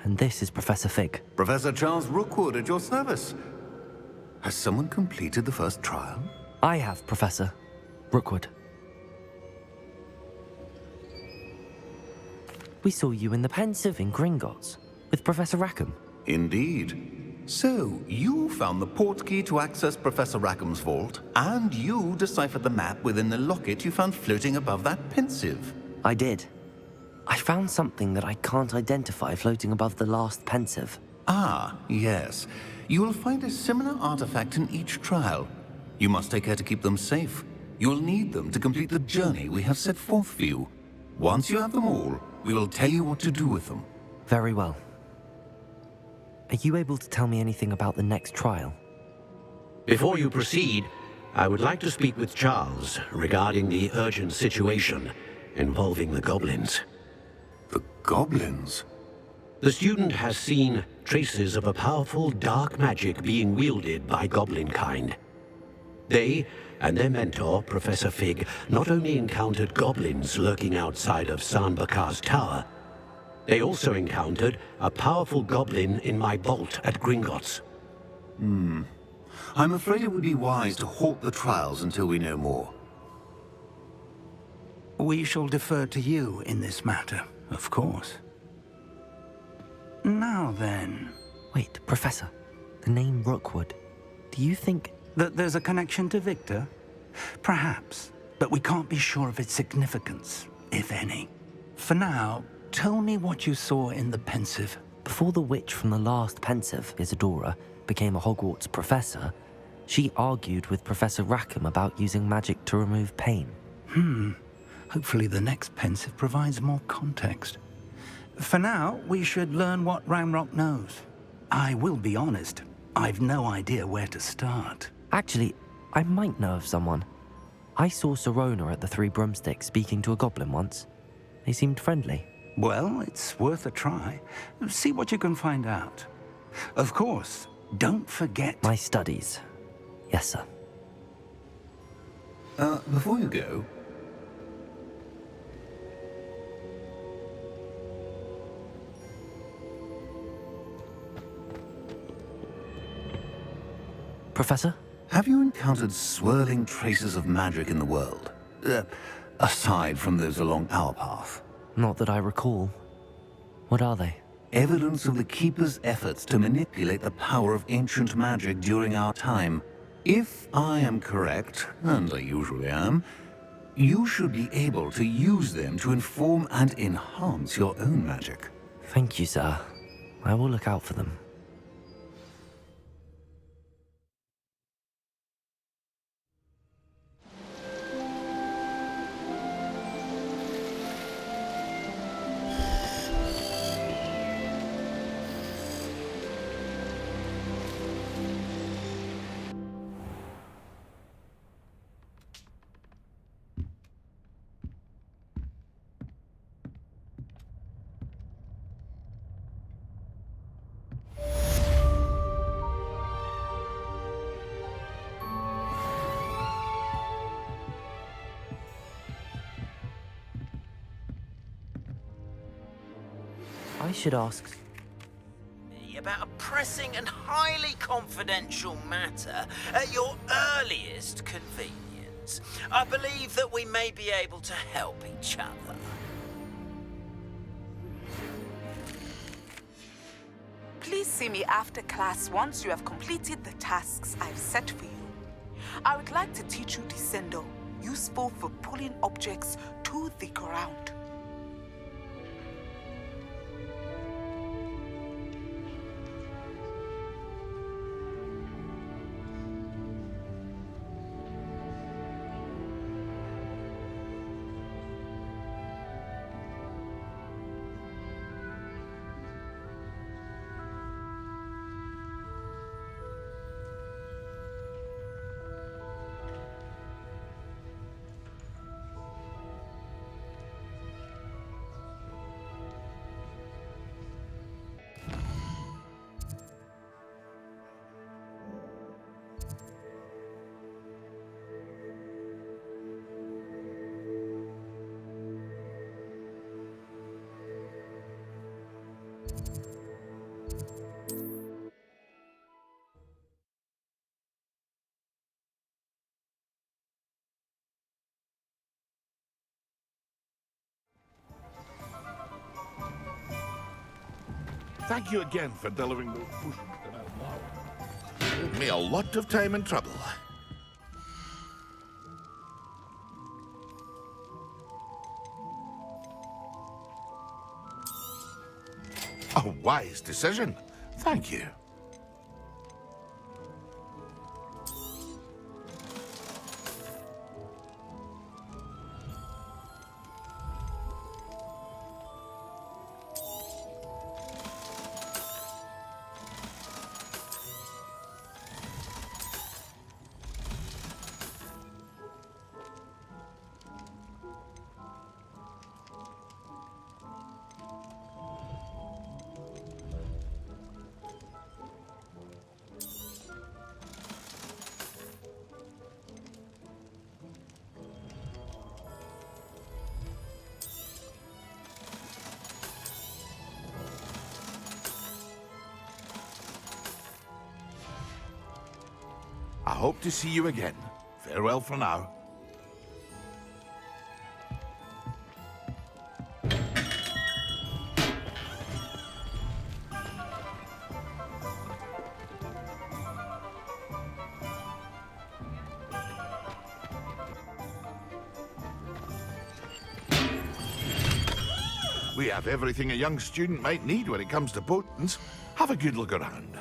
And this is Professor Fig. Professor Charles Rookwood at your service. Has someone completed the first trial? I have, Professor. Rookwood. We saw you in the Pensive in Gringotts with Professor Rackham. Indeed. So, you found the portkey to access Professor Rackham's vault, and you deciphered the map within the locket you found floating above that Pensive. I did. I found something that I can't identify floating above the last Pensive. Ah, yes. You will find a similar artifact in each trial. You must take care to keep them safe. You will need them to complete the journey we have set forth for you. Once you have them all, we will tell you what to do with them. Very well. Are you able to tell me anything about the next trial? Before you proceed, I would like to speak with Charles regarding the urgent situation involving the goblins. The goblins? The student has seen traces of a powerful dark magic being wielded by goblin kind. They and their mentor, Professor Fig, not only encountered goblins lurking outside of Sanbakar's tower, they also encountered a powerful goblin in my vault at Gringotts. I'm afraid it would be wise to halt the trials until we know more. We shall defer to you in this matter, of course. Now then... Wait, Professor. The name Rookwood. Do you think... that there's a connection to Victor? Perhaps, but we can't be sure of its significance, if any. For now, tell me what you saw in the Pensive. Before the witch from the last Pensive, Isadora, became a Hogwarts professor, she argued with Professor Rackham about using magic to remove pain. Hopefully the next Pensive provides more context. For now, we should learn what Ramrock knows. I will be honest, I've no idea where to start. Actually, I might know of someone. I saw Sirona at the Three Broomsticks speaking to a goblin once. They seemed friendly. Well, it's worth a try. See what you can find out. Of course, don't forget... my studies. Yes, sir. Before you go... Professor? Have you encountered swirling traces of magic in the world? Aside from those along our path? Not that I recall. What are they? Evidence of the Keeper's efforts to manipulate the power of ancient magic during our time. If I am correct, and I usually am, you should be able to use them to inform and enhance your own magic. Thank you, sir. I will look out for them. I should ask... about a pressing and highly confidential matter at your earliest convenience. I believe that we may be able to help each other. Please see me after class once you have completed the tasks I've set for you. I would like to teach you Descendo, useful for pulling objects to the ground. Thank you again for delivering those pushes to that wall. Saved me a lot of time and trouble. A wise decision. Thank you. I hope to see you again. Farewell for now. We have everything a young student might need when it comes to potents. Have a good look around.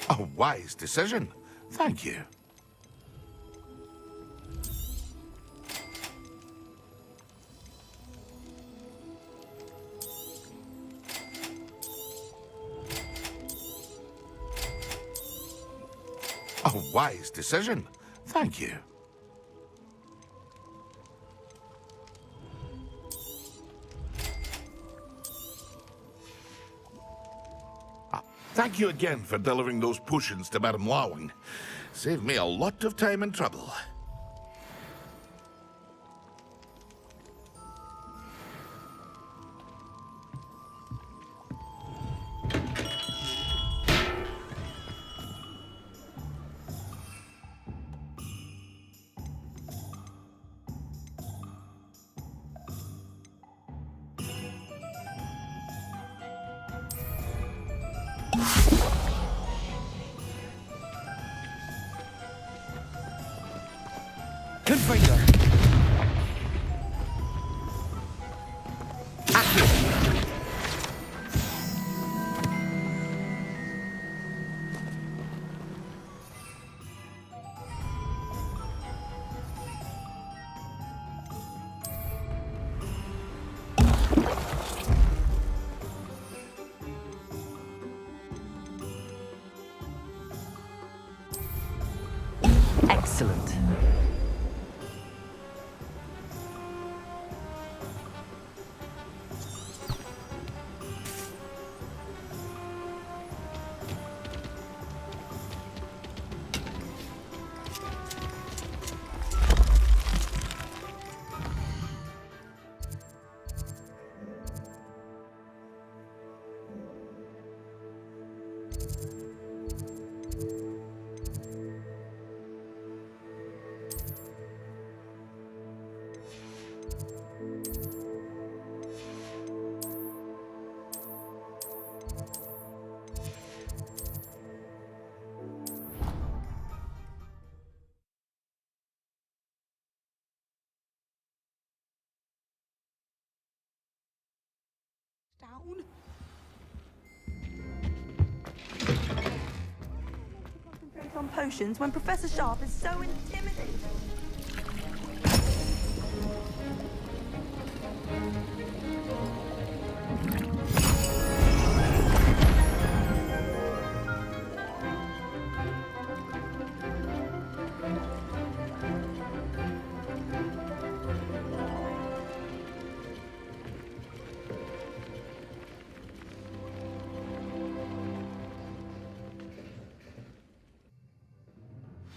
A wise decision. Thank you. A wise decision. Thank you. Thank you again for delivering those potions to Madame Lawing. Saved me a lot of time and trouble. Confringo. Excellent. Down. Concentrate on potions when Professor Sharp is so intimidating.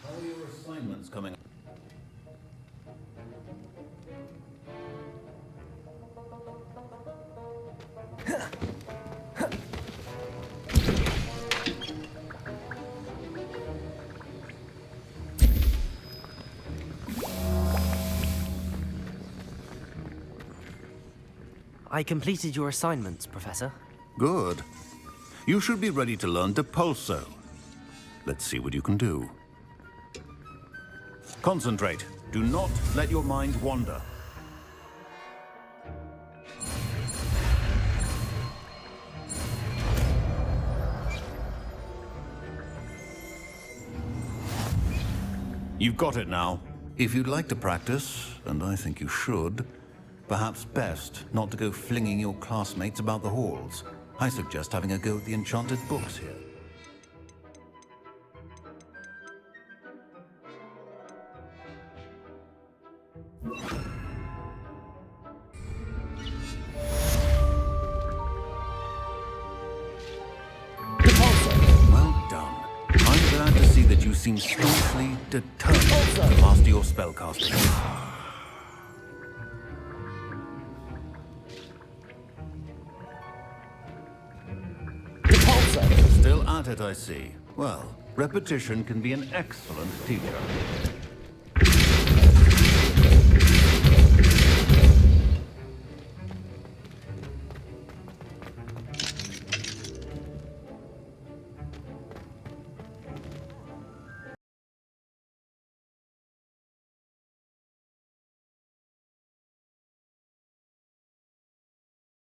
How are your assignments coming? I completed your assignments, Professor. Good. You should be ready to learn Depulso. Let's see what you can do. Concentrate. Do not let your mind wander. You've got it now. If you'd like to practice, and I think you should, perhaps best not to go flinging your classmates about the halls. I suggest having a go at the enchanted books here. Well done. I'm glad to see that you seem staunchly determined to master your spellcasting. Still at it, I see. Well, repetition can be an excellent teacher.